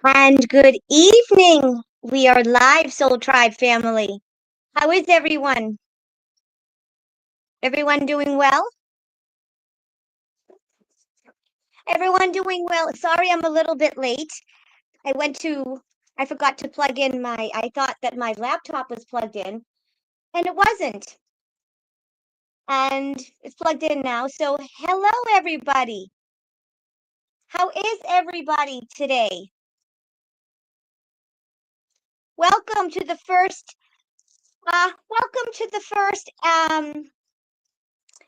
And good evening. We are live, Soul Tribe family. How is everyone? Everyone doing well? Everyone doing well. Sorry I'm a little bit late. I forgot to plug in I thought that my laptop was plugged in, and it wasn't. And it's plugged in now. So, hello everybody. How is everybody today? Welcome to the first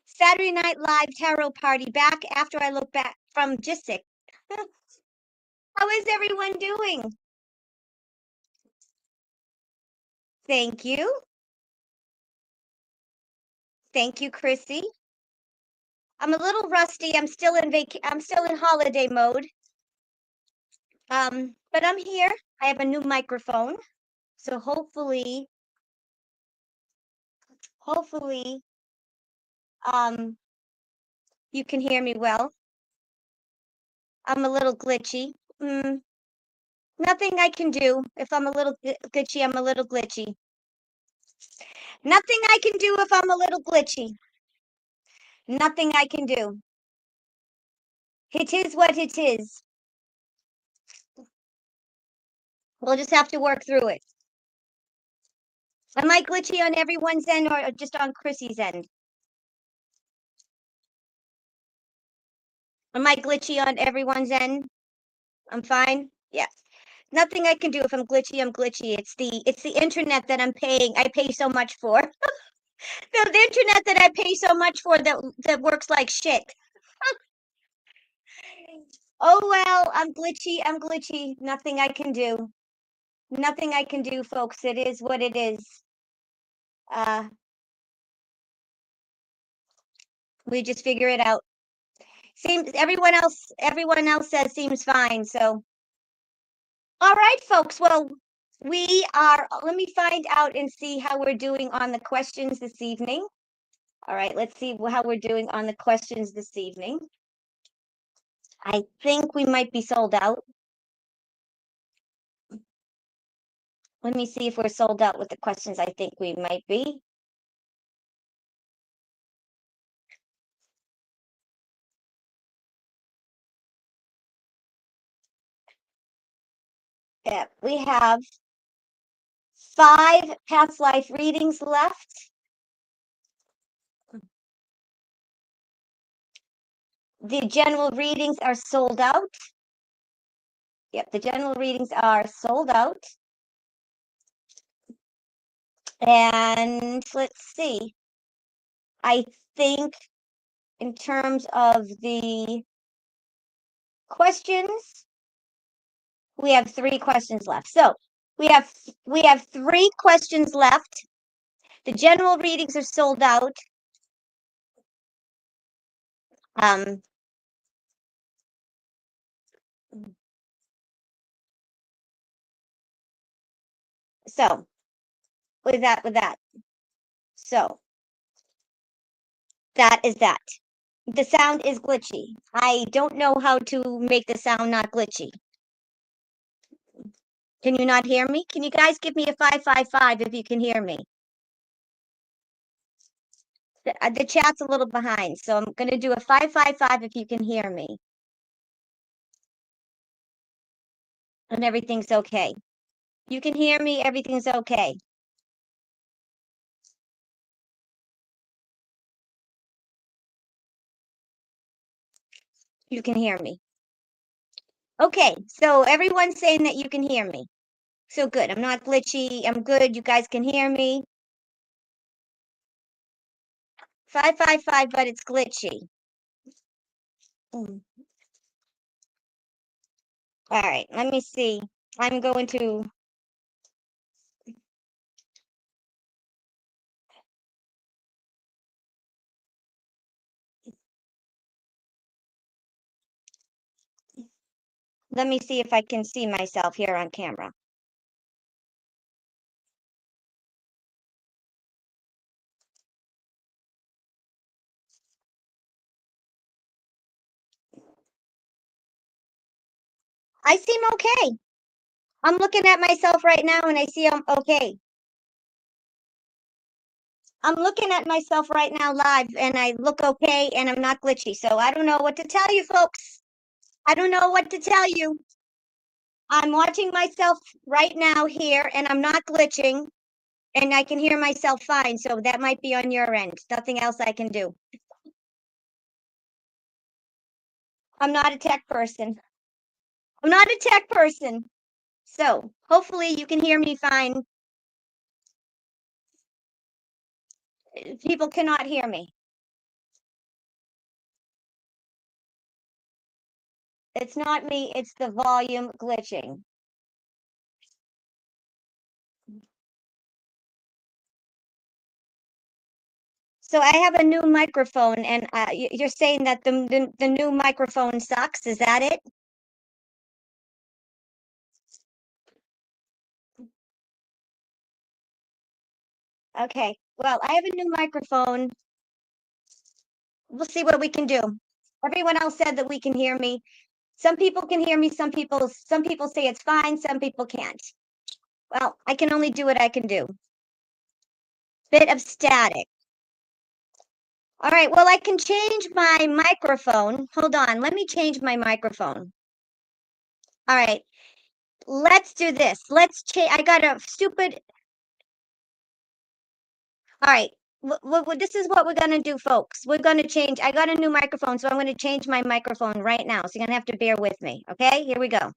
Saturday Night Live tarot party back after I look back from Gisik. How is everyone doing? Thank you. Thank you, Chrissy. I'm a little rusty. I'm still in holiday mode. But I'm here. I have a new microphone. So hopefully, um, you can hear me well. I'm a little glitchy. Nothing I can do. If I'm a little glitchy, I'm a little glitchy. Nothing I can do if I'm a little glitchy. Nothing I can do. It is what it is. We'll just have to work through it. Am I glitchy on everyone's end or just on Chrissy's end? Am I glitchy on everyone's end? I'm fine? Yes. Nothing I can do if I'm glitchy, I'm glitchy. It's the internet that I pay so much for. The internet that I pay so much for that works like shit. Oh well, I'm glitchy. Nothing I can do. Nothing I can do, folks. It is what it is. Uh we just figure it out. Seems everyone else says seems fine, so all right, folks. Well, let me find out and see how we're doing on the questions this evening. All right, let's see how we're doing on the questions this evening. I think we might be sold out. Let me see if we're sold out with the questions. I think we might be. Yeah, we have 5 past life readings left. The general readings are sold out. Yep, the general readings are sold out. And let's see. I think in terms of the questions, we have 3 questions left. So we have 3 questions left. The general readings are sold out. Um, so with that. So that is that. The sound is glitchy. I don't know how to make the sound not glitchy. Can you not hear me? Can you guys give me a 555 if you can hear me? The chat's a little behind, so I'm going to do a 555 if you can hear me. And everything's okay. You can hear me, everything's okay. You can hear me. Okay, so everyone's saying that you can hear me. So good. I'm not glitchy. I'm good. You guys can hear me. 555, but it's glitchy. All right, let me see. I'm going to let me see if I can see myself here on camera. I seem okay. I'm looking at myself right now and I see I'm okay. I'm looking at myself right now live and I look okay and I'm not glitchy. So I don't know what to tell you folks. I don't know what to tell you. I'm watching myself right now here and I'm not glitching and I can hear myself fine. So that might be on your end. Nothing else I can do. I'm not a tech person. I'm not a tech person. So hopefully you can hear me fine. People cannot hear me. It's not me, it's the volume glitching. So I have a new microphone, and you're saying that the new microphone sucks. Is that it? Okay. Well, I have a new microphone. We'll see what we can do. Everyone else said that we can hear me. Some people can hear me. Some people say it's fine. Some people can't. Well, I can only do what I can do. Bit of static. All right. Well, I can change my microphone. Hold on. Let me change my microphone. All right. Let's do this. Let's change. I got a stupid. All right. This is what we're going to do, folks. We're going to change. I got a new microphone, so I'm going to change my microphone right now. So you're going to have to bear with me. Okay. Here we go.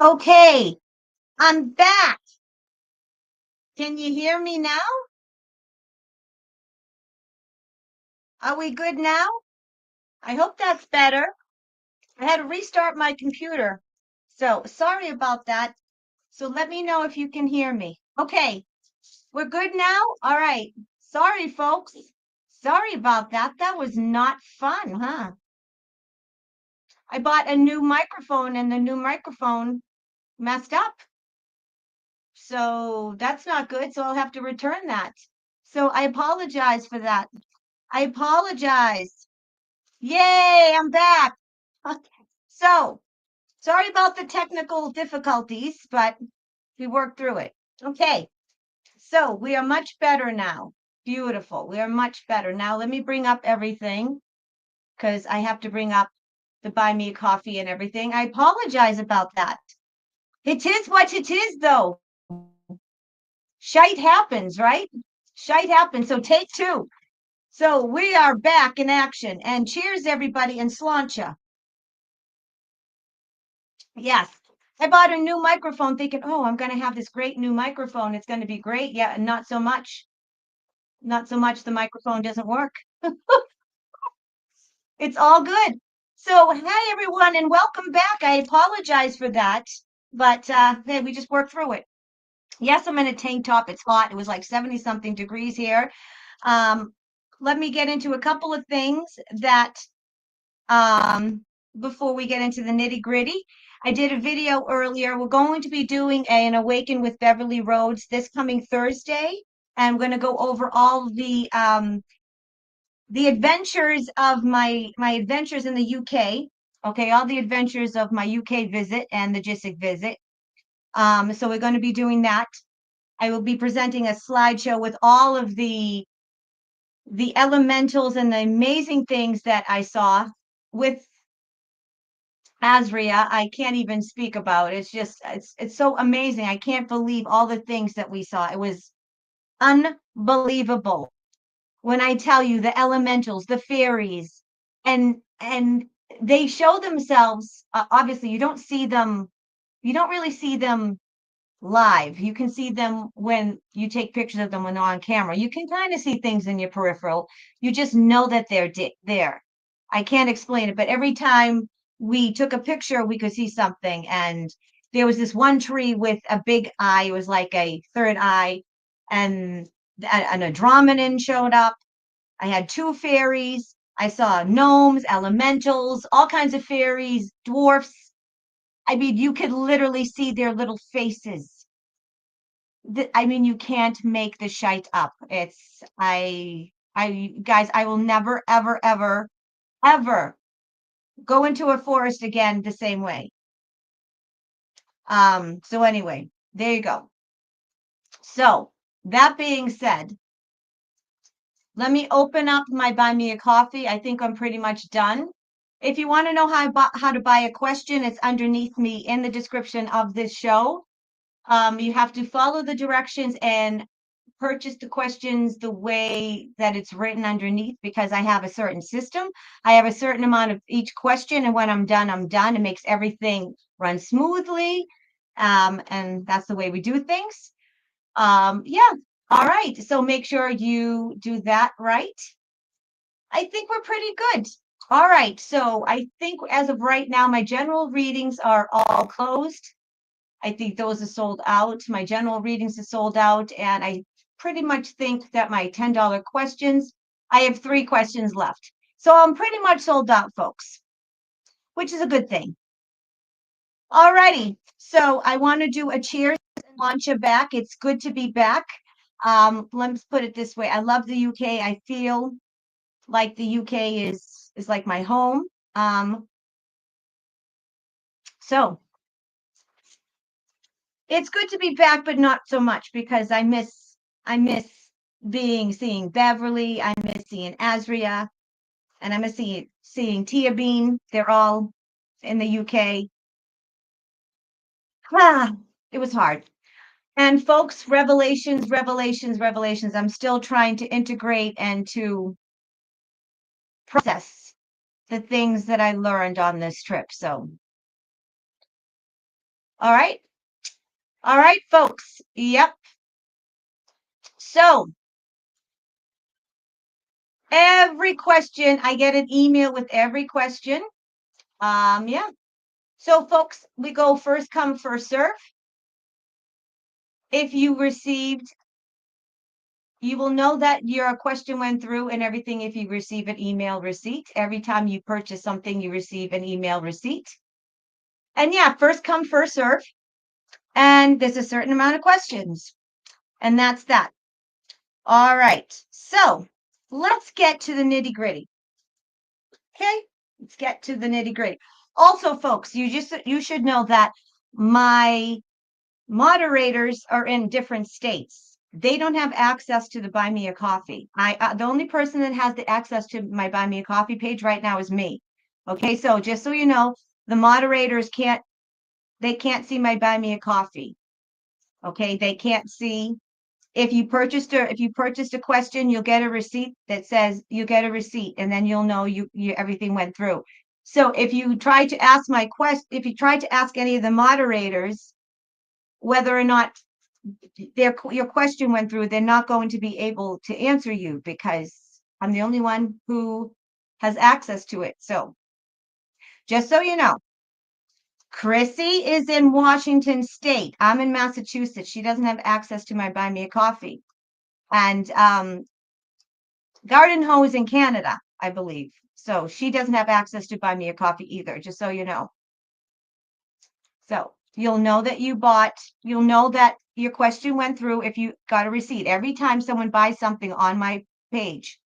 Okay, I'm back. Can you hear me now? Are we good now? I hope that's better. I had to restart my computer. So sorry about that. So let me know if you can hear me. Okay, we're good now? All right. Sorry, folks. Sorry about that. That was not fun, huh? I bought a new microphone and the new microphone messed up. So that's not good. So I'll have to return that. So I apologize for that. I apologize. Yay, I'm back. Okay. So sorry about the technical difficulties, but we worked through it. Okay. So we are much better now. Beautiful. We are much better. Now let me bring up everything because I have to bring up the buy me a coffee and everything. I apologize about that. It is what it is, though. Shite happens, right? Shite happens. So take two. So we are back in action. And cheers, everybody, and sláinte. Yes. I bought a new microphone thinking, oh, I'm going to have this great new microphone. It's going to be great. Yeah, and not so much. Not so much. The microphone doesn't work. It's all good. So, hi, everyone, and welcome back. I apologize for that, but hey, we just worked through it. Yes, I'm in a tank top. It's hot. It was like 70 something degrees here. Um, let me get into a couple of things that before we get into the nitty gritty. I did a video earlier. We're going to be doing an Awaken with Beverly Rhodes this coming Thursday. And I'm going to go over all the adventures of my adventures in the UK. Okay, all the adventures of my UK visit and the JISC visit. So we're going to be doing that. I will be presenting a slideshow with all of the elementals and the amazing things that I saw with Azria. I can't even speak about. It's just it's so amazing. I can't believe all the things that we saw. It was unbelievable. When I tell you the elementals, the fairies, and they show themselves. Obviously, you don't see them. You don't really see them live. You can see them when you take pictures of them when they're on camera. You can kind of see things in your peripheral. You just know that they're there. I can't explain it, but every time we took a picture, we could see something. And there was this one tree with a big eye. It was like a third eye, and an Andromedan showed up. I had two fairies. I saw gnomes, elementals, all kinds of fairies, dwarfs. I mean, you could literally see their little faces. I mean, you can't make the shite up. It's guys, I will never, ever, ever, ever go into a forest again the same way. So anyway, there you go. So that being said, let me open up my Buy Me a Coffee. I think I'm pretty much done. If you want to know how to buy a question, it's underneath me in the description of this show. You have to follow the directions and purchase the questions the way that it's written underneath because I have a certain system. I have a certain amount of each question, and when I'm done, I'm done. It makes everything run smoothly. And that's the way we do things. Yeah. All right. So make sure you do that right. I think we're pretty good. All right. So I think as of right now, my general readings are all closed. I think those are sold out. My general readings are sold out. And I pretty much think that my $10 questions, I have 3 questions left. So I'm pretty much sold out, folks, which is a good thing. All righty. So I want to do a cheers and launch it back. It's good to be back. Let's put it this way. I love the UK. I feel like the UK is like my home. So it's good to be back, but not so much because I miss seeing Beverly. I miss seeing Azria, and I miss seeing Tia Bean. They're all in the UK. It was hard. And folks, revelations, revelations, revelations. I'm still trying to integrate and to process the things that I learned on this trip. So All right. All right, folks. Yep. So every question, I get an email with every question. Yeah. So folks, we go first come, first serve. If you received, you will know that your question went through and everything if you receive an email receipt. Every time you purchase something, you receive an email receipt. And yeah, first come, first serve. And there's a certain amount of questions. And that's that. All right. So let's get to the nitty gritty. Okay. Let's get to the nitty gritty. Also, folks, you should know that my moderators are in different states. They don't have access to the Buy Me a Coffee. The only person that has the access to my Buy Me a Coffee page right now is me. Okay, so just so you know, the moderators can't see my Buy Me a Coffee. Okay, they can't see. If you purchased a question, you'll get a receipt that says you get a receipt, and then you'll know you everything went through. So if you try to ask if you try to ask any of the moderators whether or not your question went through, they're not going to be able to answer you because I'm the only one who has access to it. So just so you know, Chrissy is in Washington State. I'm in Massachusetts. She doesn't have access to my Buy Me a Coffee. And Garden Hoe is in Canada, I believe. So she doesn't have access to Buy Me a Coffee either, just so you know. So you'll know that you'll know that your question went through if you got a receipt. Every time someone buys something on my page,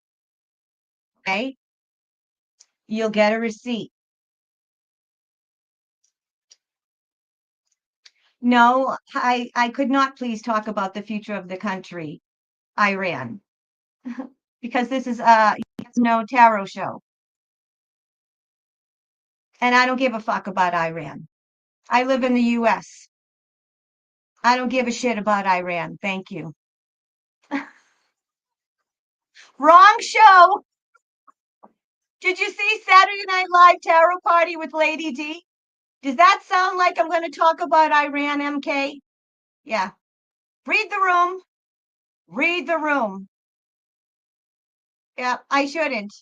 okay, you'll get a receipt. No, I could not please talk about the future of the country, Iran, because this is a no tarot show. And I don't give a fuck about Iran. I live in the US. I don't give a shit about Iran. Thank you. Wrong show. Did you see Saturday Night Live Tarot Party with Lady D? Does that sound like I'm going to talk about Iran, MK? Yeah. Read the room. Read the room. Yeah, I shouldn't.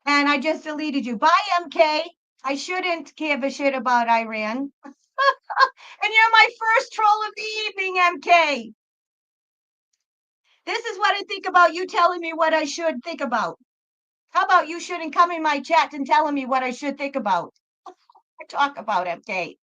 And I just deleted you. Bye, MK. I shouldn't give a shit about Iran. And you're my first troll of the evening, MK. This is what I think about you telling me what I should think about. How about you shouldn't come in my chat and telling me what I should think about? I talk about MK.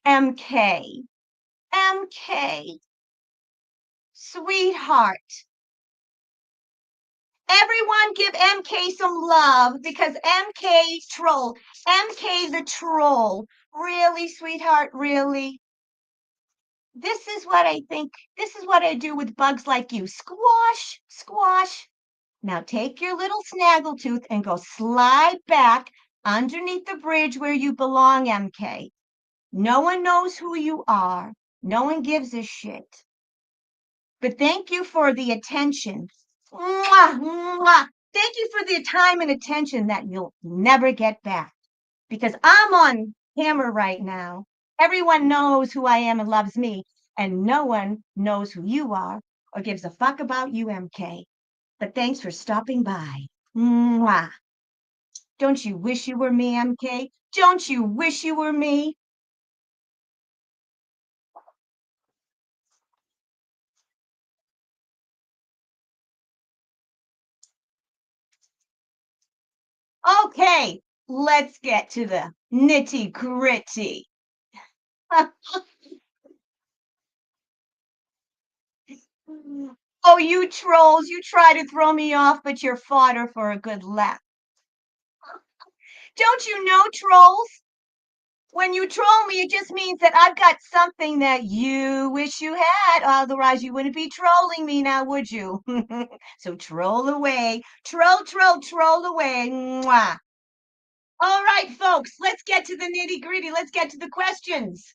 MK, MK, sweetheart. Everyone give MK some love because MK troll. MK the troll. Really, sweetheart, really? This is what I think. This is what I do with bugs like you. Squash, squash. Now take your little snaggletooth and go slide back underneath the bridge where you belong, MK. No one knows who you are. No one gives a shit. But thank you for the attention. Mwah, mwah. Thank you for the time and attention that you'll never get back. Because I'm on camera right now. Everyone knows who I am and loves me. And no one knows who you are or gives a fuck about you, MK. But thanks for stopping by. Mwah. Don't you wish you were me, MK? Don't you wish you were me? Okay, let's get to the nitty gritty. Oh, you trolls, you try to throw me off, but you're fodder for a good laugh. Don't you know, trolls? When you troll me, it just means that I've got something that you wish you had. Otherwise, you wouldn't be trolling me now, would you? So troll away. Troll, troll, troll away. Mwah. All right, folks, let's get to the nitty gritty. Let's get to the questions.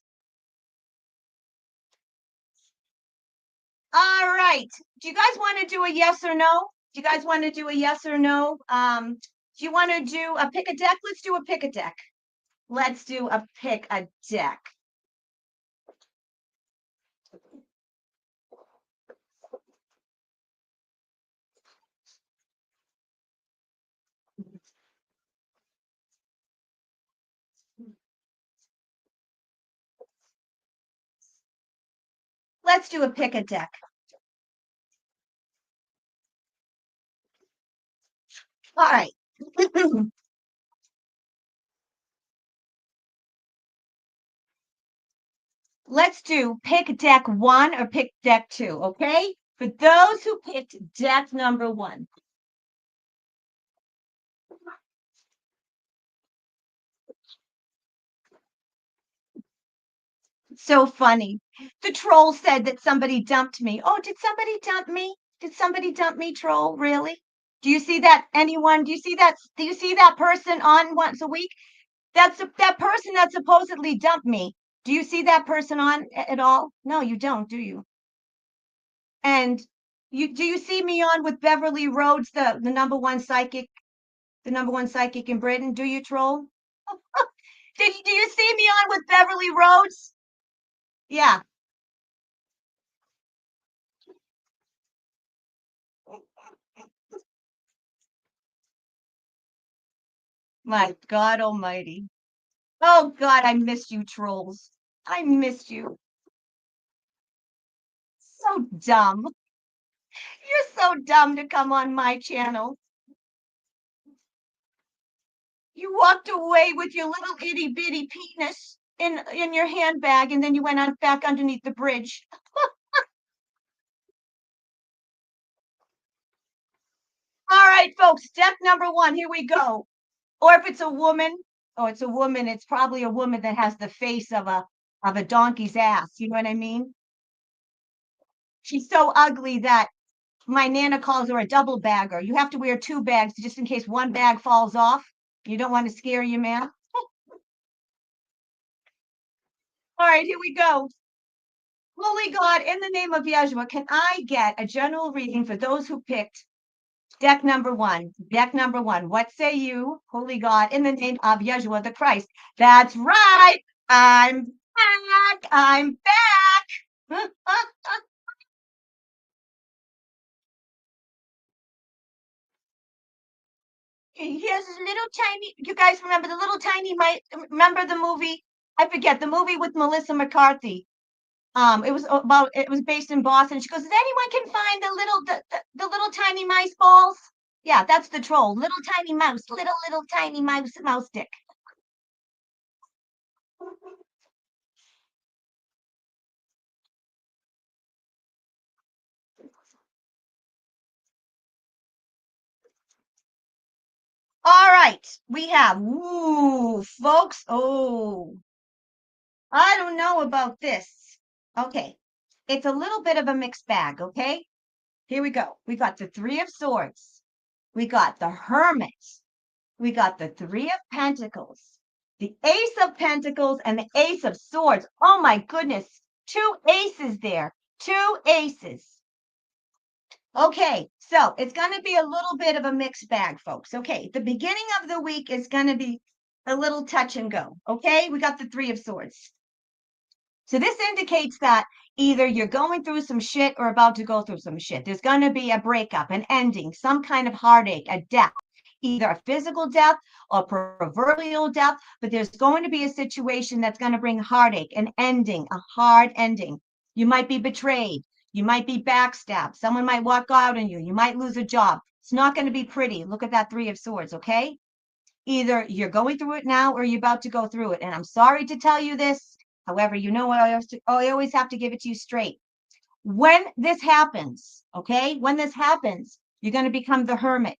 All right. Do you guys want to do a yes or no? Do you guys want to do a yes or no? Do you want to do a pick a deck? Let's do a pick a deck. Let's do a pick a deck. Let's do a pick a deck. All right. Let's do pick deck 1 or pick deck 2, okay? For those who picked deck number 1. So funny. The troll said that somebody dumped me. Oh, did somebody dump me? Did somebody dump me, troll? Really? Do you see that? Anyone? Do you see that? Do you see that person on once a week? That's that person that supposedly dumped me. Do you see that person on at all? No, you don't, do you? And do you see me on with Beverly Rhodes, the number one psychic, in Britain? Do you, troll? Do you see me on with Beverly Rhodes? Yeah. My God Almighty. Oh God, I missed you, trolls. I missed you. So dumb. You're so dumb to come on my channel. You walked away with your little itty bitty penis in your handbag, and then you went on back underneath the bridge. All right, folks, deck number 1. Here we go. Or if it's a woman, it's probably a woman that has the face of a donkey's ass. You know what I mean? She's so ugly that my Nana calls her a double bagger. You have to wear 2 bags just in case one bag falls off. You don't want to scare your man. All right, here we go. Holy God, in the name of Yeshua, can I get a general reading for those who picked deck number 1? Deck number 1. What say you, Holy God, in the name of Yeshua the Christ? That's right. I'm back. I'm back. Here's this little tiny. You guys remember the little tiny mice? Remember the movie? I forget the movie with Melissa McCarthy. It was based in Boston. She goes, "Does anyone can find the little tiny mice balls?" Yeah, that's the troll. Little tiny mouse, little tiny mouse stick. All right, we have folks. Oh, I don't know about this. Okay, it's a little bit of a mixed bag. Okay, here we go. We got the 3 of Swords. We got the Hermit. We got the 3 of Pentacles, the Ace of Pentacles, and the Ace of Swords. Oh my goodness, 2 aces there, 2 aces. Okay, so it's going to be a little bit of a mixed bag, folks. Okay, the beginning of the week is going to be a little touch and go. Okay, we got the 3 of Swords. So this indicates that either you're going through some shit or about to go through some shit. There's going to be a breakup, an ending, some kind of heartache, a death, either a physical death or proverbial death, but there's going to be a situation that's going to bring heartache, an ending, a hard ending. You might be betrayed. You might be backstabbed. Someone might walk out on you. You might lose a job. It's not going to be pretty. Look at that 3 of Swords, okay? Either you're going through it now or you're about to go through it. And I'm sorry to tell you this. However, you know what? I always have to give it to you straight. When this happens, okay? When this happens, you're going to become the Hermit.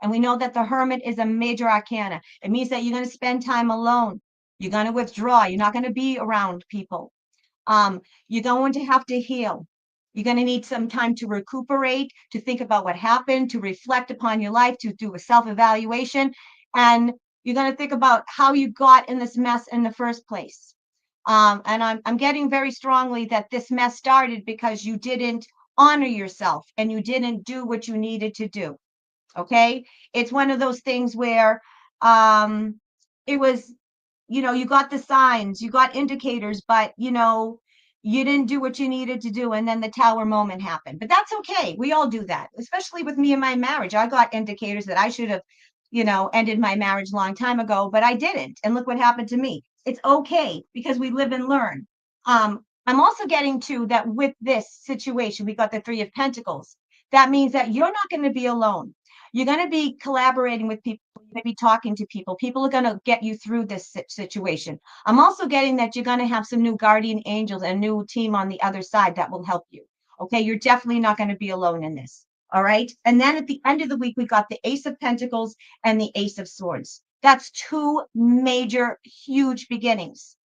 And we know that the Hermit is a major arcana. It means that you're going to spend time alone. You're going to withdraw. You're not going to be around people. You're going to have to heal. You're going to need some time to recuperate, to think about what happened, to reflect upon your life, to do a self-evaluation. And you're going to think about how you got in this mess in the first place. And I'm getting very strongly that this mess started because you didn't honor yourself and you didn't do what you needed to do. Okay. It's one of those things where it was, you got the signs, you got indicators, but you didn't do what you needed to do. And then the tower moment happened. But that's okay. We all do that, especially with me and my marriage. I got indicators that I should have, ended my marriage a long time ago, but I didn't. And look what happened to me. It's okay because we live and learn. I'm also getting to that with this situation. We got the Three of Pentacles. That means that you're not going to be alone. You're going to be collaborating with people. You're going to be talking to people. People are going to get you through this situation. I'm also getting that you're going to have some new guardian angels and a new team on the other side that will help you. Okay. You're definitely not going to be alone in this. All right. And then at the end of the week, we got the Ace of Pentacles and the Ace of Swords. That's two major, huge beginnings.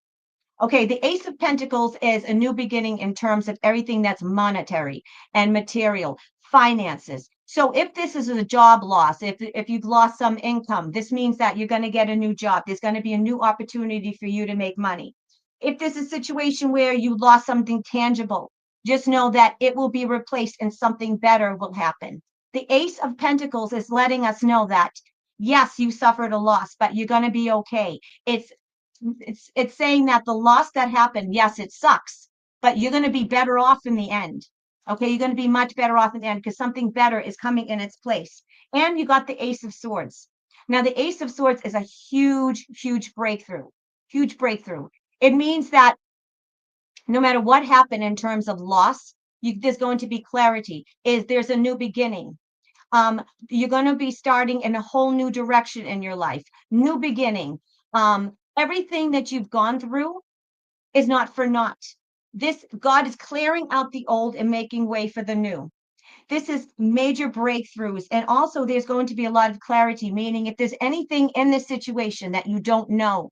Okay, the Ace of Pentacles is a new beginning in terms of everything that's monetary and material, finances. So if this is a job loss, if you've lost some income, this means that you're going to get a new job. There's going to be a new opportunity for you to make money. If this is a situation where you lost something tangible, just know that it will be replaced and something better will happen. The Ace of Pentacles is letting us know that, yes, you suffered a loss, but you're going to be okay. It's saying that the loss that happened, yes, it sucks, but you're going to be better off in the end. Okay, you're going to be much better off in the end because something better is coming in its place. And you got the Ace of Swords. Now, the Ace of Swords is a huge, huge breakthrough. Huge breakthrough. It means that no matter what happened in terms of loss, there's going to be clarity. There's a new beginning. You're going to be starting in a whole new direction in your life. New beginning. Everything that you've gone through is not for naught. God is clearing out the old and making way for the new. This is major breakthroughs. And also there's going to be a lot of clarity, meaning if there's anything in this situation that you don't know,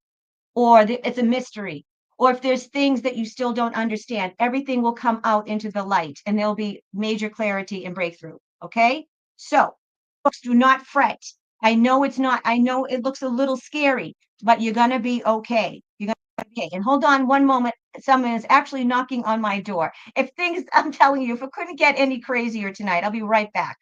or it's a mystery, or if there's things that you still don't understand, everything will come out into the light and there'll be major clarity and breakthrough. Okay. So folks, do not fret. I know it looks a little scary, but you're going to be okay. You're going to be okay. And hold on one moment. Someone is actually knocking on my door. I'm telling you, if it couldn't get any crazier tonight, I'll be right back.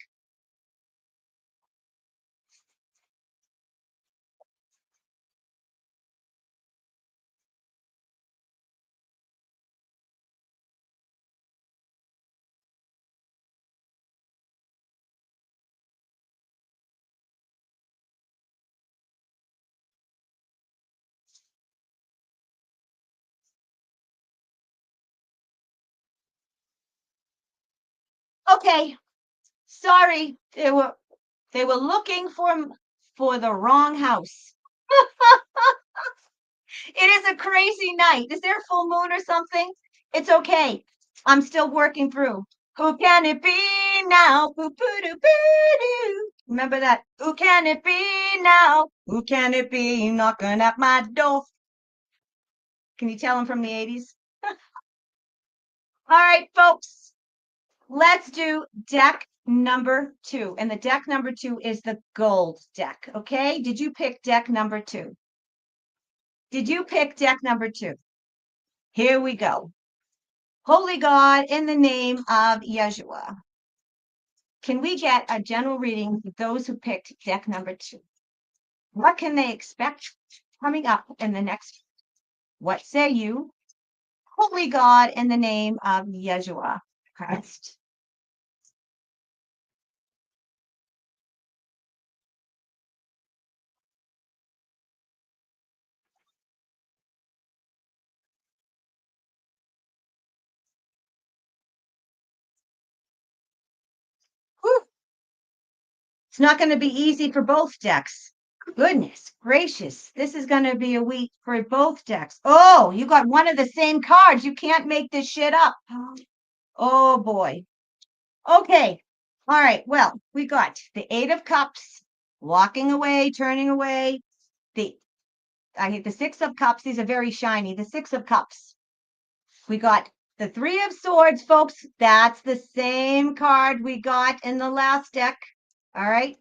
Okay. Sorry. They were looking for the wrong house. It is a crazy night. Is there a full moon or something? It's okay. I'm still working through. Who can it be now? Remember that? Who can it be now? Who can it be knocking at my door? Can you tell them from the 80s? All right, folks. Let's do deck number 2. And the deck number 2 is the gold deck. Okay. Did you pick deck number 2? Did you pick deck number 2? Here we go. Holy God, in the name of Yeshua, can we get a general reading for those who picked deck number 2? What can they expect coming up in the next? What say you? Holy God, in the name of Yeshua Christ. Whew. It's not going to be easy for both decks. Goodness gracious. This is going to be a week for both decks. Oh, you got one of the same cards. You can't make this shit up. Oh, boy. Okay. All right. Well, we got the 8 of Cups, walking away, turning away, the I hate the Six of Cups. These are very shiny. The Six of Cups. We got the Three of Swords, folks. That's the same card we got in the last deck. All right.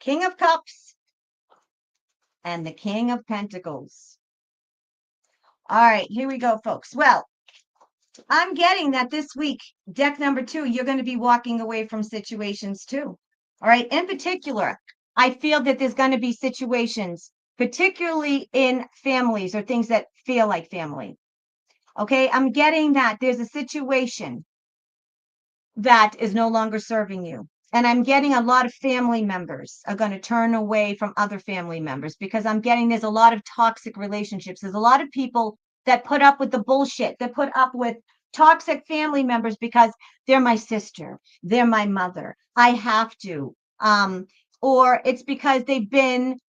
King of Cups and the King of Pentacles. All right, here we go, folks. Well, I'm getting that this week, deck number 2, you're going to be walking away from situations too. All right. In particular, I feel that there's going to be situations, particularly in families or things that feel like family. Okay. I'm getting that there's a situation that is no longer serving you. And I'm getting a lot of family members are going to turn away from other family members because I'm getting there's a lot of toxic relationships. There's a lot of people that put up with the bullshit, that put up with toxic family members because they're my sister, they're my mother. I have to. Or it's because they've been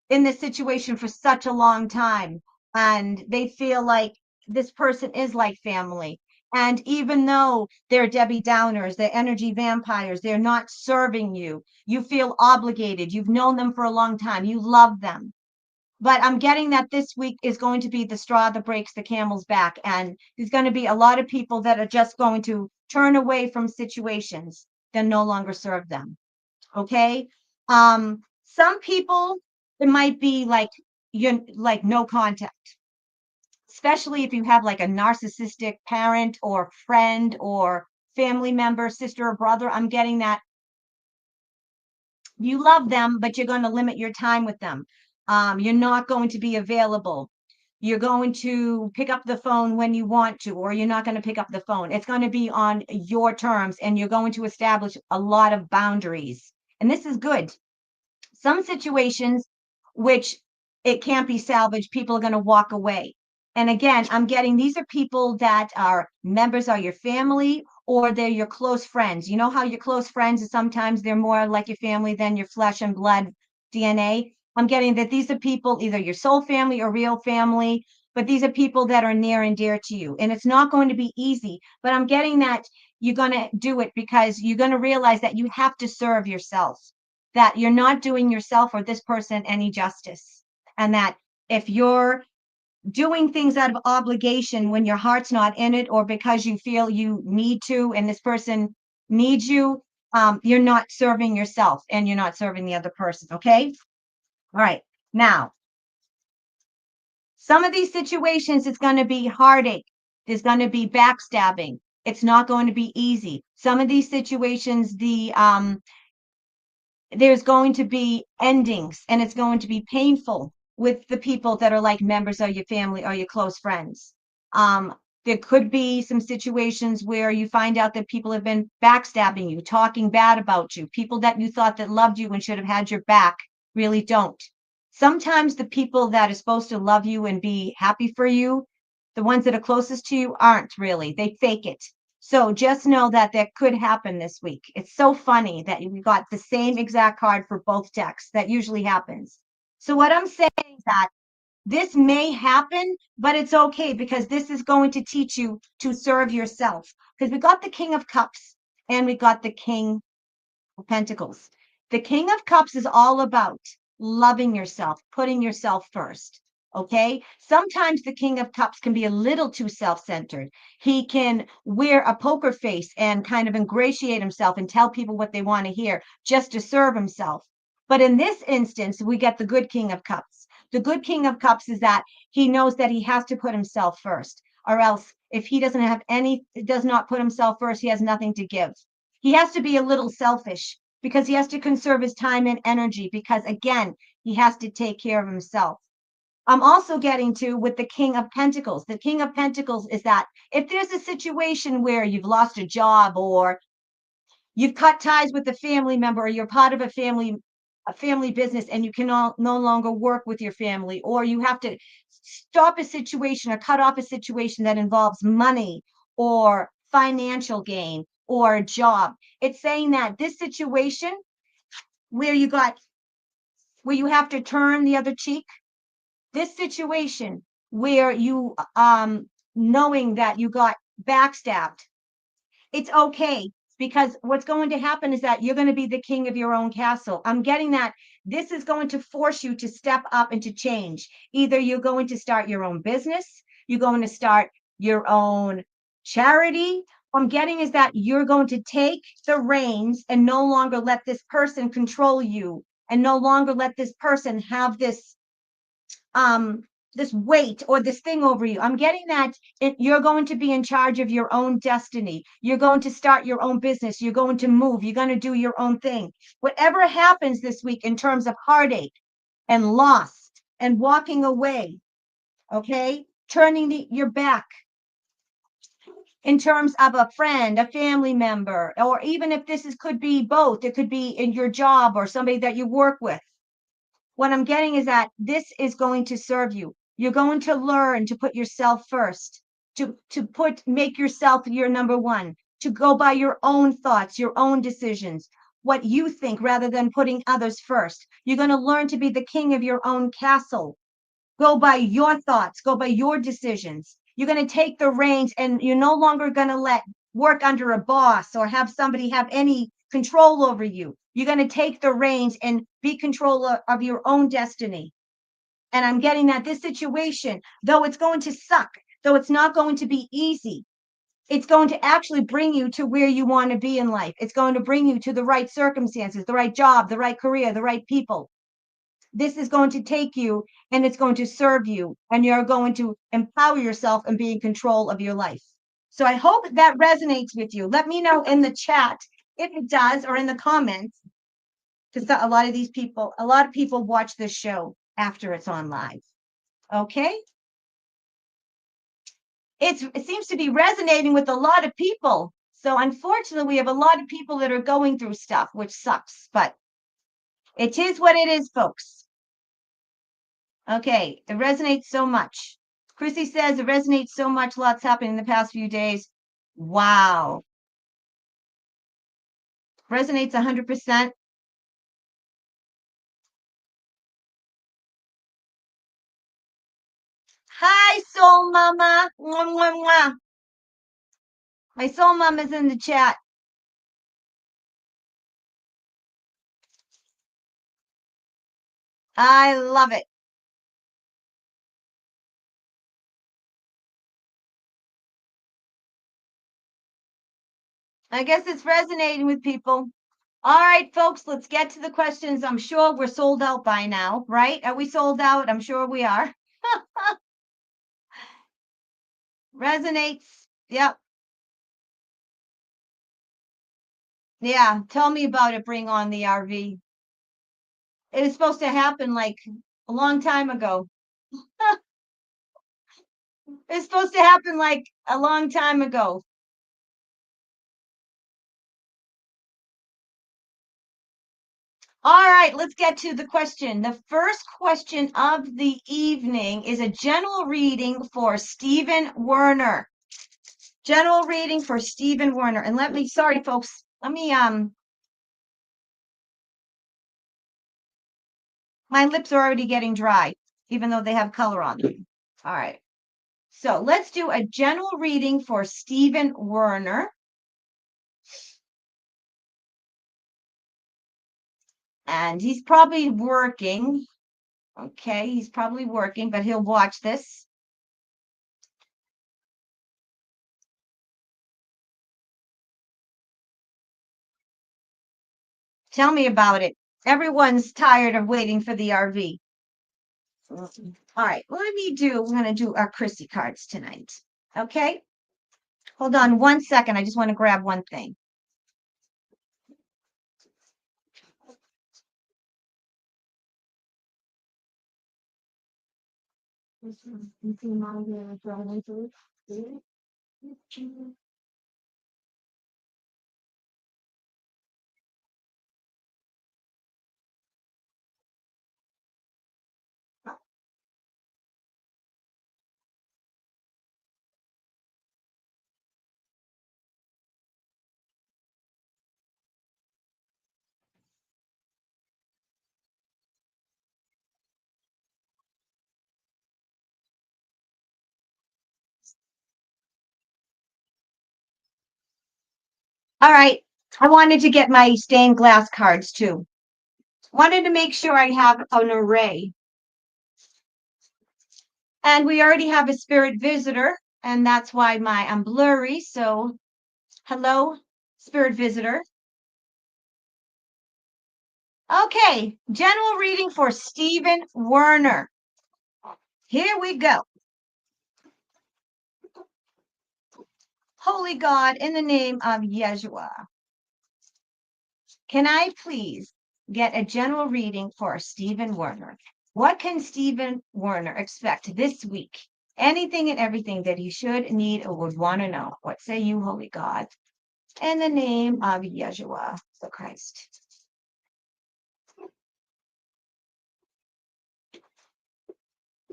in this situation for such a long time and they feel like this person is like family. And even though they're Debbie Downers, they're energy vampires, they're not serving you. You feel obligated. You've known them for a long time. You love them. But I'm getting that this week is going to be the straw that breaks the camel's back. And there's going to be a lot of people that are just going to turn away from situations that no longer serve them. Okay. Some people, it might be like you're like no contact, especially if you have like a narcissistic parent or friend or family member, sister or brother. I'm getting that you love them, but you're going to limit your time with them. You're not going to be available. You're going to pick up the phone when you want to, or you're not going to pick up the phone. It's going to be on your terms, and you're going to establish a lot of boundaries. And this is good. Some situations which it can't be salvaged, people are going to walk away. And again, I'm getting these are people that are members of your family or they're your close friends. You know how your close friends, sometimes they're more like your family than your flesh and blood DNA. I'm getting that these are people, either your soul family or real family, but these are people that are near and dear to you. And it's not going to be easy, but I'm getting that you're going to do it because you're going to realize that you have to serve yourself, that you're not doing yourself or this person any justice. And that if you're doing things out of obligation when your heart's not in it, or because you feel you need to, and this person needs you, you're not serving yourself and you're not serving the other person. Okay. All right. Now, some of these situations, it's going to be heartache. There's going to be backstabbing. It's not going to be easy. Some of these situations, there's going to be endings and it's going to be painful with the people that are like members of your family or your close friends. There could be some situations where you find out that people have been backstabbing you, talking bad about you. People that you thought that loved you and should have had your back really don't. Sometimes the people that are supposed to love you and be happy for you, the ones that are closest to you, aren't really. They fake it. So just know that that could happen this week. It's so funny that we got the same exact card for both decks. That usually happens. So what I'm saying is that this may happen, but it's okay because this is going to teach you to serve yourself. Because we got the King of Cups and we got the King of Pentacles. The King of Cups is all about loving yourself, putting yourself first. Okay. Sometimes the King of Cups can be a little too self-centered. He can wear a poker face and kind of ingratiate himself and tell people what they want to hear just to serve himself. But in this instance, we get the good King of Cups. The good King of Cups is that he knows that he has to put himself first, or else if he doesn't have any, does not put himself first, he has nothing to give. He has to be a little selfish because he has to conserve his time and energy because, again, he has to take care of himself. I'm also getting to with the King of Pentacles. The King of Pentacles is that if there's a situation where you've lost a job or you've cut ties with a family member or you're part of a family business and you can no longer work with your family, or you have to stop a situation or cut off a situation that involves money or financial gain or a job. It's saying that this situation where you have to turn the other cheek, this situation where you knowing that you got backstabbed, it's okay because what's going to happen is that you're going to be the king of your own castle. I'm getting that this is going to force you to step up and to change. Either you're going to start your own business, you're going to start your own charity. What I'm getting is that you're going to take the reins and no longer let this person control you, and no longer let this person have um this weight or this thing over you. I'm getting that you're going to be in charge of your own destiny. You're going to start your own business. You're going to move. You're going to do your own thing. Whatever happens this week in terms of heartache and loss and walking away, okay, turning your back in terms of a friend, a family member, or even if could be both, it could be in your job or somebody that you work with. What I'm getting is that this is going to serve you. You're going to learn to put yourself first, to make yourself your number one, to go by your own thoughts, your own decisions, what you think rather than putting others first. You're going to learn to be the king of your own castle. Go by your thoughts, go by your decisions. You're going to take the reins, and you're no longer going to let work under a boss or have somebody have any control over you. You're going to take the reins and be controller of your own destiny. And I'm getting that this situation, though it's going to suck, though it's not going to be easy, it's going to actually bring you to where you want to be in life. It's going to bring you to the right circumstances, the right job, the right career, the right people. This is going to take you and it's going to serve you, and you're going to empower yourself and be in control of your life. So I hope that resonates with you. Let me know in the chat if it does, or in the comments, because a lot of people watch this show after it's on live. Okay. It seems to be resonating with a lot of people. So unfortunately, we have a lot of people that are going through stuff, which sucks, but it is what it is, folks. Okay, it resonates so much. Chrissy says it resonates so much. Lots happened in the past few days. Wow. Resonates 100%. Hi, Soul Mama. Mwah, mwah, mwah. My Soul Mama's in the chat. I love it. I guess it's resonating with people. All right, folks, let's get to the questions. I'm sure we're sold out by now, right? Are we sold out? I'm sure we are. Resonates. Yep. Yeah. Tell me about it. Bring on the RV. It was supposed to happen like a long time ago. It's supposed to happen like a long time ago. All right, let's get to the question. The first question of the evening is a general reading for Stephen Werner. General reading for Stephen Werner. And sorry folks, my lips are already getting dry, even though they have color on them. All right. So let's do a general reading for Stephen Werner. And he's probably working. Okay, he's probably working, but he'll watch this. Tell me about it. Everyone's tired of waiting for the RV. All right, we're going to do our Chrissy cards tonight. Okay, hold on 1 second. I just want to grab one thing. All right, I wanted to get my stained glass cards too. Wanted to make sure I have an array. And we already have a spirit visitor, and that's why I'm blurry. So hello, spirit visitor. Okay, general reading for Stephen Werner. Here we go. Holy God, in the name of Yeshua, can I please get a general reading for Stephen Werner? What can Stephen Werner expect this week? Anything and everything that he should, need, or would want to know. What say you, Holy God? In the name of Yeshua, the Christ.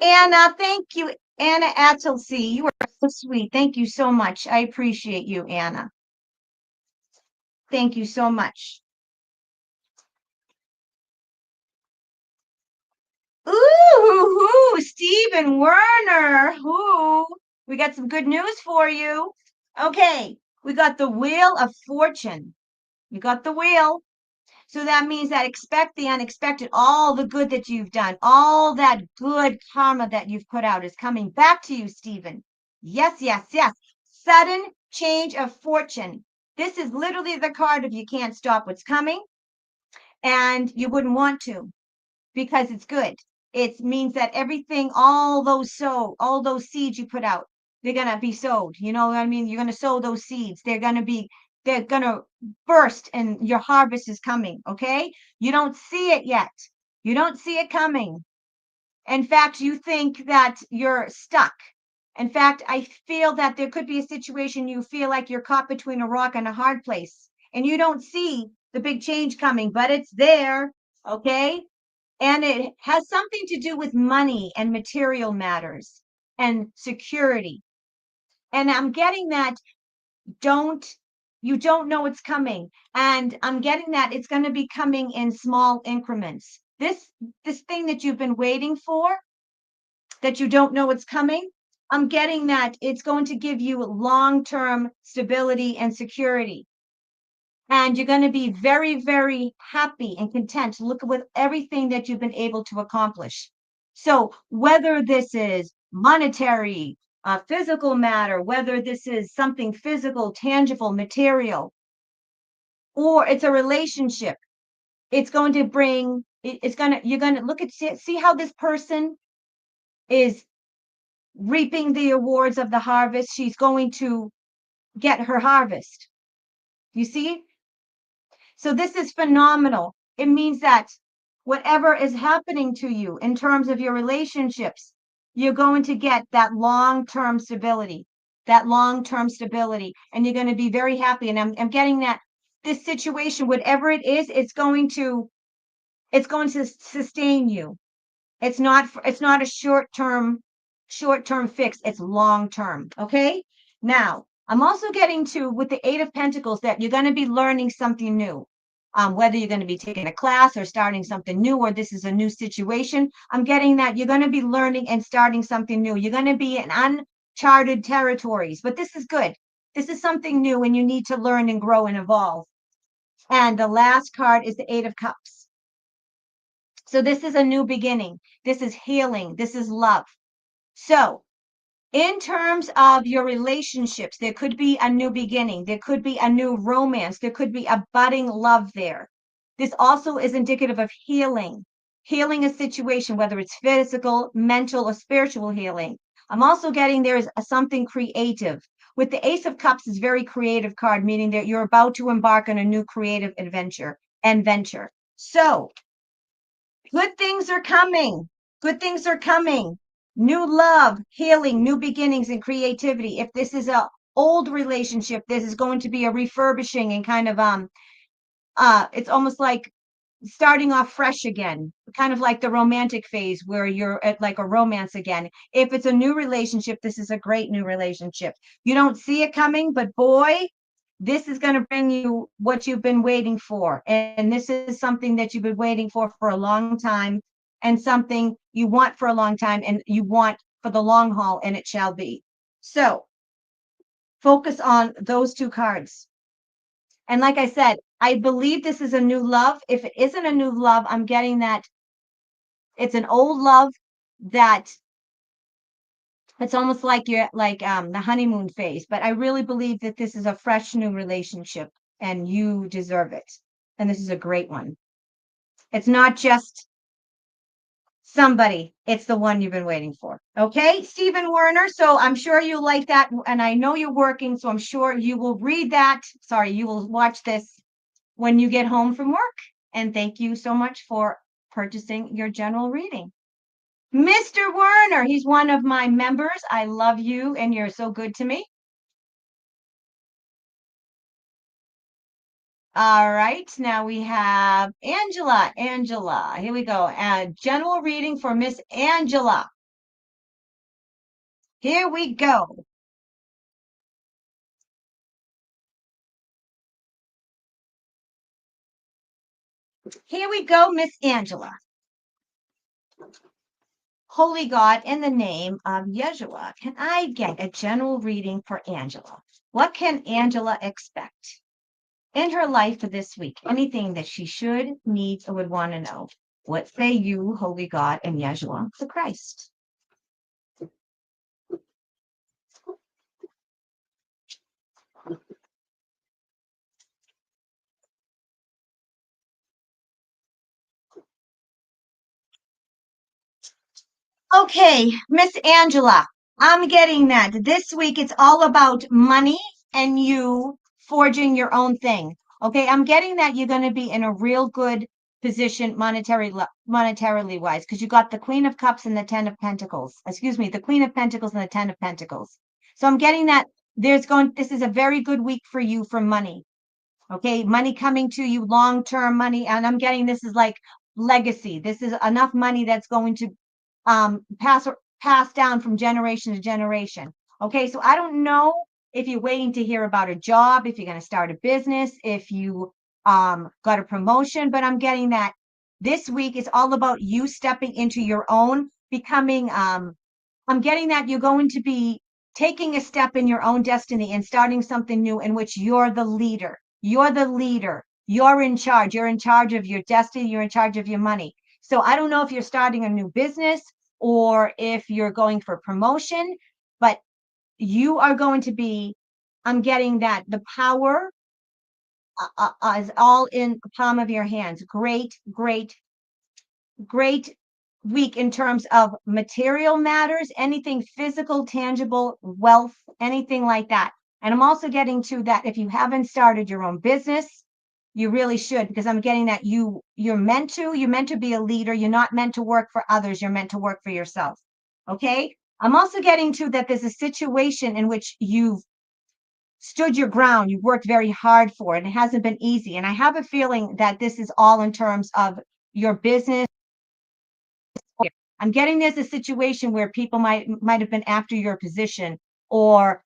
Anna, thank you. Anna Atelsey, you are so sweet. Thank you so much. I appreciate you, Anna. Thank you so much. Ooh, Stephen Werner. Ooh, we got some good news for you. Okay, we got the Wheel of Fortune. You got the wheel. So that means that expect the unexpected. All the good that you've done, all that good karma that you've put out is coming back to you, Stephen. Yes, yes, yes. Sudden change of fortune. This is literally the card of you can't stop what's coming, and you wouldn't want to because it's good. It means that everything, all those seeds you put out, they're gonna be sowed. You know what I mean? You're gonna sow those seeds. They're gonna burst and your harvest is coming. Okay. You don't see it yet. You don't see it coming. In fact, you think that you're stuck. In fact, I feel that there could be a situation you feel like you're caught between a rock and a hard place and you don't see the big change coming, but it's there. Okay. And it has something to do with money and material matters and security. And I'm getting that you don't know it's coming. And I'm getting that it's going to be coming in small increments. This thing that you've been waiting for, that you don't know it's coming, I'm getting that it's going to give you long-term stability and security. And you're going to be very, very happy and content to look with everything that you've been able to accomplish. So whether this is monetary, physical matter, whether this is something physical, tangible, material, or it's a relationship, it's going to bring, you're going to look at, see how this person is reaping the awards of the harvest. She's going to get her harvest. You see? So this is phenomenal. It means that whatever is happening to you in terms of your relationships, you're going to get that long-term stability, and you're going to be very happy. And I'm getting that this situation, whatever it is, it's going to sustain you. It's not a short-term fix. It's long-term. Okay. Now, I'm also getting to with the Eight of Pentacles that you're going to be learning something new. Whether you're going to be taking a class or starting something new, or this is a new situation, I'm getting that you're going to be learning and starting something new. You're going to be in uncharted territories, but this is good. This is something new and you need to learn and grow and evolve. And the last card is the Eight of Cups. So this is a new beginning. This is healing. This is love. So in terms of your relationships, there could be a new beginning. There could be a new romance. There could be a budding love there. This also is indicative of healing a situation, whether it's physical, mental, or spiritual healing. I'm also getting there is something creative. With the Ace of Cups is very creative card, meaning that you're about to embark on a new creative adventure. So good things are coming. Good things are coming. New love, healing, new beginnings, and creativity. If this is a old relationship, this is going to be a refurbishing and kind of it's almost like starting off fresh again, kind of like the romantic phase where you're at like a romance again. If it's a new relationship, this is a great new relationship. You don't see it coming, but boy, this is going to bring you what you've been waiting for. And this is something that you've been waiting for a long time, and something you want for a long time, and you want for the long haul, and it shall be. So focus on those two cards. And like I said, I believe this is a new love. If it isn't a new love, I'm getting that it's an old love that it's almost like you're like the honeymoon phase. But I really believe that this is a fresh new relationship and you deserve it. And this is a great one. It's not just somebody, it's the one you've been waiting for. Okay, Stephen Werner. So I'm sure you like that. And I know you're working, so I'm sure you will read that. Sorry, you will watch this when you get home from work. And thank you so much for purchasing your general reading. Mr. Werner, he's one of my members. I love you and you're so good to me. All right, now we have Angela. Angela, here we go. General reading for Miss Angela. Here we go. Here we go, Miss Angela. Holy God, in the name of Yeshua, can I get a general reading for Angela? What can Angela expect in her life for this week? Anything that she should, needs, or would want to know. What say you, Holy God, and Yeshua the Christ? Okay, Miss Angela, I'm getting that. This week it's all about money and you forging your own thing. Okay, I'm getting that you're going to be in a real good position monetarily wise because you got the Queen of Cups and the Ten of Pentacles. Excuse me, the Queen of Pentacles and the Ten of Pentacles. So I'm getting that this is a very good week for you for money. Okay, money coming to you, long-term money, and I'm getting this is like legacy. This is enough money that's going to pass down from generation to generation. Okay, so I don't know if you're waiting to hear about a job, if you're going to start a business, if you got a promotion, but I'm getting that this week is all about you stepping into your own, becoming I'm getting that you're going to be taking a step in your own destiny and starting something new in which you're the leader. You're the leader. You're in charge. You're in charge of your destiny. You're in charge of your money. So I don't know if you're starting a new business or if you're going for promotion, but you are going to be, I'm getting that the power is all in the palm of your hands. Great, great, great week in terms of material matters, anything physical, tangible, wealth, anything like that. And I'm also getting to that if you haven't started your own business, you really should, because I'm getting that you're meant to be a leader. You're not meant to work for others. You're meant to work for yourself. Okay. I'm also getting to that there's a situation in which you've stood your ground. You've worked very hard for it. And it hasn't been easy. And I have a feeling that this is all in terms of your business. I'm getting there's a situation where people might have been after your position or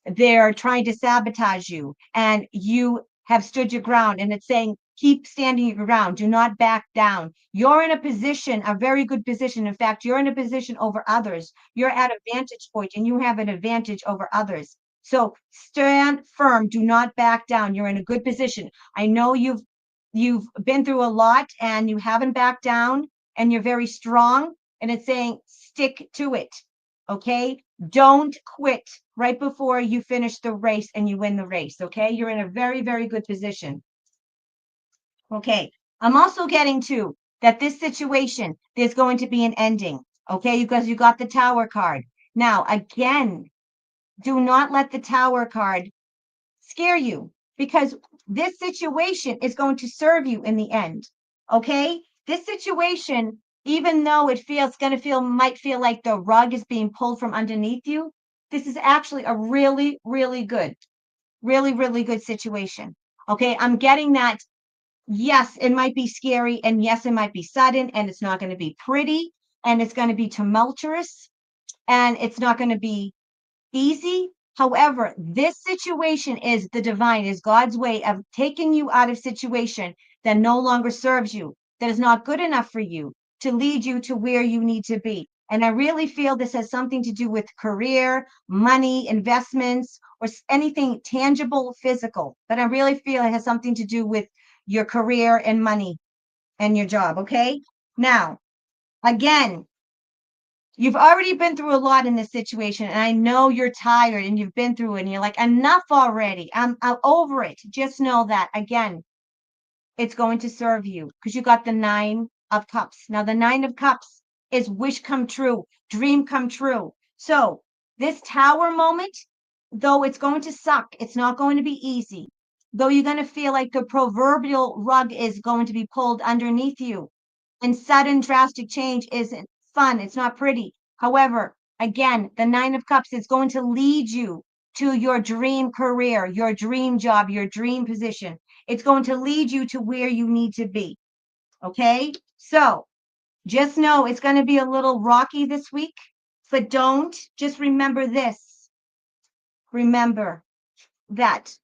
they're trying to sabotage you and you have stood your ground and it's saying keep standing your ground, do not back down. You're in a position, a very good position. In fact, you're in a position over others. You're at a vantage point and you have an advantage over others. So stand firm, do not back down. You're in a good position. I know you've been through a lot and you haven't backed down and you're very strong, and it's saying stick to it. Okay, don't quit right before you finish the race and you win the race. Okay, you're in a very, very good position. Okay, I'm also getting to that this situation, there's going to be an ending. Okay, because you got the Tower card. Now, again, do not let the Tower card scare you because this situation is going to serve you in the end. Okay, this situation, even though it might feel like the rug is being pulled from underneath you, this is actually a really, really good, really, really good situation. Okay, I'm getting that. Yes, it might be scary, and yes, it might be sudden, and it's not going to be pretty, and it's going to be tumultuous, and it's not going to be easy. However, this situation is the divine, is God's way of taking you out of situation that no longer serves you, that is not good enough for you to lead you to where you need to be. And I really feel this has something to do with career, money, investments, or anything tangible, physical. But I really feel it has something to do with your career and money and your job. Okay. Now, again, you've already been through a lot in this situation, and I know you're tired and you've been through it, and you're like, enough already. I'm over it. Just know that, again, it's going to serve you because you got the 9 of Cups. Now, the 9 of Cups is wish come true, dream come true. So, this Tower moment, though it's going to suck, it's not going to be easy. Though you're going to feel like the proverbial rug is going to be pulled underneath you, and sudden drastic change isn't fun. It's not pretty. However, again, the 9 of Cups is going to lead you to your dream career, your dream job, your dream position. It's going to lead you to where you need to be. Okay. So just know it's going to be a little rocky this week, but just remember this. Remember that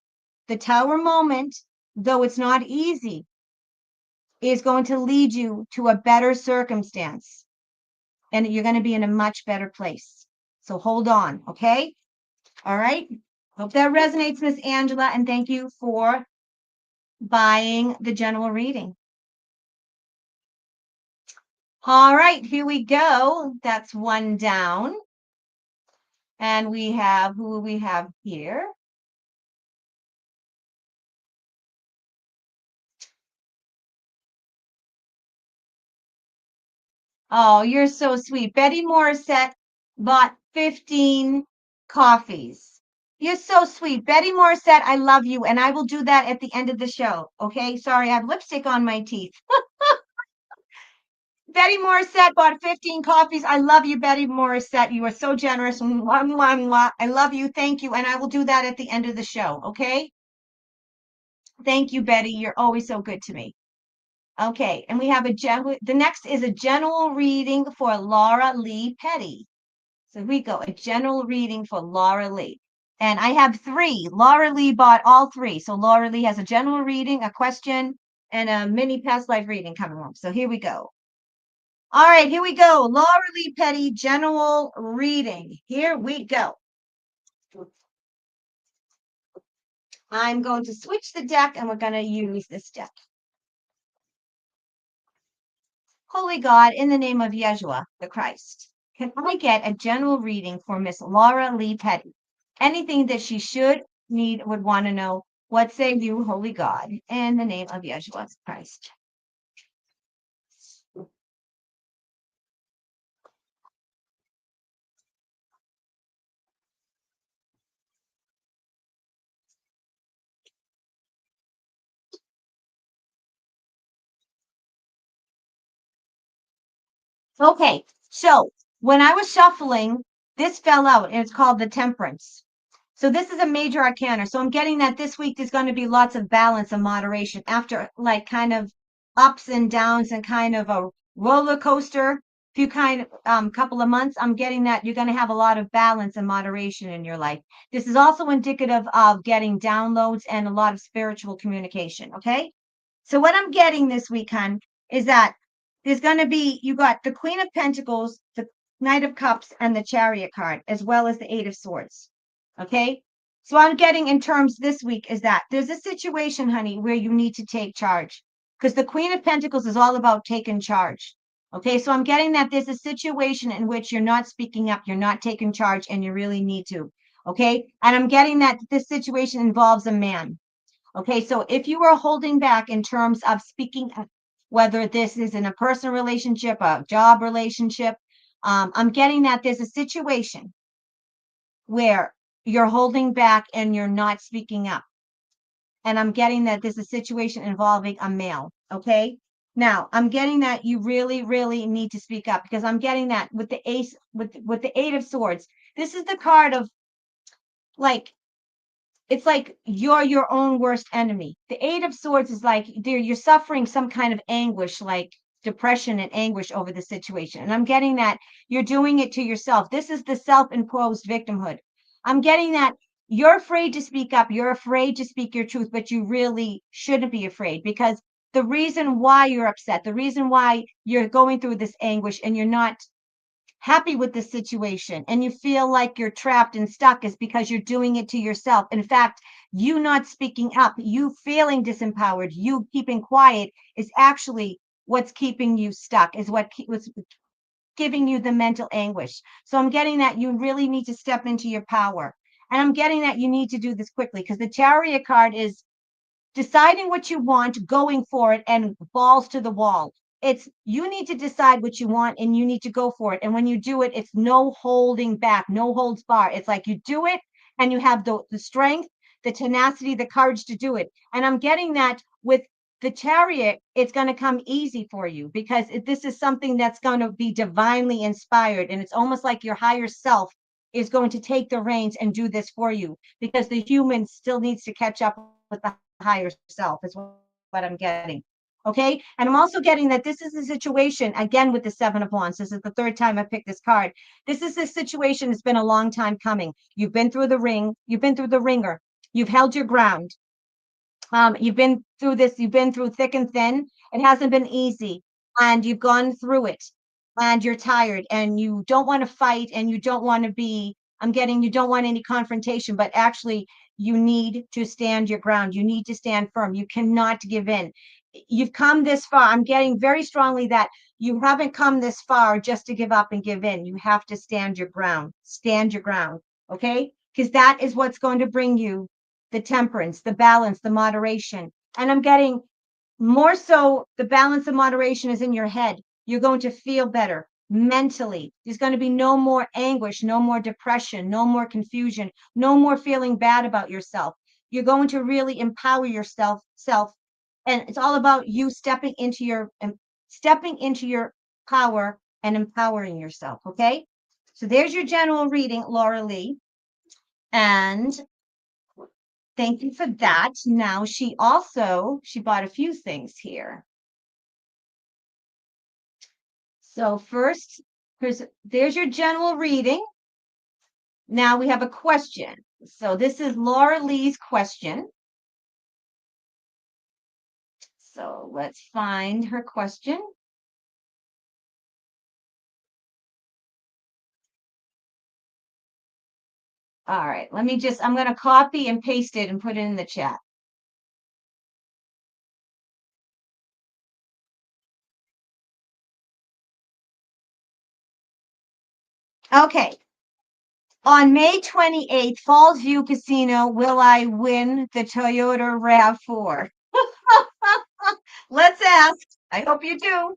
the Tower moment, though it's not easy, is going to lead you to a better circumstance, and you're going to be in a much better place. So hold on. Okay. All right. Hope that resonates, Miss Angela. And thank you for buying the general reading. All right. Here we go. That's one down. And we have, who we have here? Oh, you're so sweet. Betty Morissette bought 15 coffees. You're so sweet. Betty Morissette, I love you. And I will do that at the end of the show. Okay. Sorry, I have lipstick on my teeth. Betty Morissette bought 15 coffees. I love you, Betty Morissette. You are so generous. Mwah, mwah, mwah. I love you. Thank you. And I will do that at the end of the show. Okay. Thank you, Betty. You're always so good to me. Okay. And we have the next is a general reading for Laura Lee Petty. So we go, a general reading for Laura Lee. And I have 3. Laura Lee bought all 3. So Laura Lee has a general reading, a question, and a mini past life reading coming up. So here we go. All right, here we go. Laura Lee Petty, general reading. Here we go. I'm going to switch the deck, and we're going to use this deck. Holy God, in the name of Yeshua, the Christ, can I get a general reading for Miss Laura Lee Petty? Anything that she should, need, would want to know. What say you, Holy God, in the name of Yeshua, the Christ? Okay, so when I was shuffling, this fell out, and it's called the Temperance. So this is a major arcana. So I'm getting that this week there's going to be lots of balance and moderation after like kind of ups and downs and kind of a roller coaster. Few kind of couple of months, I'm getting that you're going to have a lot of balance and moderation in your life. This is also indicative of getting downloads and a lot of spiritual communication. Okay. So what I'm getting this week, hon, is that there's going to be, you got the Queen of Pentacles, the Knight of Cups, and the Chariot card, as well as the 8 of Swords. Okay. So I'm getting in terms this week is that there's a situation, honey, where you need to take charge, because the Queen of Pentacles is all about taking charge. Okay. So I'm getting that there's a situation in which you're not speaking up, you're not taking charge, and you really need to. Okay. And I'm getting that this situation involves a man. Okay. So if you are holding back in terms of speaking up, whether this is in a personal relationship, a job relationship, I'm getting that there's a situation where you're holding back and you're not speaking up. And I'm getting that there's a situation involving a male. Okay. Now I'm getting that you really, really need to speak up, because I'm getting that with the ace, with the 8 of Swords. This is the card of like, it's like you're your own worst enemy. The 8 of Swords is like you're suffering some kind of anguish, like depression and anguish over the situation. And I'm getting that you're doing it to yourself. This is the self-imposed victimhood. I'm getting that you're afraid to speak up. You're afraid to speak your truth, but you really shouldn't be afraid, because the reason why you're upset, the reason why you're going through this anguish and you're not happy with the situation and you feel like you're trapped and stuck is because you're doing it to yourself. In fact, you not speaking up, you feeling disempowered, you keeping quiet is actually what's keeping you stuck, is what's giving you the mental anguish. So I'm getting that you really need to step into your power. And I'm getting that you need to do this quickly because the Chariot card is deciding what you want, going for it, and balls to the wall. It's you need to decide what you want and you need to go for it. And when you do it, it's no holding back, no holds bar. It's like you do it and you have the strength, the tenacity, the courage to do it. And I'm getting that with the Chariot, it's going to come easy for you because this is something that's going to be divinely inspired. And it's almost like your higher self is going to take the reins and do this for you because the human still needs to catch up with the higher self is what I'm getting. Okay. And I'm also getting that this is a situation, again, with the Seven of Wands. This is the third time I picked this card. This is a situation that's been a long time coming. You've been through the ring. You've been through the ringer. You've held your ground. You've been through this. You've been through thick and thin. It hasn't been easy. And you've gone through it. And you're tired. And you don't want to fight. And you don't want to be, I'm getting, you don't want any confrontation. But actually, you need to stand your ground. You need to stand firm. You cannot give in. You've come this far. I'm getting very strongly that you haven't come this far just to give up and give in. You have to stand your ground. Stand your ground. Okay? Because that is what's going to bring you the temperance, the balance, the moderation. And I'm getting more so the balance and moderation is in your head. You're going to feel better mentally. There's going to be no more anguish, no more depression, no more confusion, no more feeling bad about yourself. You're going to really empower yourself. And it's all about you stepping into your power and empowering yourself. Okay. So there's your general reading, Laura Lee. And thank you for that. Now she bought a few things here. So first, there's your general reading. Now we have a question. So this is Laura Lee's question. So let's find her question. All right, I'm going to copy and paste it and put it in the chat. Okay. On May 28th, Falls View Casino, will I win the Toyota RAV4? Let's ask. I hope you do.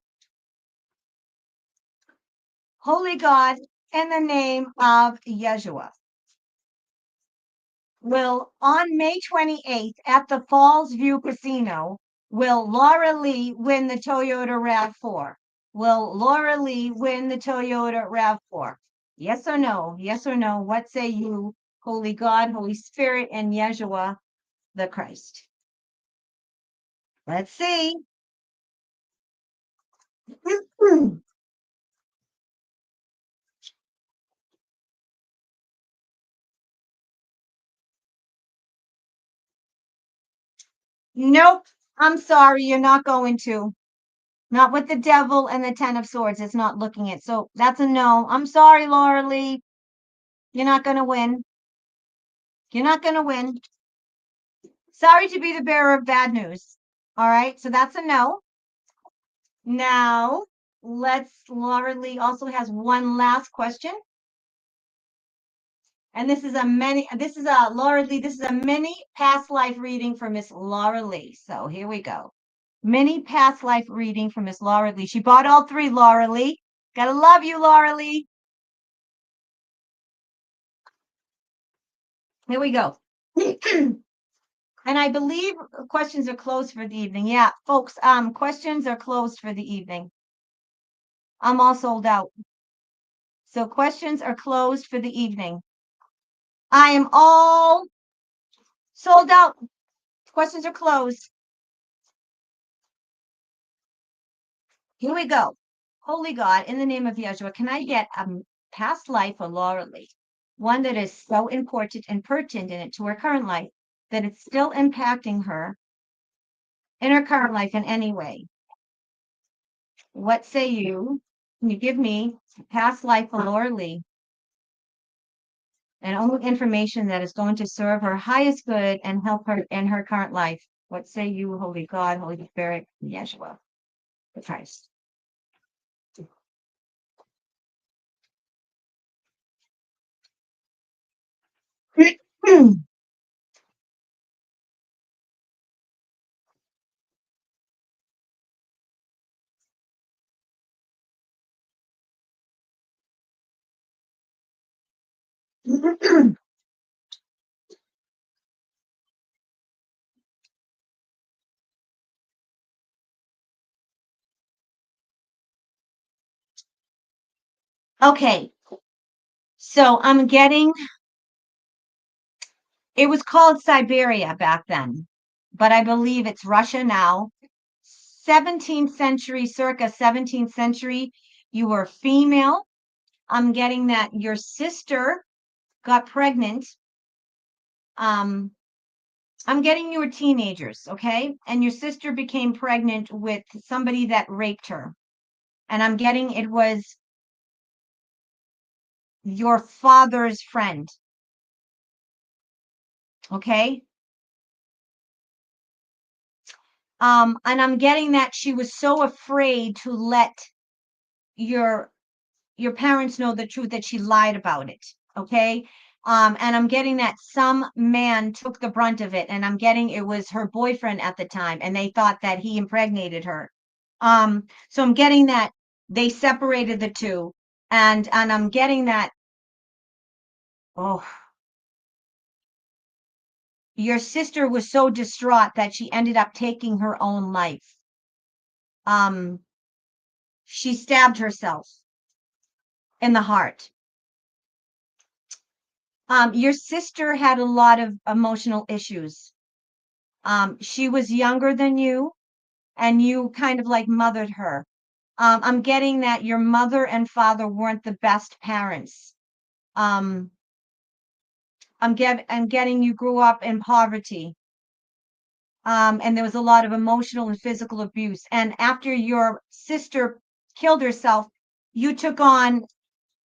Holy God, in the name of Yeshua. Will on May 28th at the Falls View Casino, will Laura Lee win the Toyota RAV4? Will Laura Lee win the Toyota RAV4? Yes or no? Yes or no? What say you, Holy God, Holy Spirit, and Yeshua the Christ? Let's see. Nope. I'm sorry. You're not going to. Not with the devil and the 10 of swords. It's not looking it. So that's a no. I'm sorry, Laura Lee. You're not going to win. You're not going to win. Sorry to be the bearer of bad news. All right. So that's a no. Now, Laura Lee also has one last question. And this is Laura Lee. This is a mini past life reading for Miss Laura Lee. So here we go. Mini past life reading for Miss Laura Lee. She bought all three, Laura Lee. Gotta love you, Laura Lee. Here we go. And I believe questions are closed for the evening. Yeah, folks, questions are closed for the evening. I'm all sold out. So questions are closed for the evening. I am all sold out. Questions are closed. Here we go. Holy God, in the name of Yeshua, can I get a past life for Laura Lee? One that is so important and pertinent to her current life that it's still impacting her in her current life in any way. What say you? Can you give me past life for Laura Lee and only information that is going to serve her highest good and help her in her current life? What say you, Holy God, Holy Spirit, Yeshua, the Christ? Okay, so I'm getting, it was called Siberia back then, but I believe it's Russia now. 17th century, circa 17th century, you were female. I'm getting that your sister got pregnant. Um, I'm getting you were teenagers, okay? And your sister became pregnant with somebody that raped her. And I'm getting it was your father's friend, okay? And I'm getting that she was so afraid to let your your parents know the truth that she lied about it, okay? And I'm getting that some man took the brunt of it, and I'm getting it was her boyfriend at the time, and they thought that he impregnated her. So I'm getting that they separated the two, and I'm getting that, oh, your sister was so distraught that she ended up taking her own life. Um, she stabbed herself in the heart. Your sister had a lot of emotional issues. She was younger than you, and you kind of like mothered her. I'm getting that your mother and father weren't the best parents. Um, I'm getting you grew up in poverty. And there was a lot of emotional and physical abuse. And after your sister killed herself, you took on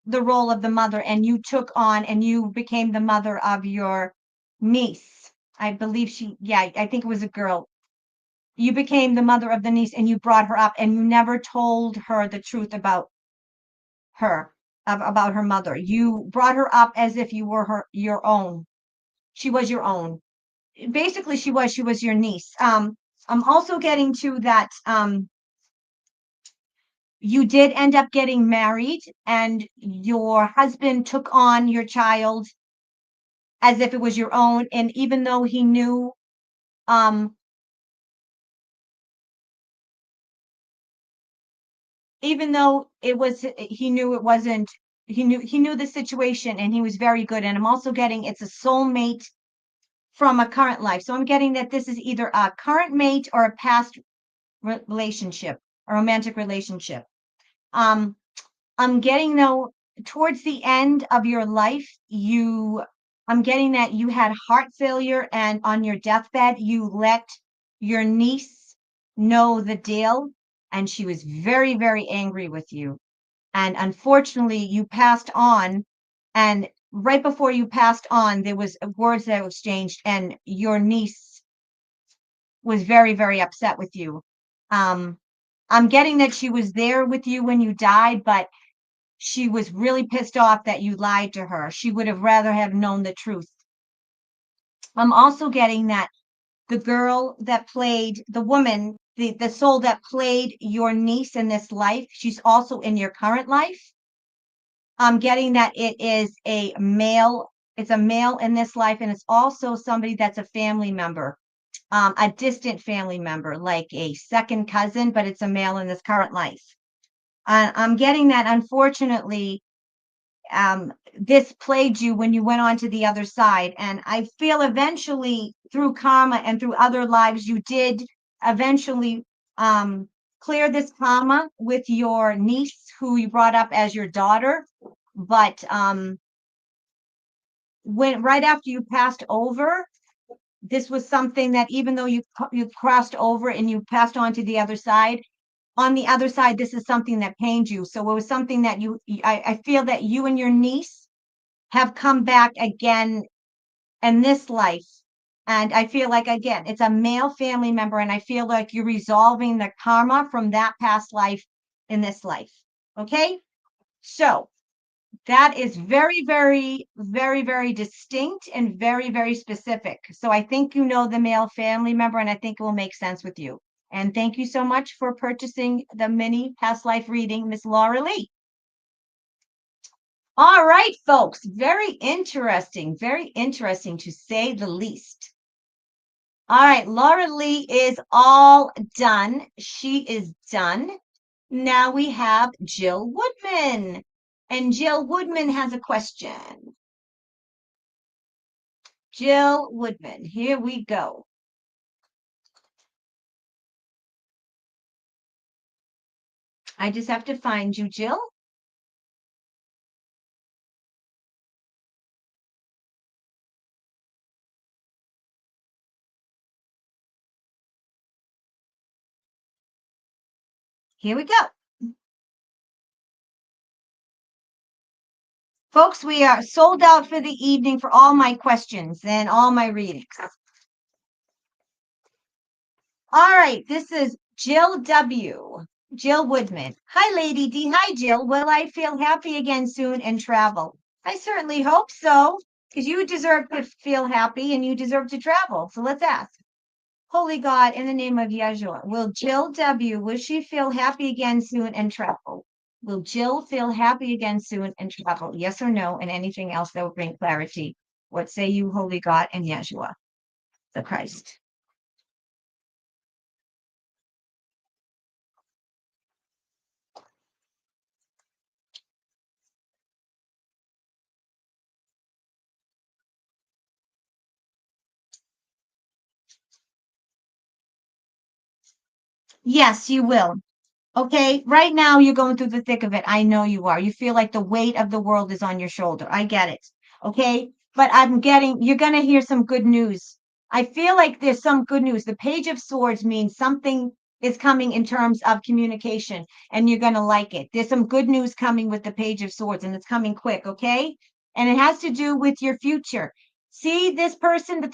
the role of the mother, and you took on and you became the mother of your niece. I believe yeah, I think it was a girl. You became the mother of the niece, and you brought her up, and you never told her the truth about her, about her mother. You brought her up as if you were your own. She was your own. Basically, she was your niece. I'm also getting to that you did end up getting married, and your husband took on your child as if it was your own, and even though he knew, um even though it was, he knew it wasn't, he knew the situation, and he was very good. And I'm also getting it's a soulmate from a current life. So I'm getting that this is either a current mate or a past relationship, a romantic relationship. um I'm getting though towards the end of your life, I'm getting that you had heart failure, and on your deathbed, you let your niece know the deal, and she was very, very angry with you. And unfortunately, you passed on, and right before you passed on, there was words that were exchanged, and your niece was very, very upset with you. Um, I'm getting that she was there with you when you died, but she was really pissed off that you lied to her. She would have rather have known the truth. I'm also getting that the girl that played the woman, the soul that played your niece in this life, she's also in your current life. I'm getting that it is a male, it's a male in this life, and it's also somebody that's a family member, a distant family member, like a second cousin, but it's a male in this current life. I'm getting that unfortunately, this plagued you when you went on to the other side. And I feel eventually through karma and through other lives, you did eventually clear this karma with your niece, who you brought up as your daughter. But when right after you passed over, this was something that even though you crossed over and you passed on to the other side, on the other side, this is something that pained you. So it was something that I feel that you and your niece have come back again in this life. And I feel like, again, it's a male family member, and I feel like you're resolving the karma from that past life in this life. Okay? So that is very, very, very, very distinct and very, very specific. So I think you know the male family member, and I think it will make sense with you. And thank you so much for purchasing the mini past life reading, Miss Laura Lee. All right, folks, very interesting to say the least. All right, Laura Lee is all done. She is done. Now we have Jill Woodman. And Jill Woodman has a question. Jill Woodman, here we go. I just have to find you, Jill. Here we go. Folks, we are sold out for the evening for all my questions and all my readings. All right, this is Jill W. Jill Woodman. Hi, Lady D. Hi, Jill. Will I feel happy again soon and travel? I certainly hope so, because you deserve to feel happy and you deserve to travel. So let's ask. Holy God, in the name of Yeshua, will Jill W., will she feel happy again soon and travel? Will Jill feel happy again soon and travel? Yes or no? And anything else that will bring clarity. What say you, Holy God, and Yeshua, the Christ? Yes, you will. Okay, right now you're going through the thick of it. I know you are. You feel like the weight of the world is on your shoulder. I get it. Okay, but you're going to hear some good news. I feel like there's some good news. The Page of Swords means something is coming in terms of communication, and you're going to like it. There's some good news coming with the Page of Swords, and it's coming quick. Okay, and it has to do with your future. See this person, the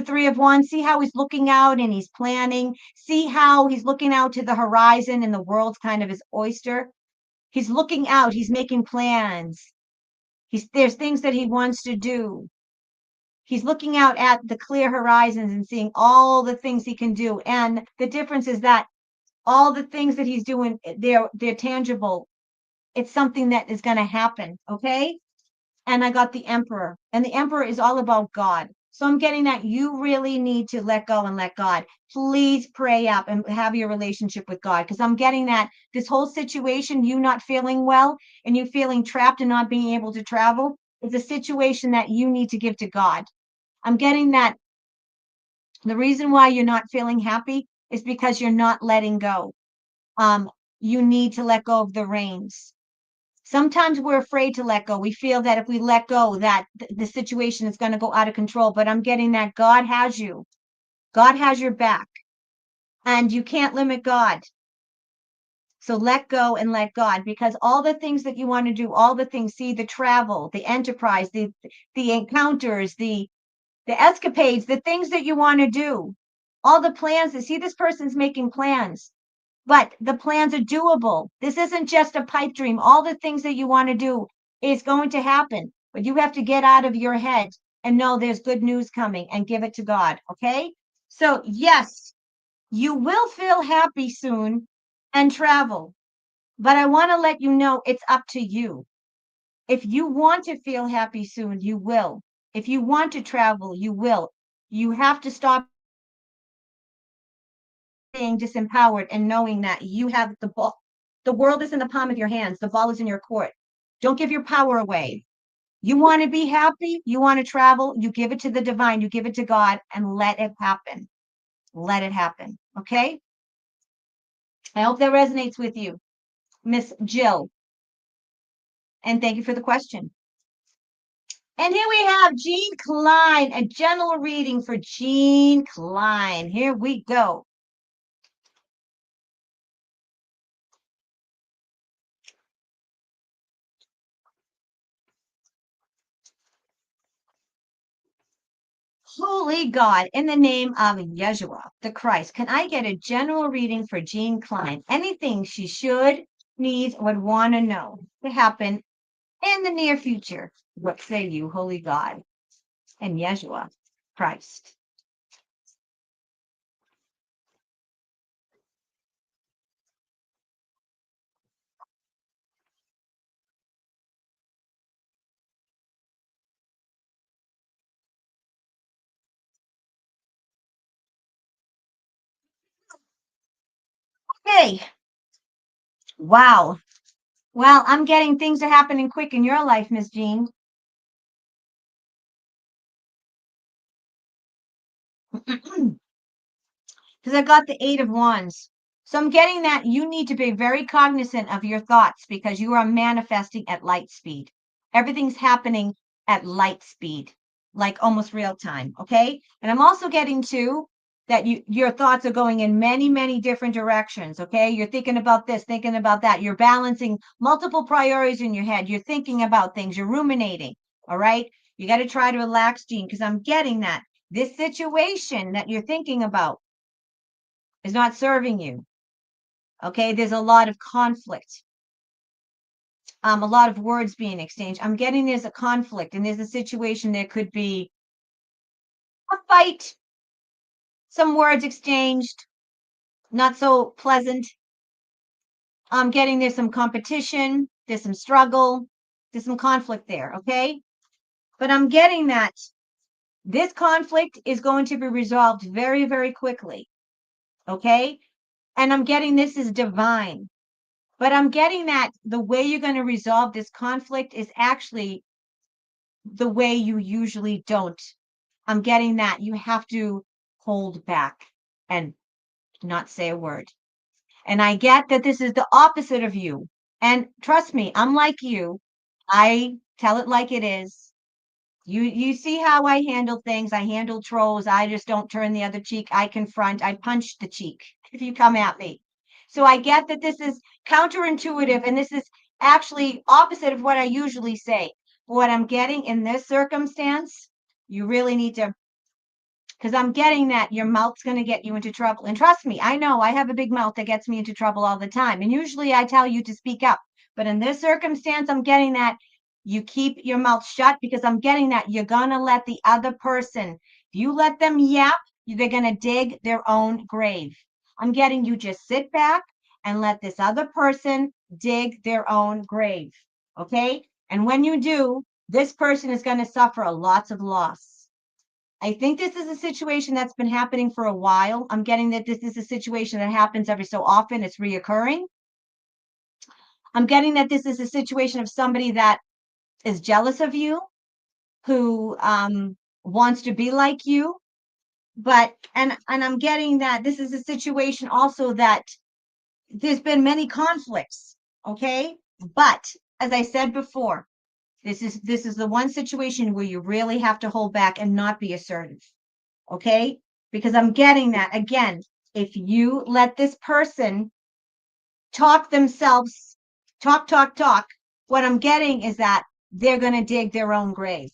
three of wands, see how he's looking out and he's planning, see how he's looking out to the horizon and the world's kind of his oyster. He's looking out, he's making plans, there's things that he wants to do. He's looking out at the clear horizons and seeing all the things he can do. And the difference is that all the things that he's doing, they're tangible. It's something that is going to happen. Okay, and I got the Emperor, and the Emperor is all about God. So I'm getting that you really need to let go and let God. Please pray up and have your relationship with God, because I'm getting that this whole situation, you not feeling well and you feeling trapped and not being able to travel, is a situation that you need to give to God. I'm getting that the reason why you're not feeling happy is because you're not letting go. You need to let go of the reins. Sometimes we're afraid to let go. We feel that if we let go, that the situation is going to go out of control. But I'm getting that God has you. God has your back. And you can't limit God. So let go and let God, because all the things that you want to do, all the things, see the travel, the enterprise, the encounters, the escapades, the things that you want to do, all the plans, see this person's making plans. But the plans are doable. This isn't just a pipe dream. All the things that you want to do is going to happen, but you have to get out of your head and know there's good news coming and give it to God. Okay. So yes, you will feel happy soon and travel, but I want to let you know it's up to you. If you want to feel happy soon, you will. If you want to travel, you will. You have to stop being disempowered and knowing that you have the ball. The world is in the palm of your hands. The ball is in your court. Don't give your power away. You want to be happy, you want to travel, you give it to the divine, you give it to God, and let it happen. Let it happen. Okay? I hope that resonates with you, Miss Jill. And thank you for the question. And here we have Jean Klein, a general reading for Jean Klein. Here we go. Holy God, in the name of Yeshua, the Christ, can I get a general reading for Jean Klein? Anything she should, needs, would want to know to happen in the near future. What say you, Holy God, and Yeshua, Christ? Hey, wow. Well, I'm getting things are happening quick in your life, Miss Jean. Because I got the Eight of Wands. So I'm getting that you need to be very cognizant of your thoughts because you are manifesting at light speed. Everything's happening at light speed, like almost real time. Okay. And I'm also getting to that your thoughts are going in many, many different directions. Okay. You're thinking about this, thinking about that. You're balancing multiple priorities in your head. You're thinking about things, you're ruminating. All right. You got to try to relax, Jean, because I'm getting that this situation that you're thinking about is not serving you. Okay, there's a lot of conflict, a lot of words being exchanged. I'm getting there's a conflict and there's a situation. There could be a fight, some words exchanged, not so pleasant. I'm getting there's some competition, there's some struggle, there's some conflict there. Okay, but I'm getting that this conflict is going to be resolved very, very quickly. Okay, and I'm getting this is divine. But I'm getting that the way you're going to resolve this conflict is actually the way you usually don't. I'm getting that you have to hold back and not say a word. And I get that this is the opposite of you. And trust me, I'm like you. I tell it like it is. You see how I handle things. I handle trolls. I just don't turn the other cheek. I confront. I punch the cheek if you come at me. So I get that this is counterintuitive and this is actually opposite of what I usually say. What I'm getting in this circumstance, you really need to, because I'm getting that your mouth's going to get you into trouble. And trust me, I know I have a big mouth that gets me into trouble all the time. And usually I tell you to speak up. But in this circumstance, I'm getting that you keep your mouth shut because I'm getting that you're going to let the other person, if you let them yap, they're going to dig their own grave. I'm getting you just sit back and let this other person dig their own grave. Okay. And when you do, this person is going to suffer lots of loss. I think this is a situation that's been happening for a while. I'm getting that this is a situation that happens every so often. It's reoccurring. I'm getting that this is a situation of somebody that is jealous of you, who wants to be like you. But and I'm getting that this is a situation also that there's been many conflicts. Okay, but as I said before, this is the one situation where you really have to hold back and not be assertive. Okay, because I'm getting that again. If you let this person talk themselves, talk, what I'm getting is that they're going to dig their own grave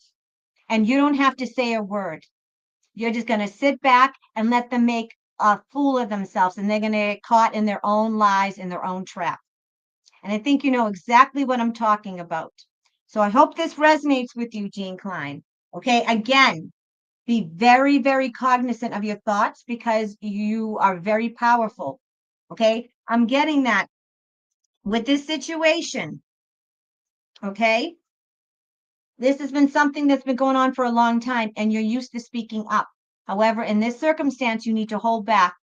and you don't have to say a word. You're just going to sit back and let them make a fool of themselves and they're going to get caught in their own lies, in their own trap. And I think you know exactly what I'm talking about. So I hope this resonates with you, Jean Klein. Okay, again, be very, very cognizant of your thoughts because you are very powerful. Okay, I'm getting that with this situation. Okay, this has been something that's been going on for a long time and you're used to speaking up. However, in this circumstance, you need to hold back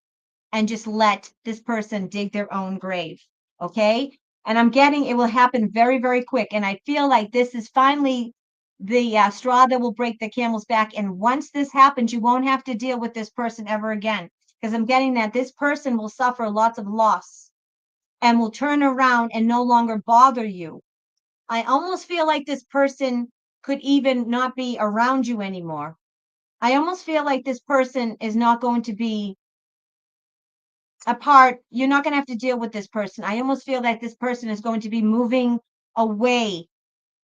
and just let this person dig their own grave. Okay. And I'm getting it will happen very, very quick. And I feel like this is finally the straw that will break the camel's back. And once this happens, you won't have to deal with this person ever again. Because I'm getting that this person will suffer lots of loss and will turn around and no longer bother you. I almost feel like this person could even not be around you anymore. I almost feel like this person is not going to be apart. You're not going to have to deal with this person. I almost feel like this person is going to be moving away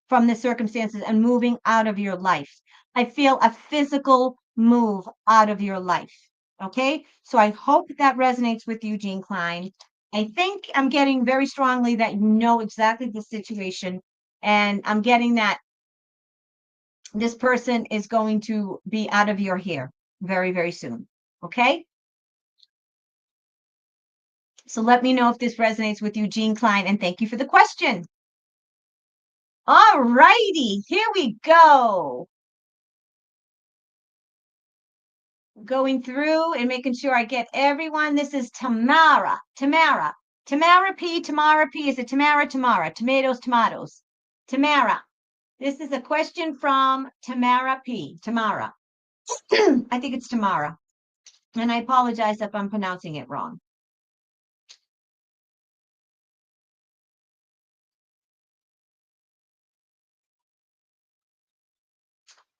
from the circumstances and moving out of your life. I feel a physical move out of your life. Okay, so I hope that resonates with you, Jean Klein. I think I'm getting very strongly that you know exactly the situation, and I'm getting that this person is going to be out of your hair very, very soon. Okay, so let me know if this resonates with you, Jean Klein, and thank you for the question. All righty, here we go. Going through and making sure I get everyone. This is Tamara. Tamara P. Is it Tamara? Tomatoes. Tamara. This is a question from Tamara P. Tamara. I think it's Tamara. And I apologize if I'm pronouncing it wrong.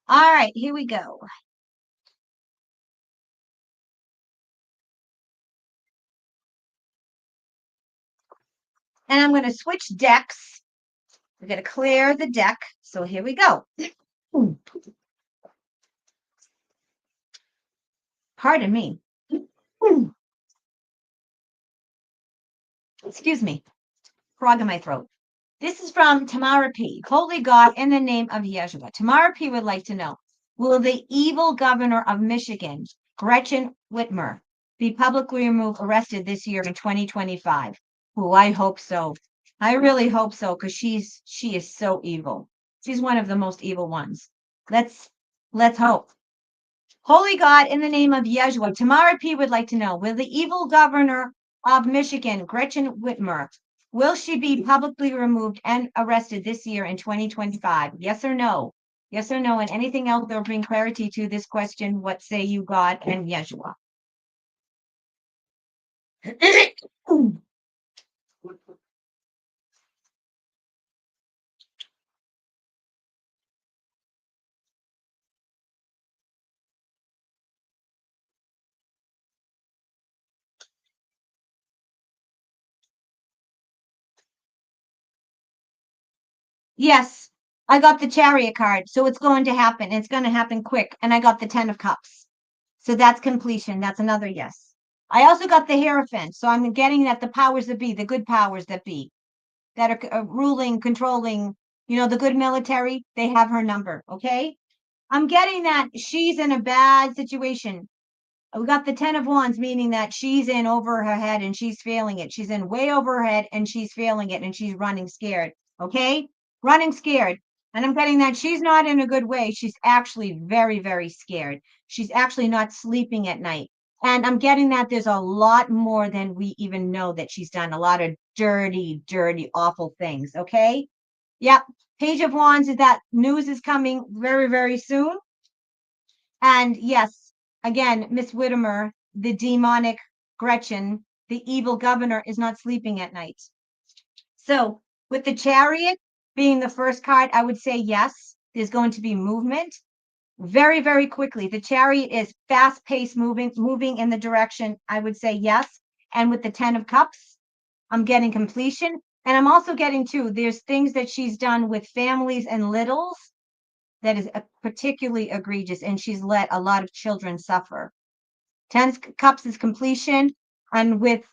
All right, here we go. And I'm going to switch decks. We're going to clear the deck. So here we go. Pardon me. Excuse me. Frog in my throat. This is from Tamara P. Holy God, in the name of Yeshua. Tamara P. would like to know, will the evil governor of Michigan, Gretchen Whitmer, be publicly removed, arrested this year in 2025? Oh, I hope so. I really hope so, because she is so evil. She's one of the most evil ones. Let's hope. Holy God, in the name of Yeshua, Tamara P. would like to know, will the evil governor of Michigan, Gretchen Whitmer, will she be publicly removed and arrested this year in 2025? Yes or no? Yes or no? And anything else that will bring clarity to this question, what say you, God and Yeshua? Yes, I got the Chariot card, so it's going to happen. It's going to happen quick. And I got the 10 of Cups. So that's completion. That's another yes. I also got the Hierophant. So I'm getting that the powers that be, the good powers that be, that are ruling, controlling, the good military, they have her number. Okay. I'm getting that she's in a bad situation. We got the 10 of Wands, meaning that she's in over her head and she's failing it. She's in way over her head and she's failing it and she's running scared. Okay. Running scared. And I'm getting that she's not in a good way. She's actually very, very scared. She's actually not sleeping at night. And I'm getting that there's a lot more than we even know that she's done. A lot of dirty, dirty, awful things. Okay. Yep. Page of Wands is that news is coming very, very soon. And yes, again, Miss Whitmer, the demonic Gretchen, the evil governor, is not sleeping at night. So with the Chariot being the first card, I would say yes, there's going to be movement very, very quickly. The Chariot is fast-paced moving in the direction, I would say yes. And with the 10 of Cups, I'm getting completion. And I'm also getting too, there's things that she's done with families and littles that is particularly egregious, and she's let a lot of children suffer. 10 Cups is completion. And with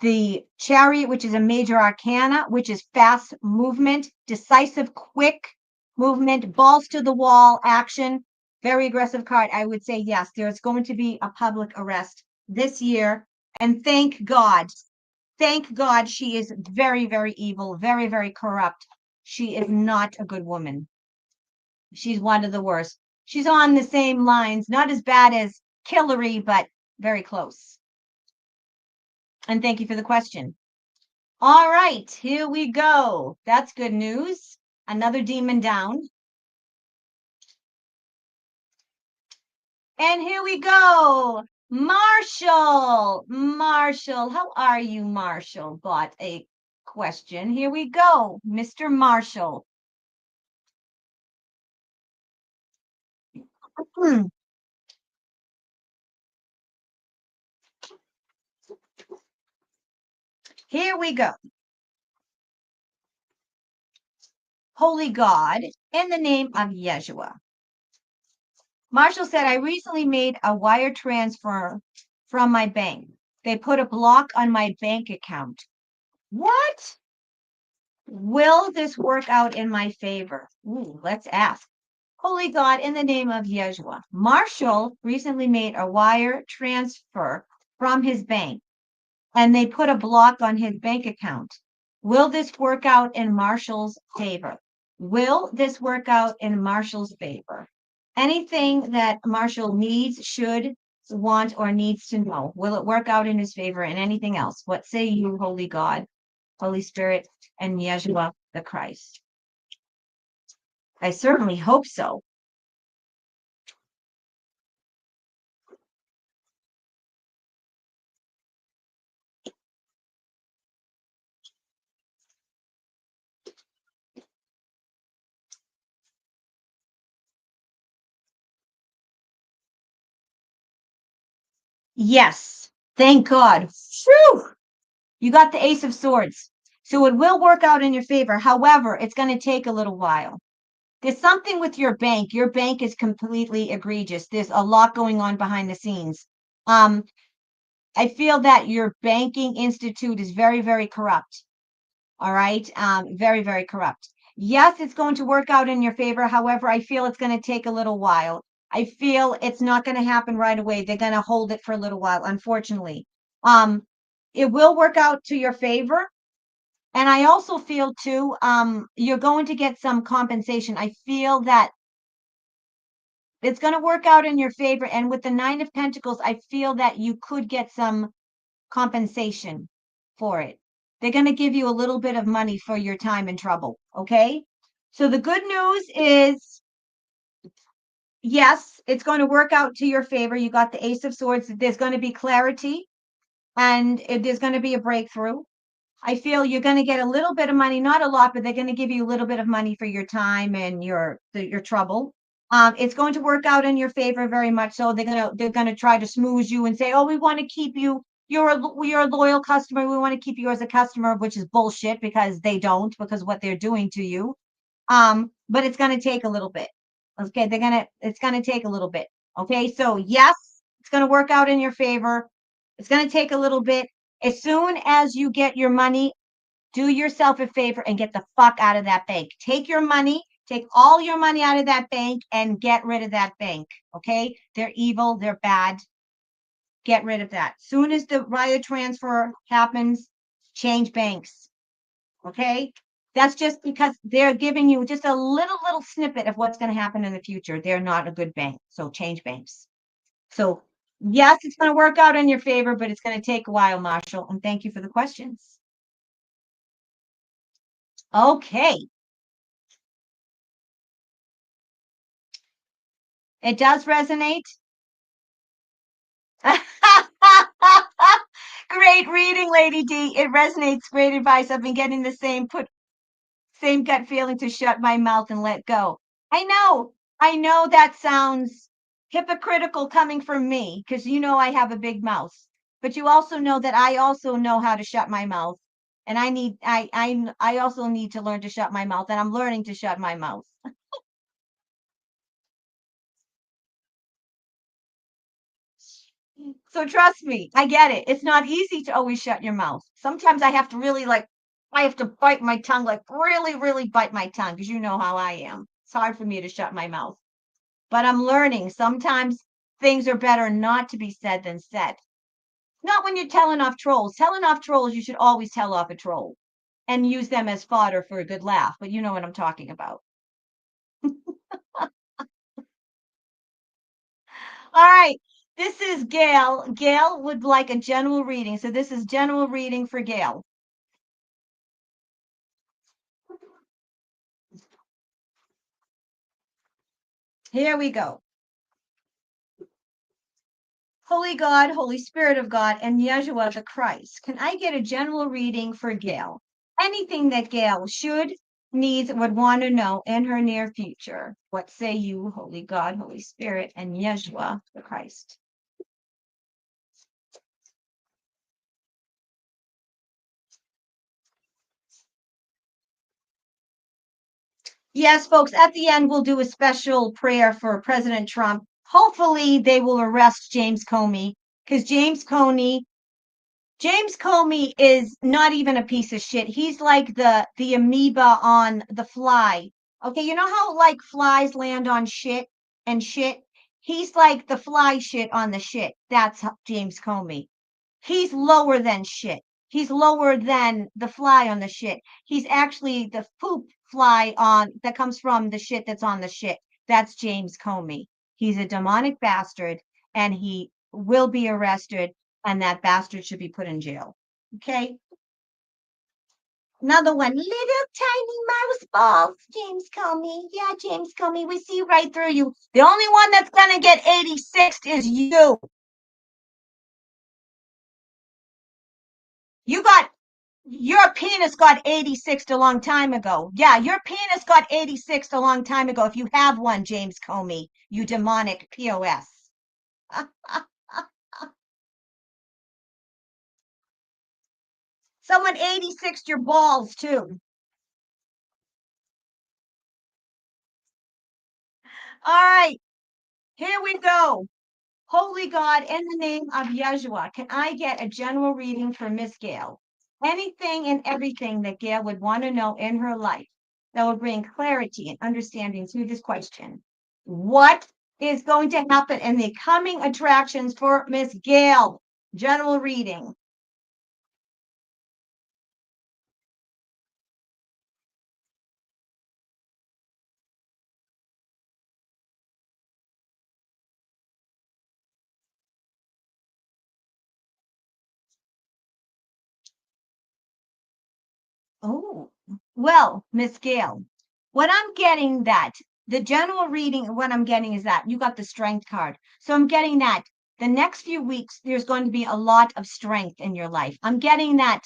the Chariot, which is a major arcana, which is fast movement, decisive, quick movement, balls to the wall action, very aggressive card. I would say yes, there's going to be a public arrest this year. And thank God she is very, very evil, very, very corrupt. She is not a good woman. She's one of the worst. She's on the same lines, not as bad as Hillary, but very close. And thank you for the question. All right, here we go. That's good news. Another demon down. And here we go. Marshall, how are you, Marshall? Got a question. Here we go, Mr. Marshall. Here we go. Holy God, in the name of Yeshua, Marshall said, I recently made a wire transfer from my bank. They put a block on my bank account. What? Will this work out in my favor? Ooh, let's ask. Holy God, in the name of Yeshua, Marshall recently made a wire transfer from his bank and they put a block on his bank account. Will this work out in Marshall's favor? Will this work out in Marshall's favor? Anything that Marshall needs, should, want, or needs to know, will it work out in his favor, and anything else? What say you, Holy God, Holy Spirit, and Yeshua the Christ? I certainly hope so. Yes, thank God. Whew! You got the Ace of Swords. So it will work out in your favor. However, it's going to take a little while. There's something with your bank. Your bank is completely egregious. There's a lot going on behind the scenes. I feel that your banking institute is very, very corrupt. All right. Very, very corrupt. Yes, it's going to work out in your favor. However, I feel it's going to take a little while. I feel it's not going to happen right away. They're going to hold it for a little while, unfortunately. It will work out to your favor. And I also feel too, you're going to get some compensation. I feel that it's going to work out in your favor. And with the Nine of Pentacles, I feel that you could get some compensation for it. They're going to give you a little bit of money for your time and trouble. Okay. So the good news is, yes, it's going to work out to your favor. You got the Ace of Swords. There's going to be clarity and there's going to be a breakthrough. I feel you're going to get a little bit of money, not a lot, but they're going to give you a little bit of money for your time and your trouble. It's going to work out in your favor very much. So they're gonna try to smooth you and say, oh, we want to keep you. You're a loyal customer. We want to keep you as a customer, which is bullshit because they don't, because what they're doing to you. But it's going to take a little bit. Okay, it's going to take a little bit. Okay, so yes, it's going to work out in your favor. It's going to take a little bit. As soon as you get your money, do yourself a favor and get the fuck out of that bank. Take your money, take all your money out of that bank and get rid of that bank. Okay, they're evil, they're bad. Get rid of that. Soon as the wire transfer happens, change banks. Okay, that's just because they're giving you just a little snippet of what's going to happen in the future. They're not a good bank, so change banks. So yes, it's going to work out in your favor, but it's going to take a while, Marshall. And thank you for the questions. Okay. It does resonate. Great reading, Lady D. It resonates. Great advice. I've been getting the same gut feeling to shut my mouth and let go. I know that sounds hypocritical coming from me because you know I have a big mouth. But you also know that I also know how to shut my mouth. And I also need to learn to shut my mouth, and I'm learning to shut my mouth. So trust me, I get it. It's not easy to always shut your mouth. Sometimes I have to really I have to bite my tongue, like really, really bite my tongue because you know how I am. It's hard for me to shut my mouth. But I'm learning sometimes things are better not to be said than said. Not when you're telling off trolls. Telling off trolls, you should always tell off a troll and use them as fodder for a good laugh. But you know what I'm talking about. All right. This is Gail. Gail would like a general reading. So this is general reading for Gail. Here we go. Holy God, Holy Spirit of God, and Yeshua the Christ, can I get a general reading for Gail? Anything that Gail should, needs, would want to know in her near future. What say you, Holy God, Holy Spirit, and Yeshua the Christ? Yes, folks, at the end, we'll do a special prayer for President Trump. hopefully they will arrest James Comey, because James Comey is not even a piece of shit. He's like the amoeba on the fly. Okay, you know how like flies land on shit and shit? He's like the fly shit on the shit. That's James Comey. He's lower than shit. He's lower than the fly on the shit. He's actually the poop fly on that comes from the shit that's on the shit. That's James Comey. He's a demonic bastard and he will be arrested and that bastard should be put in jail. Okay? Another one, little tiny mouse balls, James Comey. Yeah, James Comey, we see right through you. The only one that's going to get 86 is you. Your penis got 86 a long time ago. Yeah, your penis got 86 a long time ago. If you have one, James Comey, you demonic POS. Someone 86 your balls too. All right, here we go. Holy God, in the name of Yeshua, can I get a general reading for Miss Gail? Anything and everything that Gail would want to know in her life that will bring clarity and understanding to this question. What is going to happen in the coming attractions for Miss Gail? General reading. Oh, well, Miss Gail, what I'm getting that the general reading, what I'm getting is that you got the strength card. So I'm getting that the next few weeks, there's going to be a lot of strength in your life. I'm getting that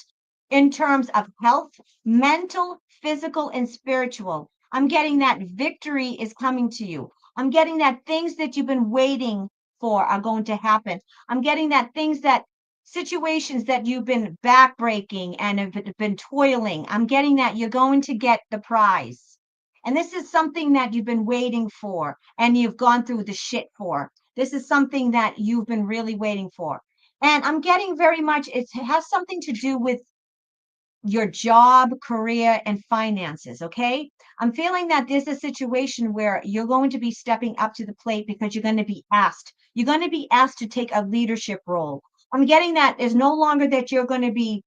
in terms of health, mental, physical, and spiritual. I'm getting that victory is coming to you. I'm getting that things that you've been waiting for are going to happen. I'm getting that things that situations that you've been backbreaking and have been toiling. I'm getting that you're going to get the prize. And this is something that you've been waiting for and you've gone through the shit for. This is something that you've been really waiting for. And I'm getting very much, it has something to do with your job, career, and finances. Okay. I'm feeling that there's a situation where you're going to be stepping up to the plate because you're going to be asked. You're going to be asked to take a leadership role. I'm getting that is no longer that you're going to be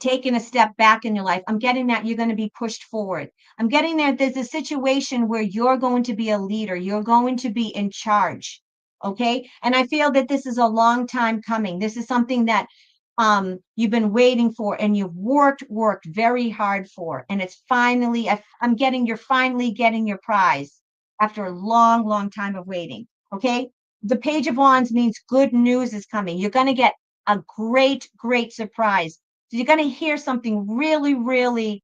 taking a step back in your life. I'm getting that you're going to be pushed forward. I'm getting that there's a situation where you're going to be a leader. You're going to be in charge. Okay. And I feel that this is a long time coming. This is something that you've been waiting for and you've worked very hard for. And it's finally, you're finally getting your prize after a long time of waiting. Okay. The Page of Wands means good news is coming. You're going to get a great surprise. So you're going to hear something really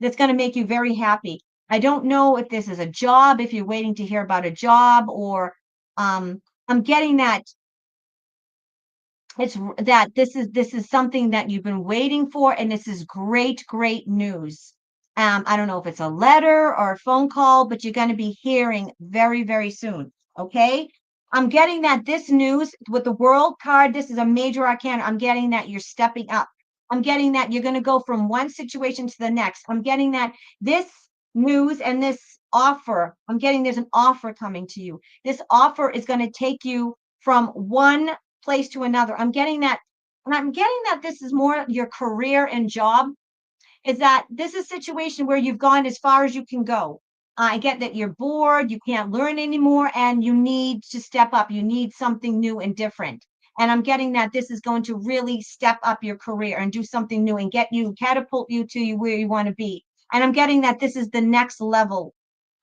that's going to make you very happy. I don't know if this is a job, if you're waiting to hear about a job, or I'm getting that it's that this is something that you've been waiting for, and this is great news. I don't know if it's a letter or a phone call, but you're going to be hearing very soon. Okay. I'm getting that this news with the World card, this is a major arcana. I'm getting that you're stepping up. I'm getting that you're going to go from one situation to the next. I'm getting that this news and this offer, I'm getting there's an offer coming to you. This offer is going to take you from one place to another. I'm getting that, and I'm getting that this is more your career and job, is that this is a situation where you've gone as far as you can go. I get that you're bored, you can't learn anymore, and you need to step up. You need something new and different. And I'm getting that this is going to really step up your career and do something new and catapult you to where you want to be. And I'm getting that this is the next level.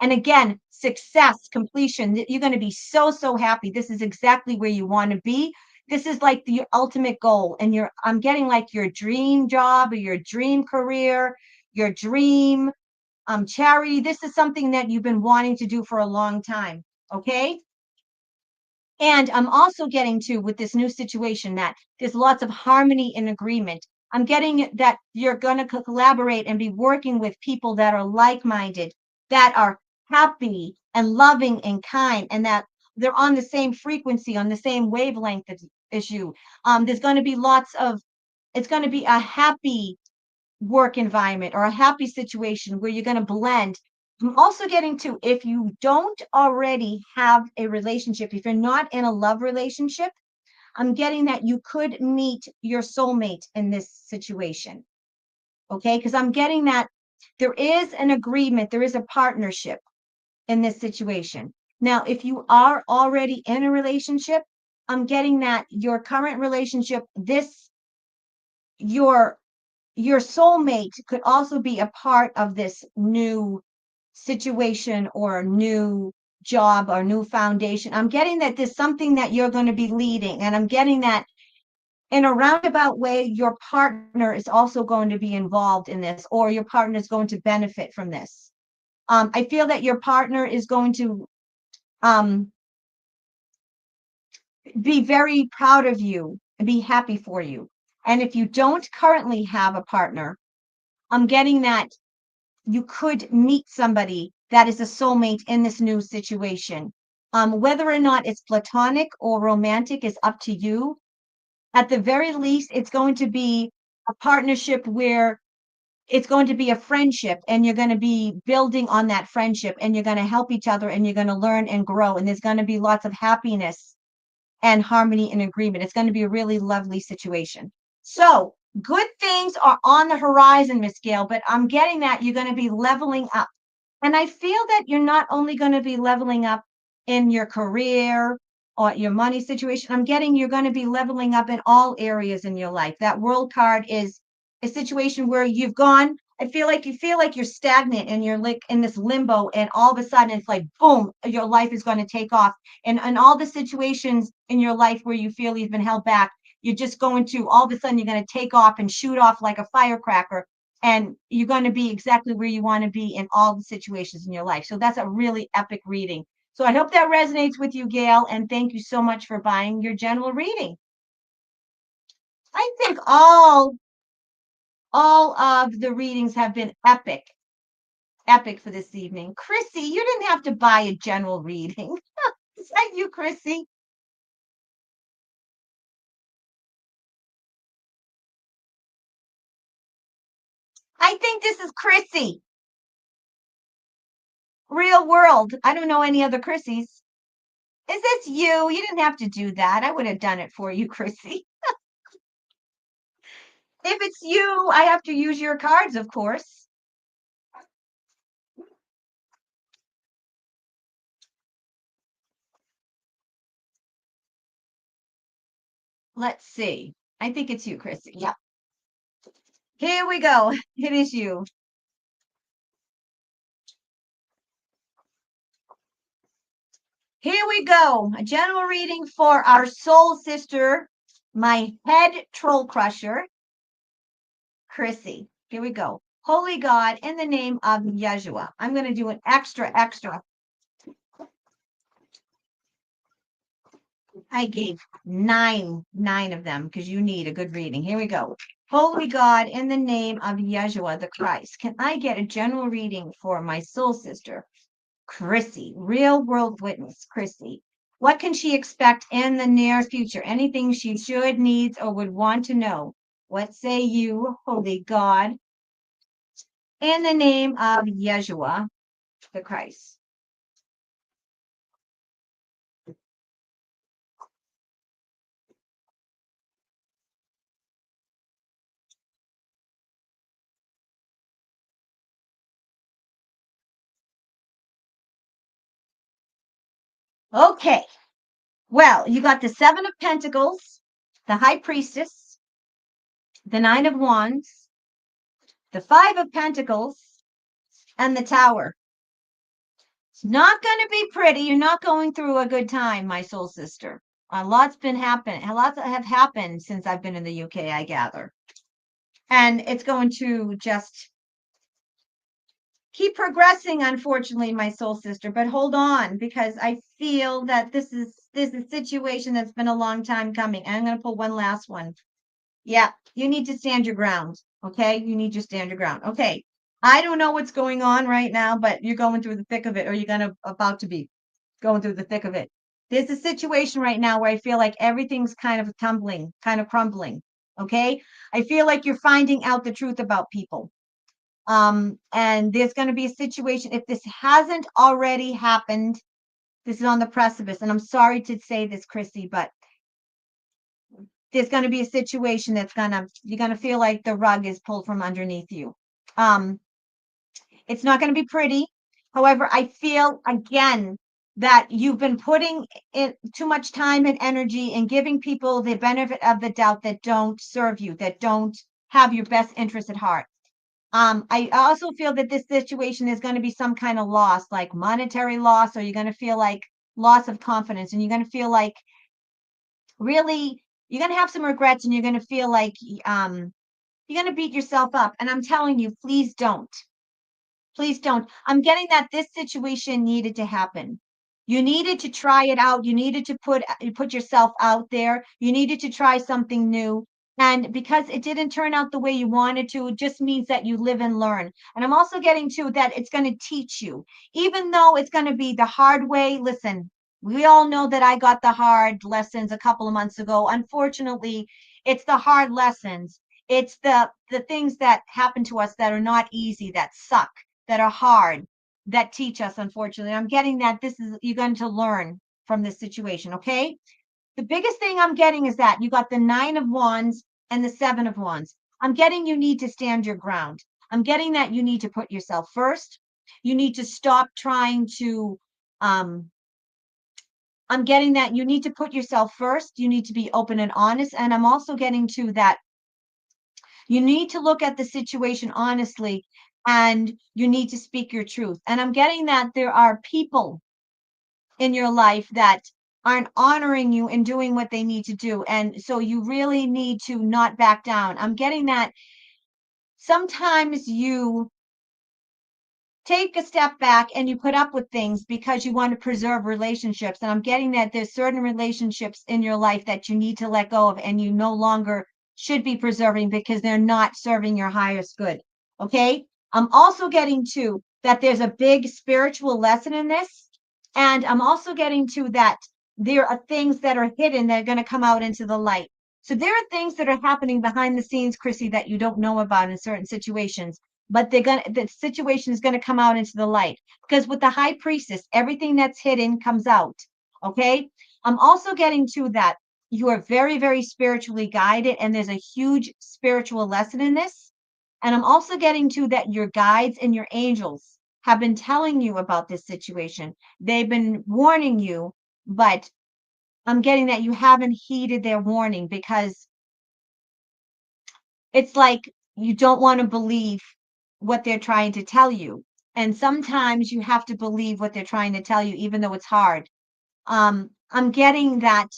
And again, success, completion, you're going to be so happy. This is exactly where you want to be. This is like the ultimate goal. And I'm getting like your dream job or your dream career, your dream charity. This is something that you've been wanting to do for a long time. Okay. And I'm also getting to with this new situation that there's lots of harmony and agreement. I'm getting that you're going to collaborate and be working with people that are like-minded, that are happy and loving and kind, and that they're on the same frequency, on the same wavelength as you. There's going to be it's going to be a happy work environment or a happy situation where you're going to blend. I'm also getting to, if you don't already have a relationship, if you're not in a love relationship, I'm getting that you could meet your soulmate in this situation. Okay, because I'm getting that there is an agreement, there is a partnership in this situation. Now, if you are already in a relationship, I'm getting that your current relationship, your soulmate could also be a part of this new situation or new job or new foundation. I'm getting that there's something that you're going to be leading, and I'm getting that in a roundabout way, your partner is also going to be involved in this, or your partner is going to benefit from this. I feel that your partner is going to be very proud of you and be happy for you. And if you don't currently have a partner, I'm getting that you could meet somebody that is a soulmate in this new situation. Whether or not it's platonic or romantic is up to you. At the very least, it's going to be a partnership where it's going to be a friendship, and you're going to be building on that friendship, and you're going to help each other, and you're going to learn and grow. And there's going to be lots of happiness and harmony and agreement. It's going to be a really lovely situation. So good things are on the horizon, Miss Gail, but I'm getting that you're going to be leveling up. And I feel that you're not only going to be leveling up in your career or your money situation, I'm getting you're going to be leveling up in all areas in your life. That world card is a situation where you've gone, I feel like you feel like you're stagnant and you're like in this limbo, and all of a sudden it's like, boom, your life is going to take off. And all the situations in your life where you feel you've been held back, you're just going to, all of a sudden, you're going to take off and shoot off like a firecracker, and you're going to be exactly where you want to be in all the situations in your life. So that's a really epic reading. So I hope that resonates with you, Gail, and thank you so much for buying your general reading. I think all of the readings have been epic for this evening. Chrissy, you didn't have to buy a general reading. Is that you, Chrissy? I think this is Chrissy. Real world. I don't know any other Chrissies. Is this you? You didn't have to do that. I would have done it for you, Chrissy. If it's you, I have to use your cards, of course. Let's see. I think it's you, Chrissy. Yep. Here we go. It is you. Here we go. A general reading for our soul sister, my head troll crusher, Chrissy. Here we go. Holy God, in the name of Yeshua, I'm going to do an extra. I gave nine of them because you need a good reading. Here we go. Holy God, in the name of Yeshua the Christ, can I get a general reading for my soul sister, Chrissy, real world witness, Chrissy? What can she expect in the near future? Anything she should, needs, or would want to know? What say you, Holy God, in the name of Yeshua the Christ? Okay. Well, you got the Seven of Pentacles, the High Priestess, the Nine of Wands, the Five of Pentacles, and the Tower. It's not going to be pretty. You're not going through a good time, my soul sister. A lot's been happening. A lot have happened since I've been in the UK, I gather. And it's going to just keep progressing, unfortunately, my soul sister. But hold on, because I feel that this is a situation that's been a long time coming. I'm going to pull one last one. Yeah, you need to stand your ground. Okay, you need to stand your ground. Okay, I don't know what's going on right now, but you're going through the thick of it, or you're gonna about to be going through the thick of it. There's a situation right now where I feel like everything's kind of tumbling, kind of crumbling. Okay. I feel like you're finding out the truth about people. And there's going to be a situation, if this hasn't already happened, this is on the precipice. And I'm sorry to say this, Chrissy, but there's going to be a situation that's you're going to feel like the rug is pulled from underneath you. Um, it's not going to be pretty. However, I feel again that you've been putting in too much time and energy and giving people the benefit of the doubt that don't serve you, that don't have your best interest at heart. I also feel that this situation is going to be some kind of loss, like monetary loss, or you're going to feel like loss of confidence, and you're going to feel like really you're going to have some regrets, and you're going to feel like you're going to beat yourself up. And I'm telling you, please don't. Please don't. I'm getting that this situation needed to happen. You needed to try it out. You needed to put yourself out there. You needed to try something new. And because it didn't turn out the way you wanted to, it just means that you live and learn. And I'm also getting to that it's going to teach you, even though it's going to be the hard way. Listen, we all know that I got the hard lessons a couple of months ago. Unfortunately, it's the hard lessons. It's the things that happen to us that are not easy, that suck, that are hard, that teach us, unfortunately. I'm getting that you're going to learn from this situation, okay? The biggest thing I'm getting is that you got the 9 of Wands and the 7 of Wands. I'm getting you need to stand your ground. I'm getting that you need to put yourself first. You need to stop trying to, um, I'm getting that you need to put yourself first. You need to be open and honest. And I'm also getting to that you need to look at the situation honestly, and you need to speak your truth. And I'm getting that there are people in your life that aren't honoring you and doing what they need to do. And so you really need to not back down. I'm getting that sometimes you take a step back and you put up with things because you want to preserve relationships. And I'm getting that there's certain relationships in your life that you need to let go of, and you no longer should be preserving because they're not serving your highest good. Okay. I'm also getting to that there's a big spiritual lesson in this. And I'm also getting to that there are things that are hidden that are going to come out into the light. So there are things that are happening behind the scenes, Chrissy, that you don't know about in certain situations, but the situation is gonna come out into the light, because with the high priestess, everything that's hidden comes out. Okay. I'm also getting to that you are very, very spiritually guided, and there's a huge spiritual lesson in this. And I'm also getting to that your guides and your angels have been telling you about this situation. They've been warning you, but I'm getting that you haven't heeded their warning because it's like you don't want to believe what they're trying to tell you. And sometimes you have to believe what they're trying to tell you, even though it's hard. I'm getting that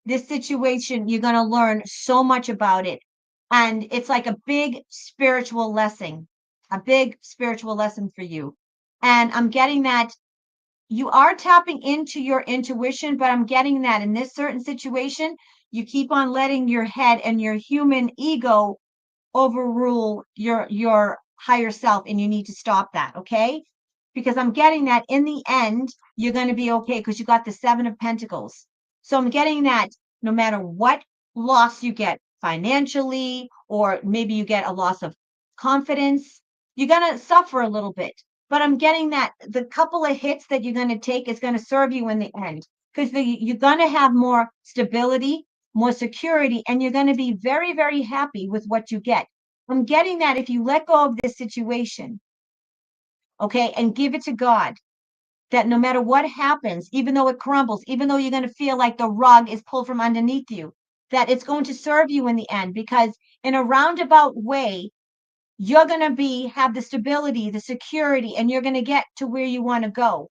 this situation, you're going to learn so much about it. And it's like a big spiritual lesson, a big spiritual lesson for you. And I'm getting that you are tapping into your intuition, but I'm getting that in this certain situation, you keep on letting your head and your human ego overrule your higher self, and you need to stop that, okay? Because I'm getting that in the end you're going to be okay because you got the 7 of Pentacles. So I'm getting that no matter what loss you get financially, or maybe you get a loss of confidence, you're going to suffer a little bit, but I'm getting that the couple of hits that you're going to take is going to serve you in the end, because you're going to have more stability, more security, and you're going to be very, very happy with what you get. I'm getting that if you let go of this situation, okay, and give it to God, that no matter what happens, even though it crumbles, even though you're going to feel like the rug is pulled from underneath you, that it's going to serve you in the end, because in a roundabout way, you're going to have the stability, the security, and you're going to get to where you want to go.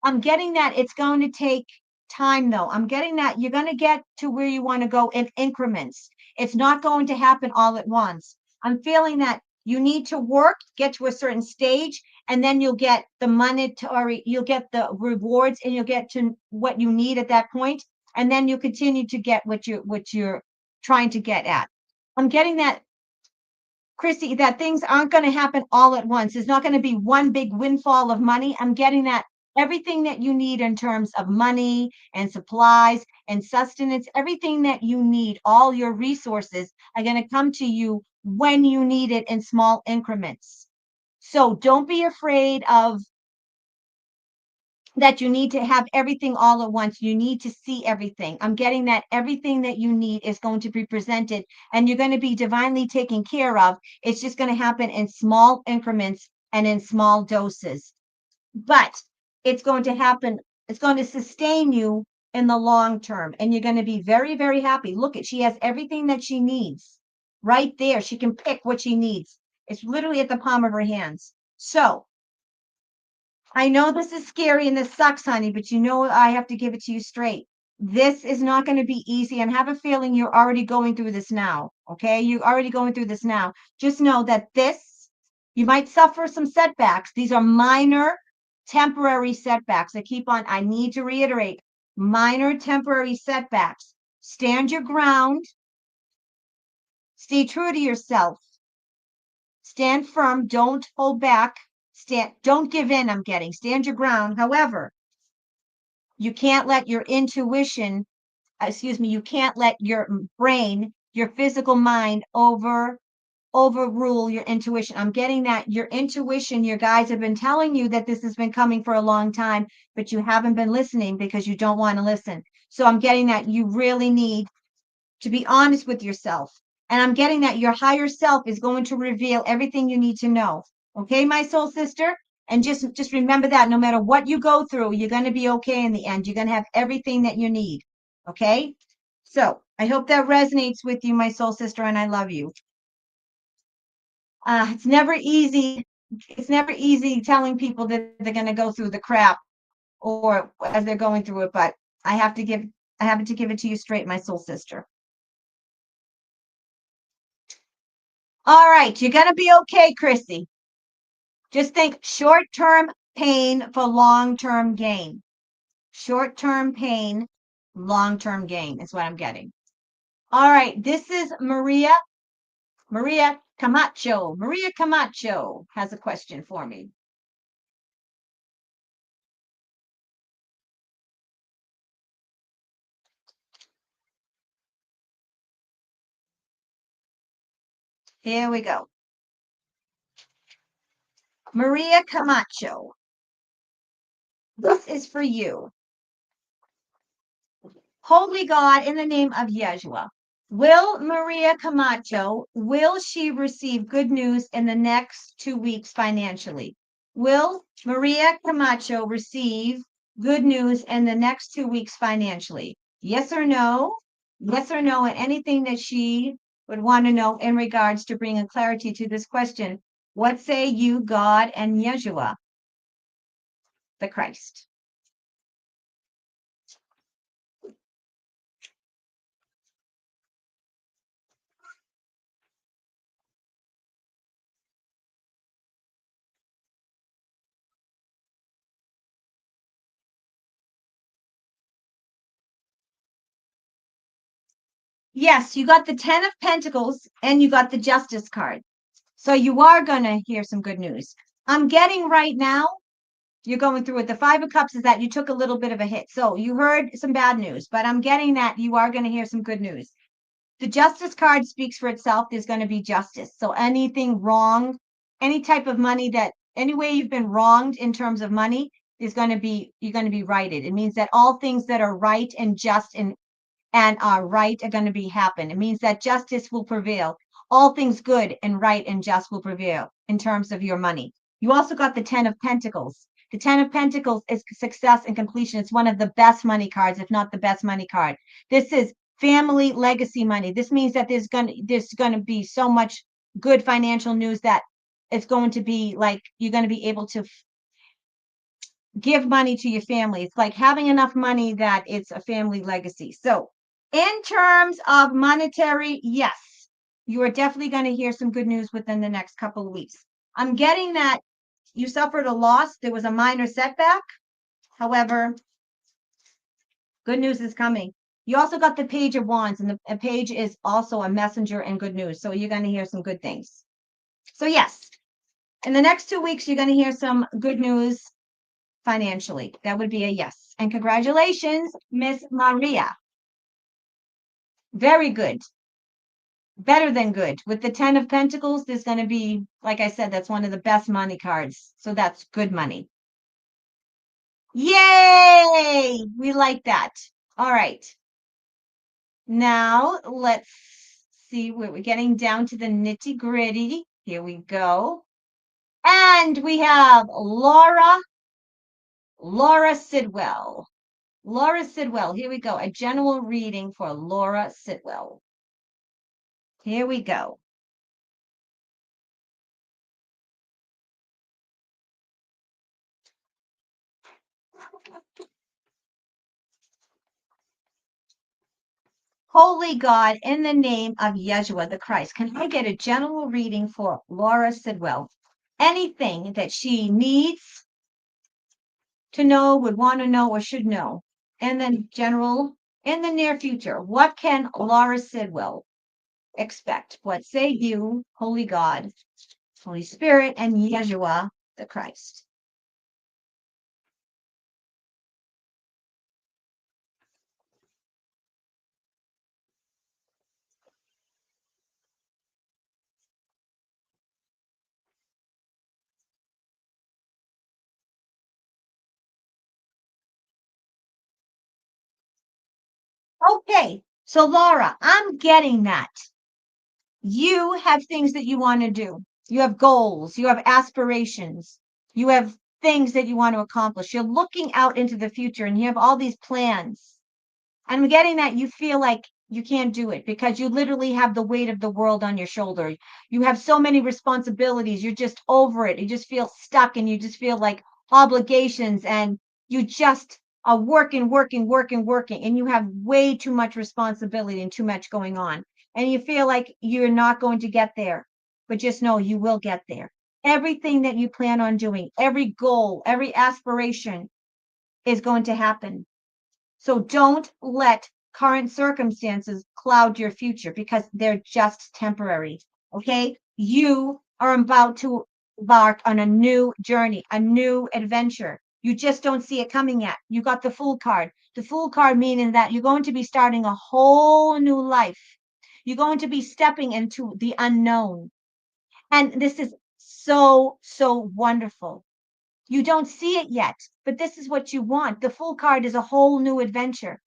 I'm getting that it's going to take time, though. I'm getting that you're going to get to where you want to go in increments. It's not going to happen all at once. I'm feeling that you need to work, get to a certain stage, and then you'll get the monetary, you'll get the rewards, and you'll get to what you need at that point, and then you'll continue to get what you're trying to get at. I'm getting that Chrissy, that things aren't going to happen all at once. There's not going to be one big windfall of money. I'm getting that everything that you need in terms of money and supplies and sustenance, everything that you need, all your resources are going to come to you when you need it in small increments. So don't be afraid of that you need to have everything all at once. You need to see everything. I'm getting that everything that you need is going to be presented and you're going to be divinely taken care of. It's just going to happen in small increments and in small doses. But it's going to happen, it's going to sustain you in the long term. And you're going to be very, very happy. Look at, she has everything that she needs right there. She can pick what she needs. It's literally at the palm of her hands. So I know this is scary and this sucks, honey, but you know I have to give it to you straight. This is not going to be easy, and have a feeling you're already going through this now. Okay, you're already going through this now. Just know that this, you might suffer some setbacks. These are minor, temporary setbacks. I need to reiterate, minor, temporary setbacks. Stand your ground. Stay true to yourself. Stand firm. Don't hold back. Don't give in. Stand your ground. However, you can't let your intuition, you can't let your brain, your physical mind overrule your intuition. I'm getting that your intuition, your guides have been telling you that this has been coming for a long time, but you haven't been listening because you don't want to listen. So I'm getting that you really need to be honest with yourself. And I'm getting that your higher self is going to reveal everything you need to know. Okay, my soul sister? And just remember that no matter what you go through, you're going to be okay in the end. You're going to have everything that you need. Okay? So I hope that resonates with you, my soul sister, and I love you. It's never easy. It's never easy telling people that they're going to go through the crap or as they're going through it, but I have to give it to you straight, my soul sister. All right, you're going to be okay, Chrissy. Just think short-term pain for long-term gain. Short-term pain, long-term gain is what I'm getting. All right, this is Maria. Maria Camacho. Maria Camacho has a question for me. Here we go. Maria Camacho. This is for you. Holy God, in the name of Yeshua, will Maria Camacho, will she receive good news in the next 2 weeks financially? Will Maria Camacho receive good news in the next 2 weeks financially? Yes or no? Yes or no, and anything that she would want to know in regards to bringing clarity to this question. What say you, God and Yeshua, the Christ? Yes, you got the 10 of Pentacles and you got the Justice card. So you are going to hear some good news. I'm getting right now, you're going through it. The 5 of Cups is that you took a little bit of a hit. So you heard some bad news, but I'm getting that you are going to hear some good news. The Justice card speaks for itself. There's going to be justice. So anything wrong, any type of money that, any way you've been wronged in terms of money is going to be, you're going to be righted. It means that all things that are right and just and are right are going to be happen. It means that justice will prevail. All things good and right and just will prevail in terms of your money. You also got the 10 of Pentacles. The 10 of Pentacles is success and completion. It's one of the best money cards, if not the best money card. This is family legacy money. This means that there's going to be so much good financial news that it's going to be like you're going to be able to give money to your family. It's like having enough money that it's a family legacy. So in terms of monetary, yes, you are definitely going to hear some good news within the next couple of weeks. I'm getting that you suffered a loss. There was a minor setback. However, good news is coming. You also got the Page of Wands, and the page is also a messenger and good news. So you're going to hear some good things. So yes, in the next 2 weeks, you're going to hear some good news financially. That would be a yes. And congratulations, Miss Maria. Very good. Better than good. With the 10 of Pentacles, there's going to be, like I said, that's one of the best money cards. So that's good money. Yay! We like that. All right. Now let's see where we're getting down to the nitty gritty. Here we go. And we have Laura Sidwell. Laura Sidwell. Here we go. A general reading for Laura Sidwell. Here we go. Holy God, in the name of Yeshua the Christ, can I get a general reading for Laura Sidwell? Anything that she needs to know, would want to know, or should know. And then general, in the near future, what can Laura Sidwell expect? What say you, Holy God, Holy Spirit, and Yeshua the Christ? Okay, so Laura, I'm getting that. You have things that you want to do. You have goals, you have aspirations, you have things that you want to accomplish. You're looking out into the future and you have all these plans. I'm getting that you feel like you can't do it because you literally have the weight of the world on your shoulder. You have so many responsibilities. You're just over it. You just feel stuck and you just feel like obligations and you just are working, and you have way too much responsibility and too much going on. And you feel like you're not going to get there, but just know you will get there. Everything that you plan on doing, every goal, every aspiration is going to happen. So don't let current circumstances cloud your future because they're just temporary. Okay. You are about to embark on a new journey, a new adventure. You just don't see it coming yet. You got the Fool card. The Fool card meaning that you're going to be starting a whole new life. You're going to be stepping into the unknown. And this is so, so wonderful. You don't see it yet, but this is what you want. The Fool card is a whole new adventure.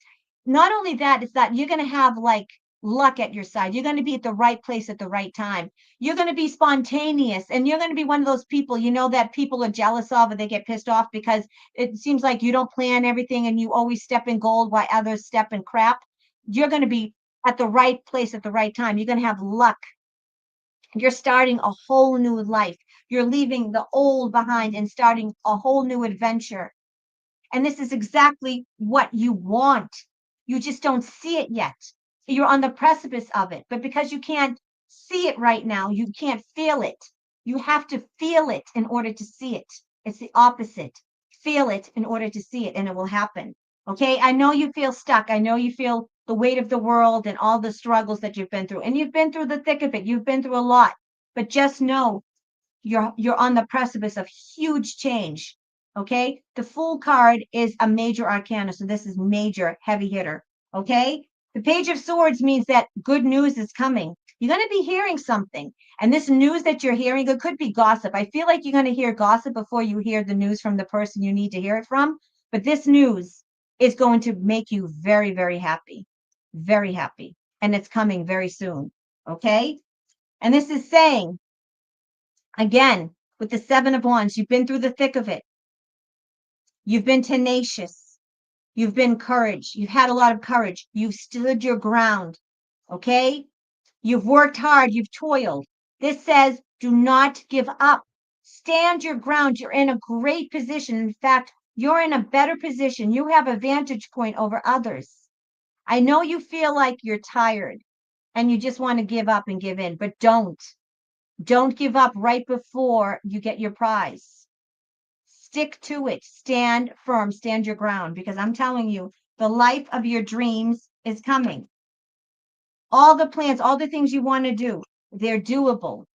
Not only that, it's that you're going to have like luck at your side. You're going to be at the right place at the right time. You're going to be spontaneous and you're going to be one of those people, that people are jealous of or they get pissed off because it seems like you don't plan everything and you always step in gold while others step in crap. You're going to be at the right place at the right time. You're going to have luck. You're starting a whole new life. You're leaving the old behind and starting a whole new adventure. And this is exactly what you want. You just don't see it yet. You're on the precipice of it. But because you can't see it right now, you can't feel it. You have to feel it in order to see it. It's the opposite. Feel it in order to see it, and it will happen. Okay. I know you feel stuck. I know you feel the weight of the world and all the struggles that you've been through. And you've been through the thick of it. You've been through a lot. But just know you're on the precipice of huge change. Okay. The Fool card is a major arcana. So this is major heavy hitter. Okay. The Page of Swords means that good news is coming. You're going to be hearing something. And this news that you're hearing, it could be gossip. I feel like you're going to hear gossip before you hear the news from the person you need to hear it from. But this news is going to make you very, very happy. Very happy. And it's coming very soon. Okay. And this is saying, again, with the Seven of Wands, you've been through the thick of it. You've been tenacious. You've been courage. You've had a lot of courage. You've stood your ground. Okay. You've worked hard. You've toiled. This says, do not give up. Stand your ground. You're in a great position. In fact, you're in a better position. You have a vantage point over others. I know you feel like you're tired and you just want to give up and give in, but don't. Don't give up right before you get your prize. Stick to it. Stand firm. Stand your ground, because I'm telling you, the life of your dreams is coming. All the plans, all the things you want to do, they're doable.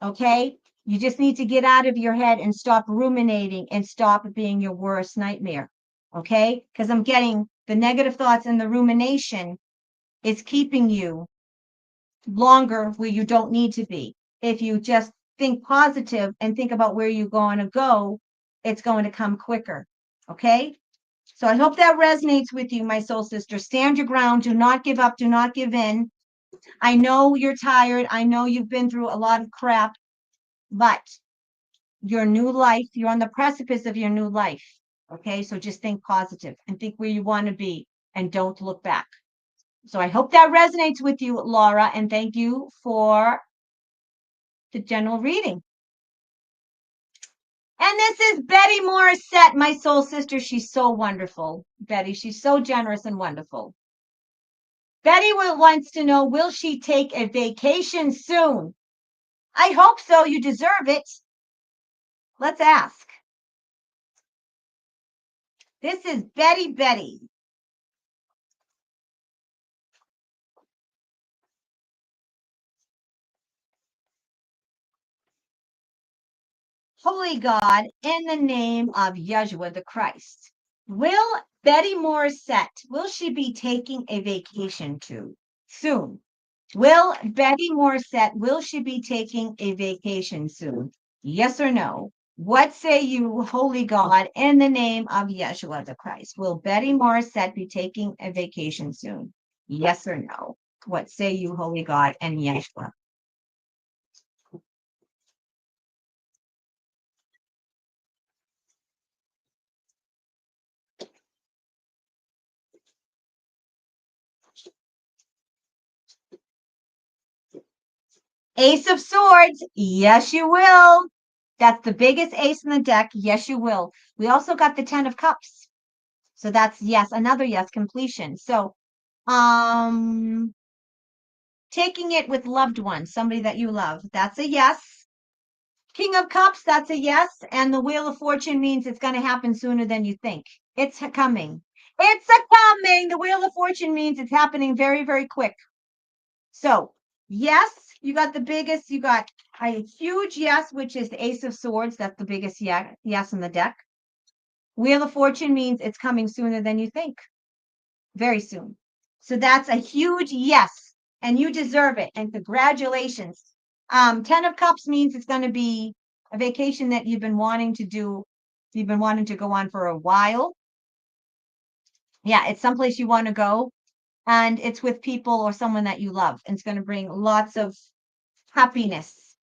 Okay? You just need to get out of your head and stop ruminating and stop being your worst nightmare. Okay? Because I'm getting the negative thoughts and the rumination is keeping you longer where you don't need to be. If you just think positive and think about where you're going to go, it's going to come quicker. Okay? So I hope that resonates with you, my soul sister. Stand your ground. Do not give up. Do not give in. I know you're tired. I know you've been through a lot of crap, but your new life, you're on the precipice of your new life. Okay? So just think positive and think where you want to be and don't look back. So I hope that resonates with you, Laura, and thank you for the general reading. And this is Betty Morissette, my soul sister. She's so wonderful, Betty. She's so generous and wonderful. Betty wants to know, will she take a vacation soon? I hope so. You deserve it. Let's ask. This is Betty. Holy God, in the name of Yeshua the Christ, will Betty Morissette, will she be taking a vacation soon? Will Betty Morissette, will she be taking a vacation soon? Yes or no? What say you, Holy God, in the name of Yeshua the Christ? Will Betty Morissette be taking a vacation soon? Yes or no? What say you, Holy God, and Yeshua? Ace of Swords. Yes, you will. That's the biggest ace in the deck. Yes, you will. We also got the 10 of Cups. So that's yes, another yes, completion. So, taking it with loved ones, somebody that you love. That's a yes. King of Cups, that's a yes. And the Wheel of Fortune means it's going to happen sooner than you think. It's coming. It's a coming. The Wheel of Fortune means it's happening very, very quick. So, yes, you got the biggest, you got a huge yes, which is the Ace of Swords. That's the biggest yes in the deck. Wheel of Fortune means it's coming sooner than you think. Very soon. So that's a huge yes, and you deserve it. And congratulations. 10 of Cups means it's going to be a vacation that you've been wanting to do. You've been wanting to go on for a while. Yeah, it's someplace you want to go, and it's with people or someone that you love. And it's going to bring lots of happiness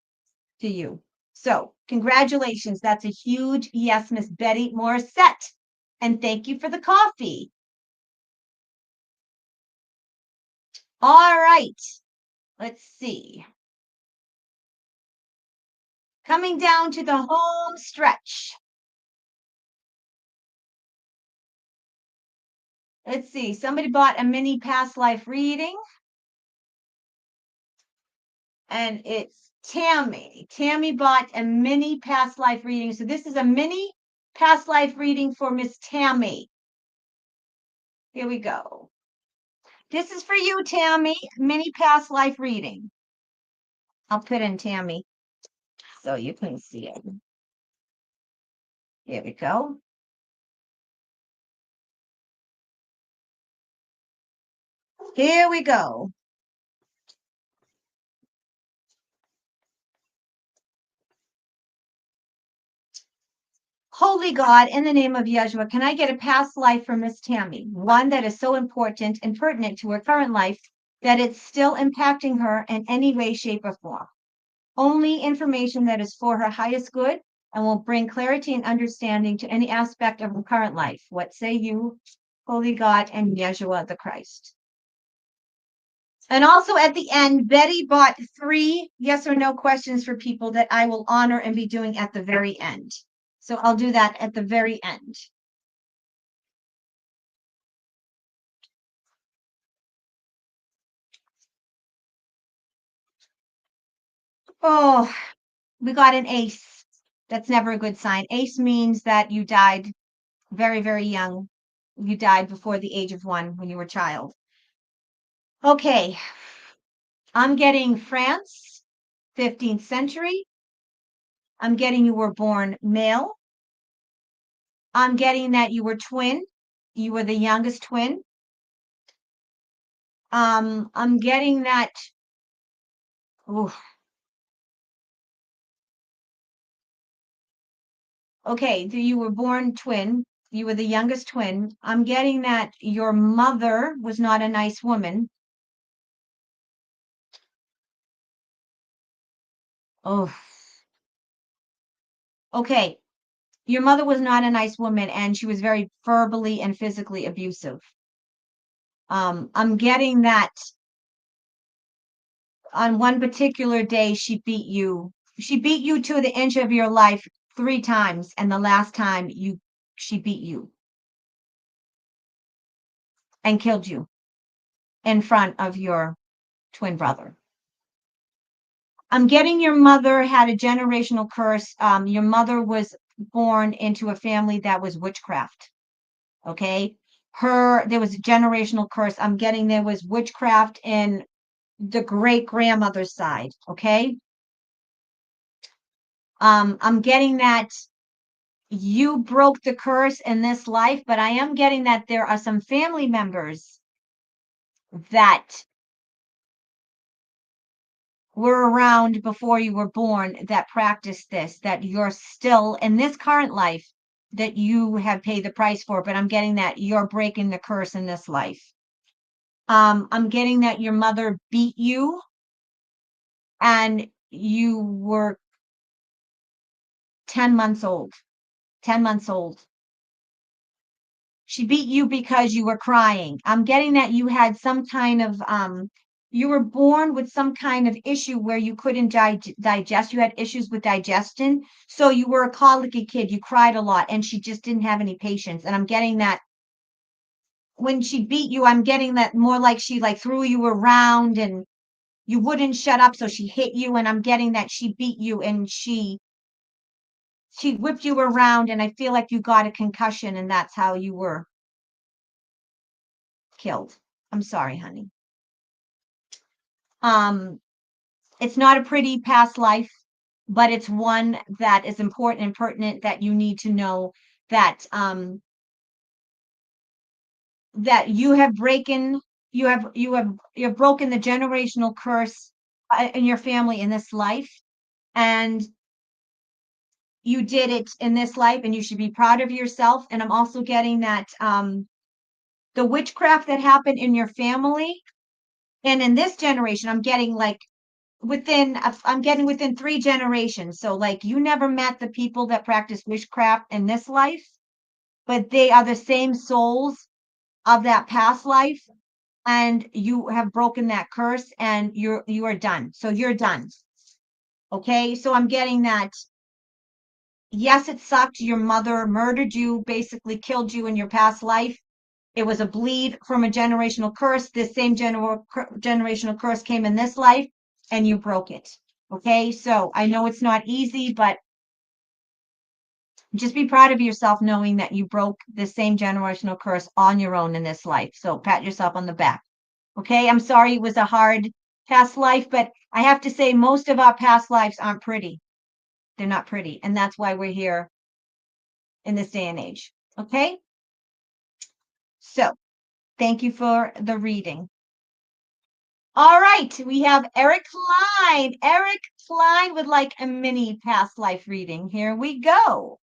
to you. So congratulations. That's a huge yes, Miss Betty Morissette. And thank you for the coffee. All right. Let's see. Coming down to the home stretch. Let's see. Somebody bought a mini past life reading. And it's Tammy. Tammy bought a mini past life reading. So this is a mini past life reading for Miss Tammy. Here we go. This is for you, Tammy. Mini past life reading. I'll put in Tammy so you can see it. Here we go. Here we go. Holy God, in the name of Yeshua, can I get a past life for Miss Tammy? One that is so important and pertinent to her current life that it's still impacting her in any way, shape, or form. Only information that is for her highest good and will bring clarity and understanding to any aspect of her current life. What say you, Holy God, and Yeshua the Christ? And also at the end, Betty bought 3 yes or no questions for people that I will honor and be doing at the very end. So I'll do that at the very end. Oh, we got an ace. That's never a good sign. Ace means that you died very, very young. You died before the age of 1 when you were a child. Okay. I'm getting France, 15th century. I'm getting you were born male. I'm getting that you were twin. You were the youngest twin. I'm getting that. Ooh. Okay, you were born twin. You were the youngest twin. I'm getting that your mother was not a nice woman. Oh. Okay. Your mother was not a nice woman and she was very verbally and physically abusive. I'm getting that on one particular day she beat you. She beat you to the inch of your life 3 times, and the last time she beat you and killed you in front of your twin brother. I'm getting your mother had a generational curse. Your mother was born into a family that was witchcraft. Okay. There was a generational curse. I'm getting there was witchcraft in the great grandmother's side. Okay. I'm getting that you broke the curse in this life, but I am getting that there are some family members that were around before you were born that practiced this, that you're still in this current life that you have paid the price for, but I'm getting that you're breaking the curse in this life. I'm getting that your mother beat you and you were 10 months old. 10 months old. She beat you because you were crying. I'm getting that you had some kind of you were born with some kind of issue where you couldn't digest. You had issues with digestion. So you were a colicky kid. You cried a lot and she just didn't have any patience. And I'm getting that when she beat you, I'm getting that more like she like threw you around and you wouldn't shut up. So she hit you. And I'm getting that she beat you and she whipped you around. And I feel like you got a concussion and that's how you were killed. I'm sorry, honey. It's not a pretty past life, but it's one that is important and pertinent that you need to know that that you have broken the generational curse in your family in this life, and you did it in this life, and you should be proud of yourself. And I'm also getting that the witchcraft that happened in your family and in this generation, I'm getting like I'm getting within 3 generations. So like you never met the people that practice witchcraft in this life, but they are the same souls of that past life. And you have broken that curse and you are done. So you're done. Okay. So I'm getting that. Yes, it sucked. Your mother murdered you, basically killed you in your past life. It was a bleed from a generational curse. This same generational curse came in this life and you broke it. Okay. So I know it's not easy, but just be proud of yourself knowing that you broke the same generational curse on your own in this life. So pat yourself on the back. Okay. I'm sorry it was a hard past life, but I have to say most of our past lives aren't pretty. They're not pretty. And that's why we're here in this day and age. Okay. So thank you for the reading. All right, we have Eric Klein. Eric Klein would like a mini past life reading. Here we go.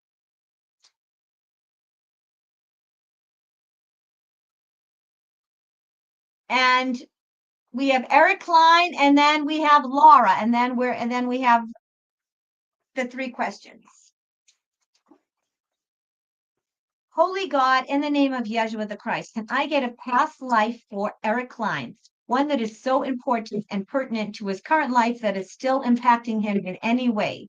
And we have Eric Klein, and then we have Laura, and then we have the 3 questions. Holy God, in the name of Yeshua the Christ, can I get a past life for Eric Klein? One that is so important and pertinent to his current life that is still impacting him in any way.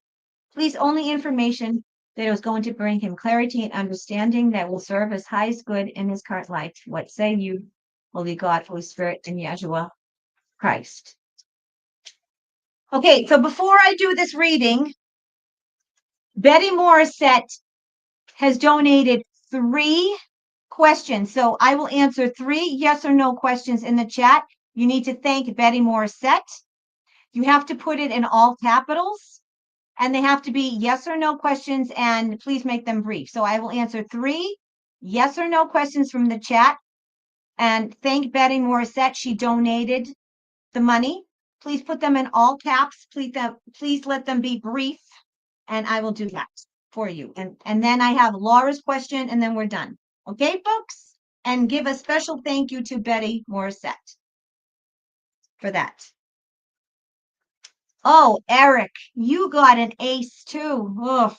Please, only information that is going to bring him clarity and understanding that will serve as highest good in his current life. What say you, Holy God, Holy Spirit, and Yeshua Christ? Okay, so before I do this reading, Betty Morissette has donated 3 questions. So I will answer 3 yes or no questions in the chat. You need to thank Betty Morissette. You have to put it in all capitals, and they have to be yes or no questions, and please make them brief. So I will answer 3 yes or no questions from the chat. And thank Betty Morissette. She donated the money. Please put them in all caps. Please let them be brief, and I will do that for you. And then I have Laura's question, and then we're done. Okay, folks? And give a special thank you to Betty Morissette for that. Oh, Eric, you got an ace too. Ugh.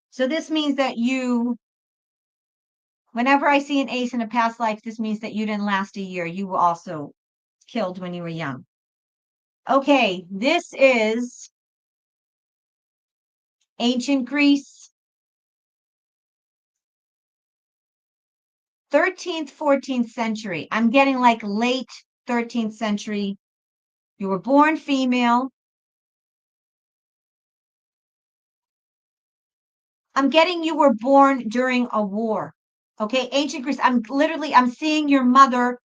So this means that whenever I see an ace in a past life, this means that you didn't last a year. You were also killed when you were young. Okay, this is ancient Greece, 13th, 14th century. I'm getting like late 13th century. You were born female. I'm getting you were born during a war. Okay, ancient Greece. I'm seeing your mother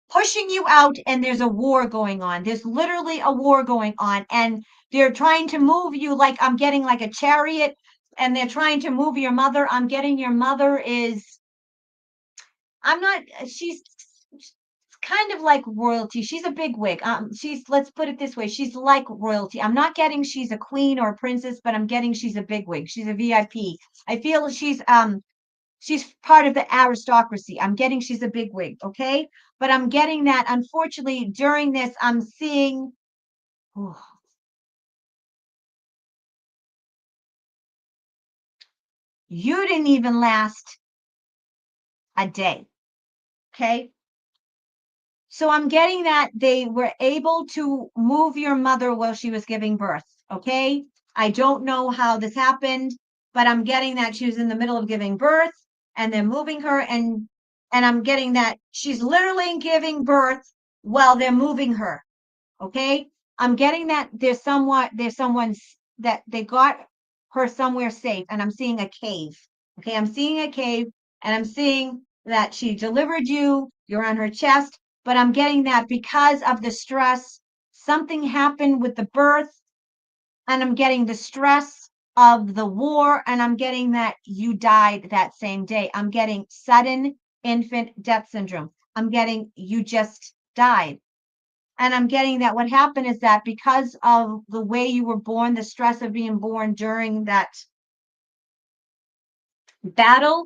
pushing you out, and there's a war going on. There's literally a war going on, and they're trying to move you. Like I'm getting like a chariot, and they're trying to move your mother. I'm getting your mother is, she's kind of like royalty. She's a big wig. Let's put it this way. She's like royalty. I'm not getting she's a queen or a princess, but I'm getting she's a big wig. She's a VIP. I feel she's part of the aristocracy. I'm getting she's a big wig, okay? But I'm getting that, unfortunately, during this, I'm seeing, you didn't even last a day, okay? So I'm getting that they were able to move your mother while she was giving birth, okay? I don't know how this happened, but I'm getting that she was in the middle of giving birth and they're moving her, and I'm getting that she's literally giving birth while they're moving her, okay? I'm getting that there's someone that they got her somewhere safe, and I'm seeing a cave, okay? I'm seeing a cave, and I'm seeing that she delivered you, you're on her chest, but I'm getting that because of the stress, something happened with the birth, and I'm getting the stress of the war, and I'm getting that you died that same day. I'm getting sudden infant death syndrome. I'm getting you just died. And I'm getting that what happened is that because of the way you were born, the stress of being born during that battle,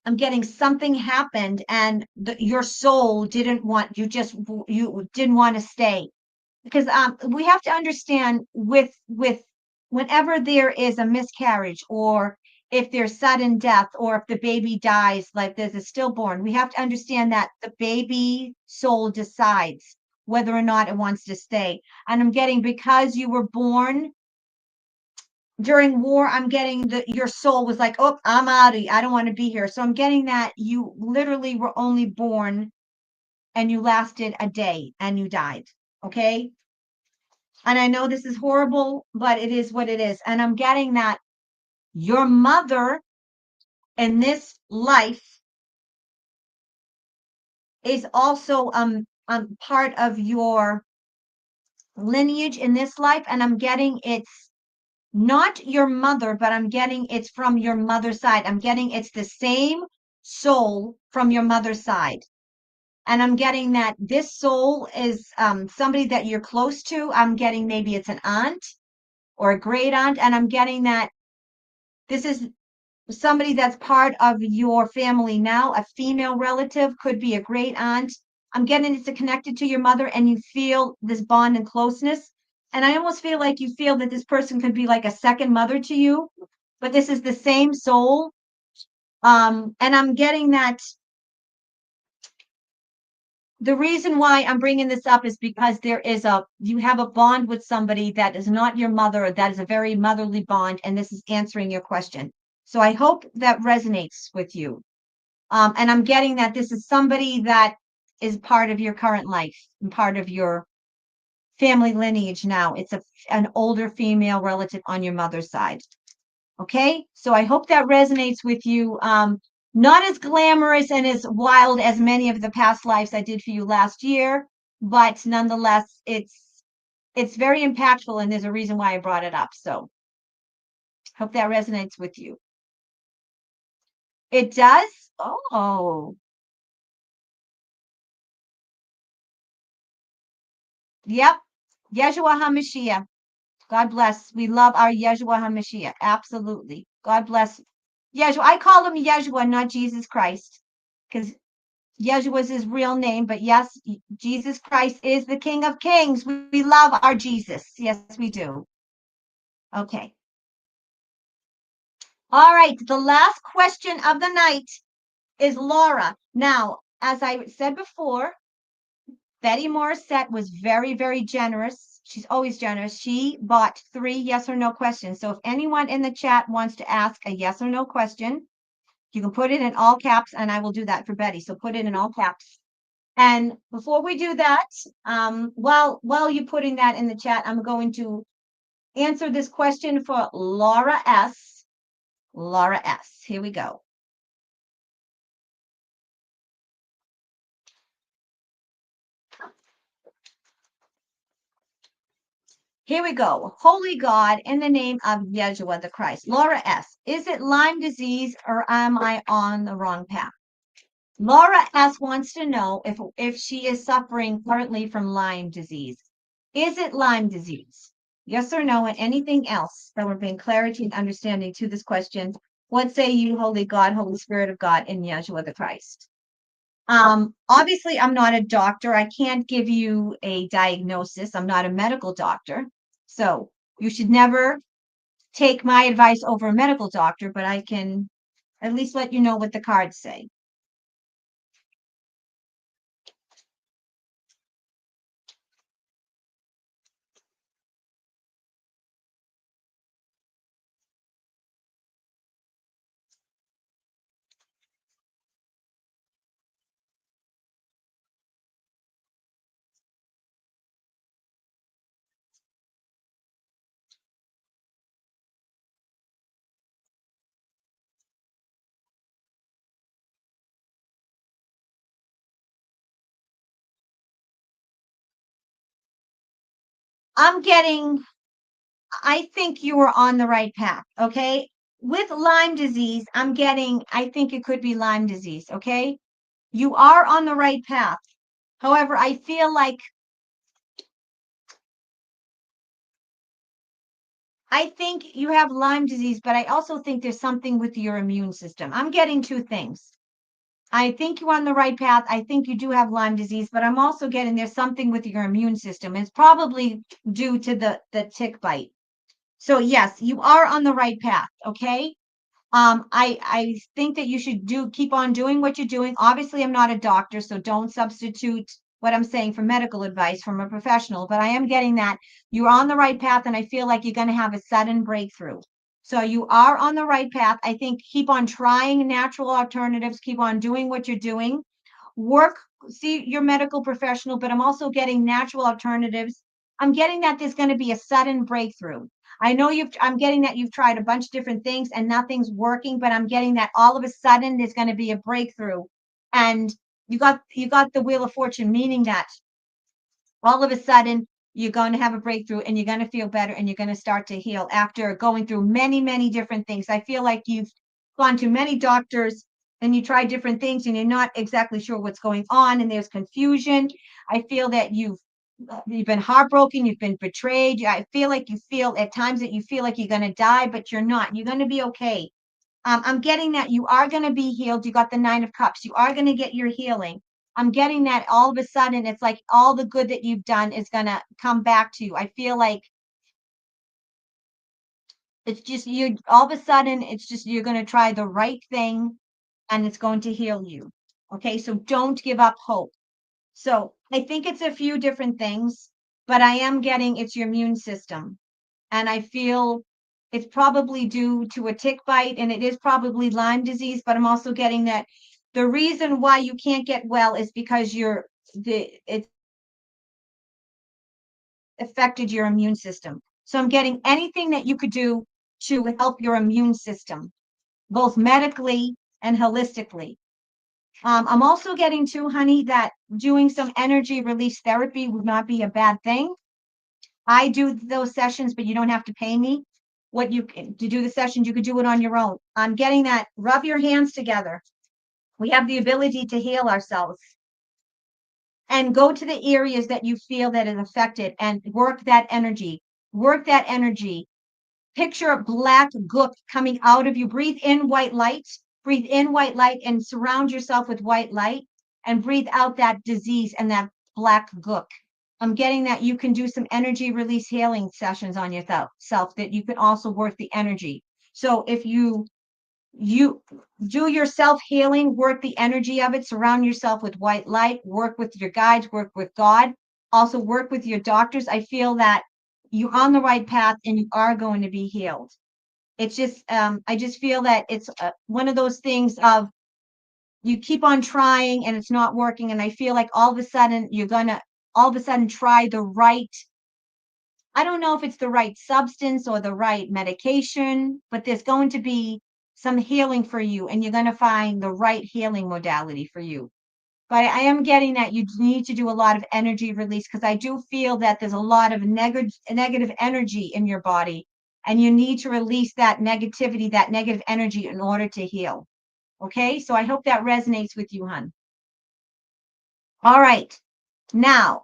I'm getting something happened, and your soul didn't want you didn't want to stay, because we have to understand with whenever there is a miscarriage, or if there's sudden death, or if the baby dies, like there's a stillborn, we have to understand that the baby soul decides whether or not it wants to stay. And I'm getting, because you were born during war, I'm getting that your soul was like, oh, I'm out. I don't want to be here. So I'm getting that you literally were only born and you lasted a day and you died. Okay. And I know this is horrible, but it is what it is. And I'm getting that your mother in this life is also part of your lineage in this life. And I'm getting it's not your mother, but I'm getting it's from your mother's side. I'm getting it's the same soul from your mother's side. And I'm getting that this soul is somebody that you're close to. I'm getting maybe it's an aunt or a great aunt. And I'm getting that this is somebody that's part of your family now, a female relative, could be a great aunt. I'm getting it's connected to your mother, and you feel this bond and closeness. And I almost feel like you feel that this person could be like a second mother to you, but this is the same soul. And I'm getting that the reason why I'm bringing this up is because you have a bond with somebody that is not your mother, that is a very motherly bond, and this is answering your question. So I hope that resonates with you. And I'm getting that this is somebody that is part of your current life and part of your family lineage now. It's an older female relative on your mother's side. Okay, so I hope that resonates with you. Not as glamorous and as wild as many of the past lives I did for you last year, but nonetheless, it's very impactful, and there's a reason why I brought it up. So hope that resonates with you. It does? Oh, yep. Yeshua HaMashiach. God bless. We love our Yeshua HaMashiach. Absolutely. God bless. Yeshua. I call him Yeshua, not Jesus Christ, because Yeshua is his real name. But yes, Jesus Christ is the King of Kings. We love our Jesus. Yes, we do. Okay. All right. The last question of the night is Laura. Now, as I said before, Betty Morissette was very, very generous. She's always generous. She bought 3 yes or no questions. So if anyone in the chat wants to ask a yes or no question, you can put it in all caps, and I will do that for Betty. So put it in all caps. And before we do that, while you're putting that in the chat, I'm going to answer this question for Laura S. Laura S. Here we go. Here we go. Holy God, in the name of Yeshua the Christ. Laura S. Is it Lyme disease or am I on the wrong path? Laura S. wants to know if she is suffering currently from Lyme disease. Is it Lyme disease? Yes or no, and anything else that would bring clarity and understanding to this question. What say you, Holy God, Holy Spirit of God, in Yeshua the Christ? Obviously, I'm not a doctor. I can't give you a diagnosis. I'm not a medical doctor. So you should never take my advice over a medical doctor, but I can at least let you know what the cards say. I think you are on the right path, okay? With Lyme disease, I think it could be Lyme disease, okay? You are on the right path. However, I feel like I think you have Lyme disease, but I also think there's something with your immune system. I'm getting 2 things. I think you're on the right path. I think you do have Lyme disease, but I'm also getting there's something with your immune system. It's probably due to the tick bite. So yes, you are on the right path, okay? I think that you should keep on doing what you're doing. Obviously, I'm not a doctor, so don't substitute what I'm saying for medical advice from a professional, but I am getting that you're on the right path, and I feel like you're going to have a sudden breakthrough. So you are on the right path. I think keep on trying natural alternatives, keep on doing what you're doing. See your medical professional, but I'm also getting natural alternatives. I'm getting that there's going to be a sudden breakthrough. I know I'm getting that you've tried a bunch of different things and nothing's working, but I'm getting that all of a sudden there's going to be a breakthrough. And you got the Wheel of Fortune, meaning that all of a sudden you're going to have a breakthrough and you're going to feel better and you're going to start to heal after going through many, many different things. I feel like you've gone to many doctors and you try different things and you're not exactly sure what's going on and there's confusion. I feel that you've been heartbroken, you've been betrayed. I feel like you feel at times that you feel like you're going to die, but you're not. You're going to be okay. I'm getting that you are going to be healed. You got the 9 of Cups. You are going to get your healing. I'm getting that all of a sudden it's like all the good that you've done is going to come back to you. I feel like it's just you all of a sudden it's just you're going to try the right thing and it's going to heal you. Okay? So don't give up hope. So, I think it's a few different things, but I am getting it's your immune system. And I feel it's probably due to a tick bite and it is probably Lyme disease, but I'm also getting that the reason why you can't get well is because it's affected your immune system. So I'm getting anything that you could do to help your immune system, both medically and holistically. I'm also getting to, honey, that doing some energy release therapy would not be a bad thing. I do those sessions, but you don't have to pay me. To do the sessions, you could do it on your own. I'm getting that. Rub your hands together. We have the ability to heal ourselves. And go to the areas that you feel that is affected and work that energy. Work that energy. Picture a black gook coming out of you. Breathe in white light. Breathe in white light and surround yourself with white light, and breathe out that disease and that black gook. I'm getting that you can do some energy release healing sessions on yourself, that you can also work the energy. So if you do your self healing, work the energy of it, surround yourself with white light, work with your guides, work with God, also work with your doctors. I feel that you're on the right path and you are going to be healed. It's just, I just feel that it's one of those things of you keep on trying and it's not working. And I feel like all of a sudden you're going to all of a sudden try the right, I don't know if it's the right substance or the right medication, but there's going to be some healing for you and you're going to find the right healing modality for you. But I am getting that you need to do a lot of energy release, because I do feel that there's a lot of negative energy in your body, and you need to release that negativity, that negative energy in order to heal. Okay, so I hope that resonates with you, hon. All right, now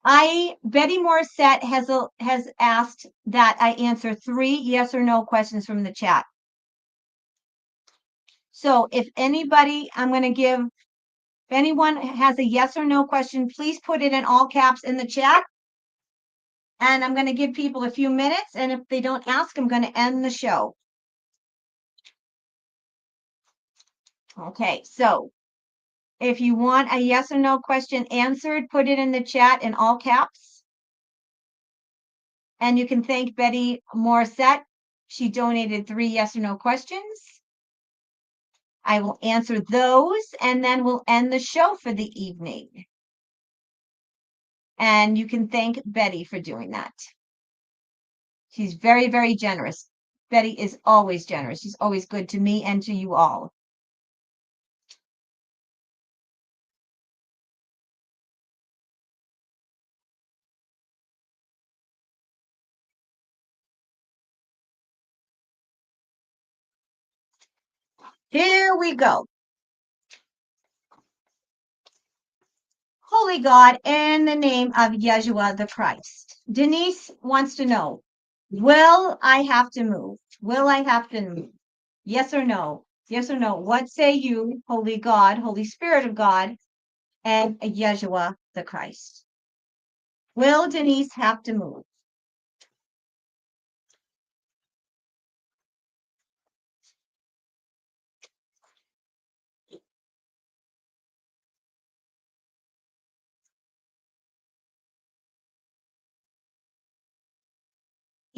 Betty Morissette has asked that I answer 3 yes or no questions from the chat. So if anybody, if anyone has a yes or no question, please put it in all caps in the chat. And I'm going to give people a few minutes. And if they don't ask, I'm going to end the show. Okay, so if you want a yes or no question answered, put it in the chat in all caps. And you can thank Betty Morissette. She donated 3 yes or no questions. I will answer those, and then we'll end the show for the evening. And you can thank Betty for doing that. She's very, very generous. Betty is always generous. She's always good to me and to you all. Here we go. Holy God, in the name of Yeshua the Christ. Denise wants to know, will I have to move? Will I have to move? Yes or no? Yes or no? What say you, Holy God, Holy Spirit of God, and Yeshua the Christ? Will Denise have to move?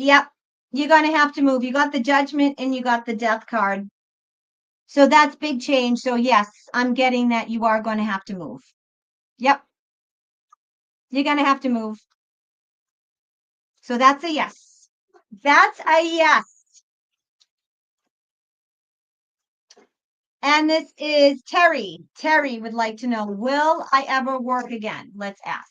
Yep, you're going to have to move. You got the judgment and you got the death card. So that's big change. So yes, I'm getting that you are going to have to move. Yep. You're going to have to move. So that's a yes. That's a yes. And this is Terry. Terry would like to know, will I ever work again? Let's ask.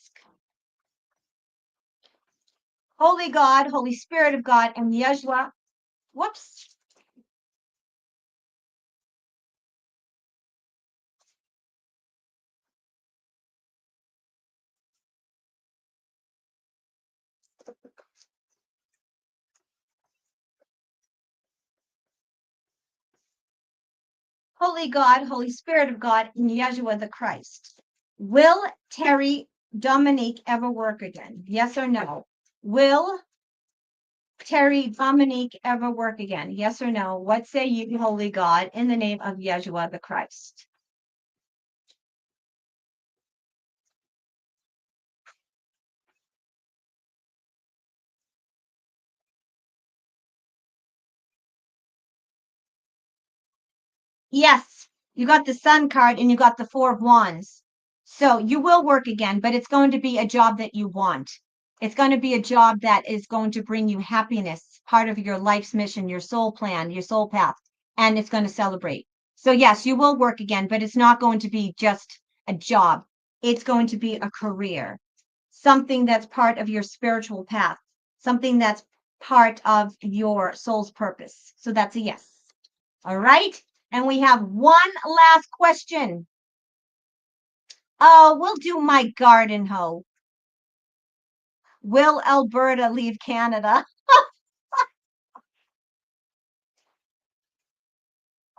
Holy God, Holy Spirit of God, and Yeshua. Whoops. Holy God, Holy Spirit of God, and Yeshua the Christ. Will Terry Dominique ever work again? Yes or no? Will Terry Dominique ever work again? Yes or no? What say you, Holy God, in the name of Yeshua the Christ? Yes, you got the Sun card and you got the 4 of Wands. So you will work again, but it's going to be a job that you want. It's going to be a job that is going to bring you happiness, part of your life's mission, your soul plan, your soul path, and it's going to celebrate. So yes, you will work again, but it's not going to be just a job. It's going to be a career, something that's part of your spiritual path, something that's part of your soul's purpose. So that's a yes. All right. And we have one last question. Oh, we'll do my garden hoe. Will Alberta leave Canada?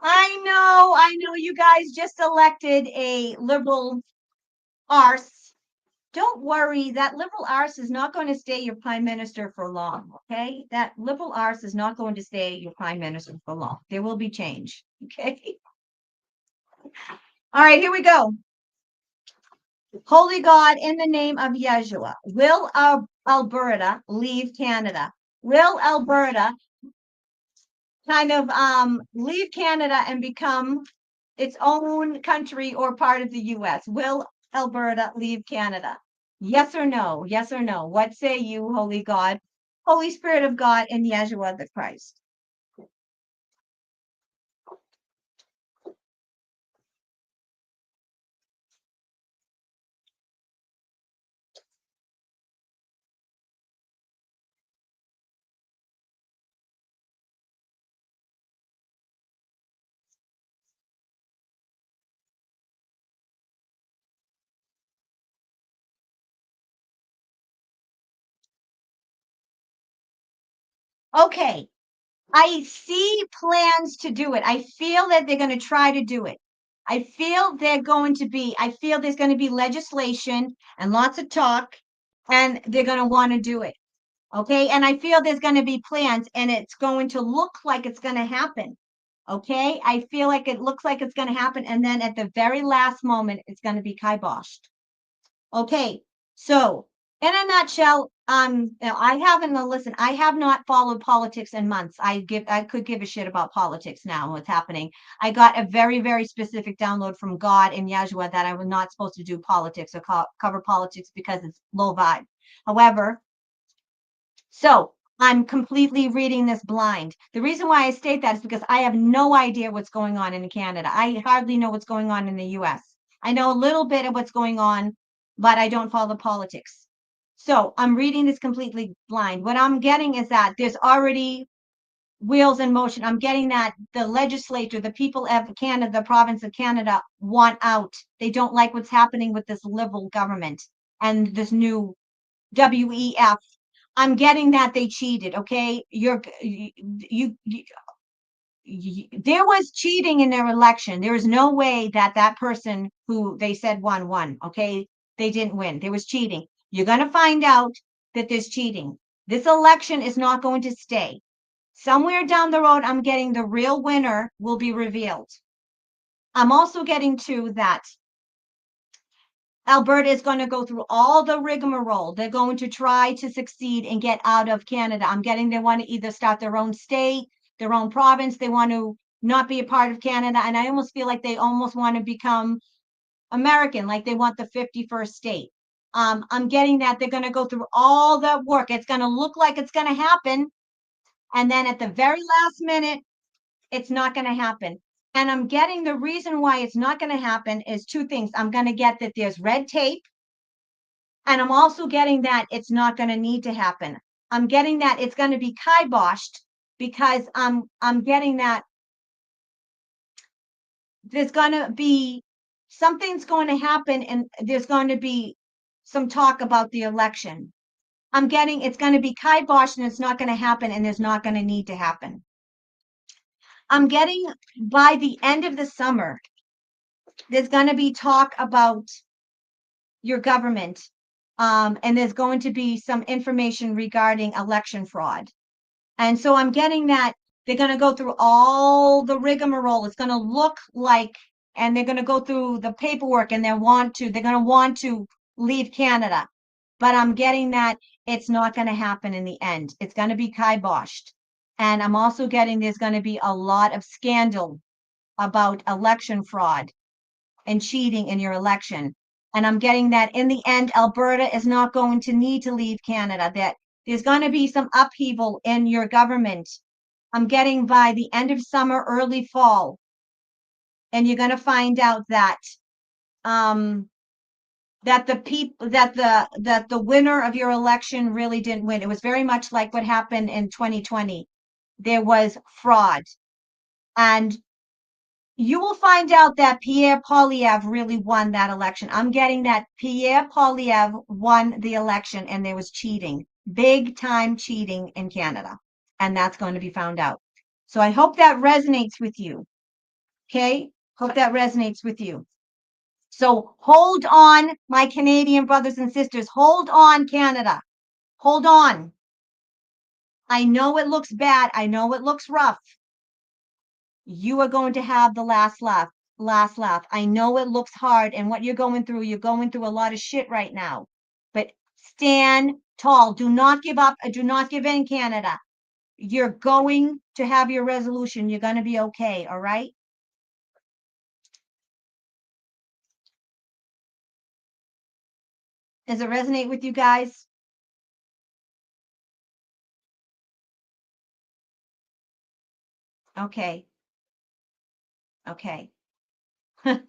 I know you guys just elected a liberal arse. Don't worry, that liberal arse is not going to stay your prime minister for long, okay? That liberal arse is not going to stay your prime minister for long. There will be change, okay? All right, here we go. Holy God, in the name of Yeshua, will Alberta leave Canada? Will Alberta kind of leave Canada and become its own country or part of the US? Will Alberta leave Canada? Yes or no? Yes or no? What say you, Holy God, Holy Spirit of God, and Yeshua the Christ? Okay, I see plans to do it. I feel that they're going to try to do it. I feel there's going to be legislation and lots of talk, and they're going to want to do it. Okay. And I feel there's going to be plans and it's going to look like it's going to happen. Okay. I feel like it looks like it's going to happen. And then at the very last moment, it's going to be kiboshed. Okay. So in a nutshell, I haven't listen, I have not followed politics in months. I could give a shit about politics now and what's happening. I got a very, very specific download from God and Yeshua that I was not supposed to do politics or cover politics because it's low vibe. However, so I'm completely reading this blind. The reason why I state that is because I have no idea what's going on in Canada. I hardly know what's going on in the US. I know a little bit of what's going on, but I don't follow politics. So I'm reading this completely blind. What I'm getting is that there's already wheels in motion. I'm getting that the legislature, the people of Canada, the province of Canada want out. They don't like what's happening with this liberal government and this new WEF. I'm getting that they cheated. Okay, you there was cheating in their election. There is no way that that person who they said won. Okay, they didn't win. There was cheating. You're going to find out that there's cheating. This election is not going to stay. Somewhere down the road, I'm getting the real winner will be revealed. I'm also getting to that Alberta is going to go through all the rigmarole. They're going to try to succeed and get out of Canada. I'm getting they want to either start their own state, their own province. They want to not be a part of Canada. And I almost feel like they almost want to become American, like they want the 51st state. I'm getting that they're going to go through all that work. It's going to look like it's going to happen. And then at the very last minute, it's not going to happen. And I'm getting the reason why it's not going to happen is two things. I'm going to get that there's red tape. And I'm also getting that it's not going to need to happen. I'm getting that it's going to be kiboshed because I'm getting that there's going to be something's going to happen and there's going to be some talk about the election. I'm getting it's going to be kiboshed and it's not going to happen and there's not going to need to happen. I'm getting by the end of the summer, there's going to be talk about your government. And there's going to be some information regarding election fraud. And so I'm getting that they're going to go through all the rigmarole. It's going to look like, and they're going to go through the paperwork and they're going to want to leave Canada. But I'm getting that it's not going to happen in the end. It's going to be kiboshed. And I'm also getting there's going to be a lot of scandal about election fraud and cheating in your election. And I'm getting that in the end, Alberta is not going to need to leave Canada, that there's going to be some upheaval in your government. I'm getting by the end of summer, early fall. And you're going to find out that that the winner of your election really didn't win. It was very much like what happened in 2020. There was fraud. And you will find out that Pierre Poilievre really won that election. I'm getting that Pierre Poilievre won the election and there was cheating, big time cheating in Canada. And that's going to be found out. So I hope that resonates with you. Okay? Hope that resonates with you. So hold on, my Canadian brothers and sisters. Hold on, Canada. Hold on. I know it looks bad. I know it looks rough. You are going to have the last laugh. Last laugh. I know it looks hard, and what you're going through a lot of shit right now. But stand tall. Do not give up. Do not give in, Canada. You're going to have your resolution. You're going to be okay. All right? Does it resonate with you guys? Okay. Okay. All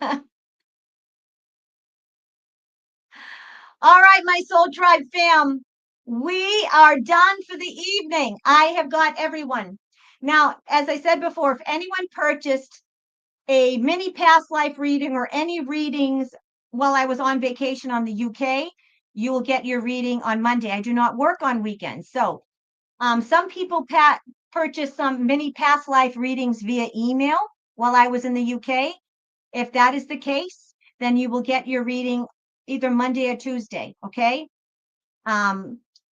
right, my Soul Tribe fam, we are done for the evening. I have got everyone. Now, as I said before, if anyone purchased a mini past life reading or any readings while I was on vacation on the UK, you will get your reading on Monday. I do not work on weekends. So some people purchased some mini past life readings via email while I was in the UK. If that is the case, then you will get your reading either Monday or Tuesday, okay?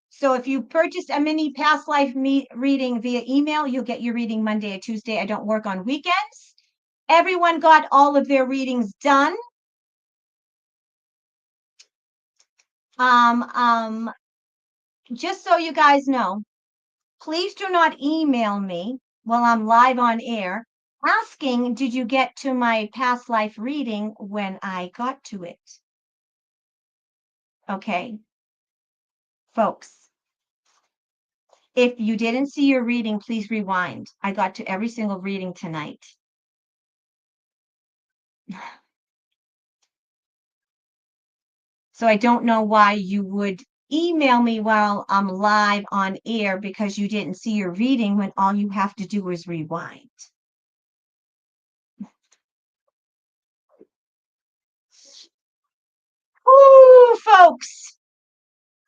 So if you purchased a mini past life reading via email, you'll get your reading Monday or Tuesday. I don't work on weekends. Everyone got all of their readings done. Just so you guys know, please do not email me while I'm live on air asking, did you get to my past life reading when I got to it? Okay, folks, if you didn't see your reading, please rewind. I got to every single reading tonight. So I don't know why you would email me while I'm live on air because you didn't see your reading when all you have to do is rewind. Ooh, folks.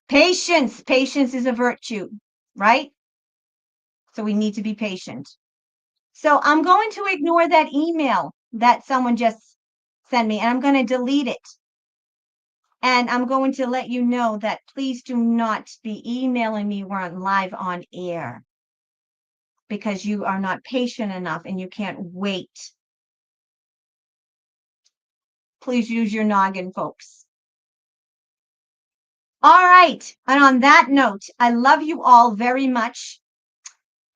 Patience. Patience is a virtue, right? So we need to be patient. So I'm going to ignore that email that someone just sent me, and I'm going to delete it. And I'm going to let you know that please do not be emailing me when I'm live on air because you are not patient enough and you can't wait. Please use your noggin, folks. All right. And on that note, I love you all very much.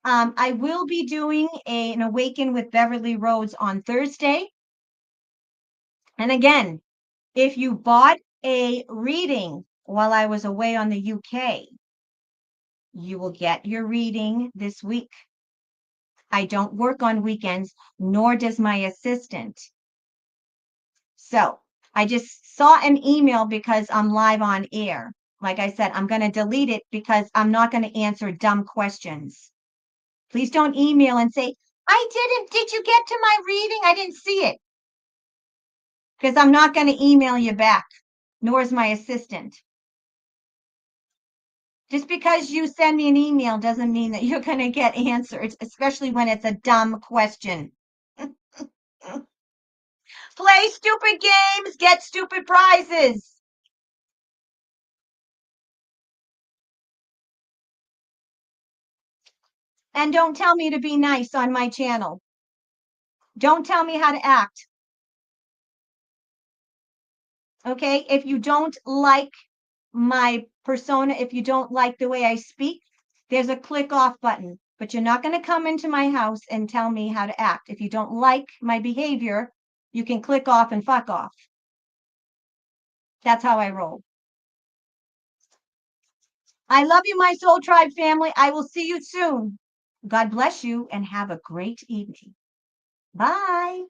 I will be doing an Awaken with Beverly Rhodes on Thursday. And again, if you bought a reading while I was away on the UK, you will get your reading this week. I don't work on weekends, nor does my assistant. So I just saw an email because I'm live on air. Like I said, I'm going to delete it because I'm not going to answer dumb questions. Please don't email and say, did you get to my reading? I didn't see it. Because I'm not going to email you back, nor is my assistant. Just because you send me an email doesn't mean that you're going to get answers, especially when it's a dumb question. Play stupid games, get stupid prizes. And don't tell me to be nice on my channel. Don't tell me how to act. Okay? If you don't like my persona, if you don't like the way I speak, there's a click off button. But you're not going to come into my house and tell me how to act. If you don't like my behavior, you can click off and fuck off. That's how I roll. I love you, my Soul Tribe family. I will see you soon. God bless you and have a great evening. Bye.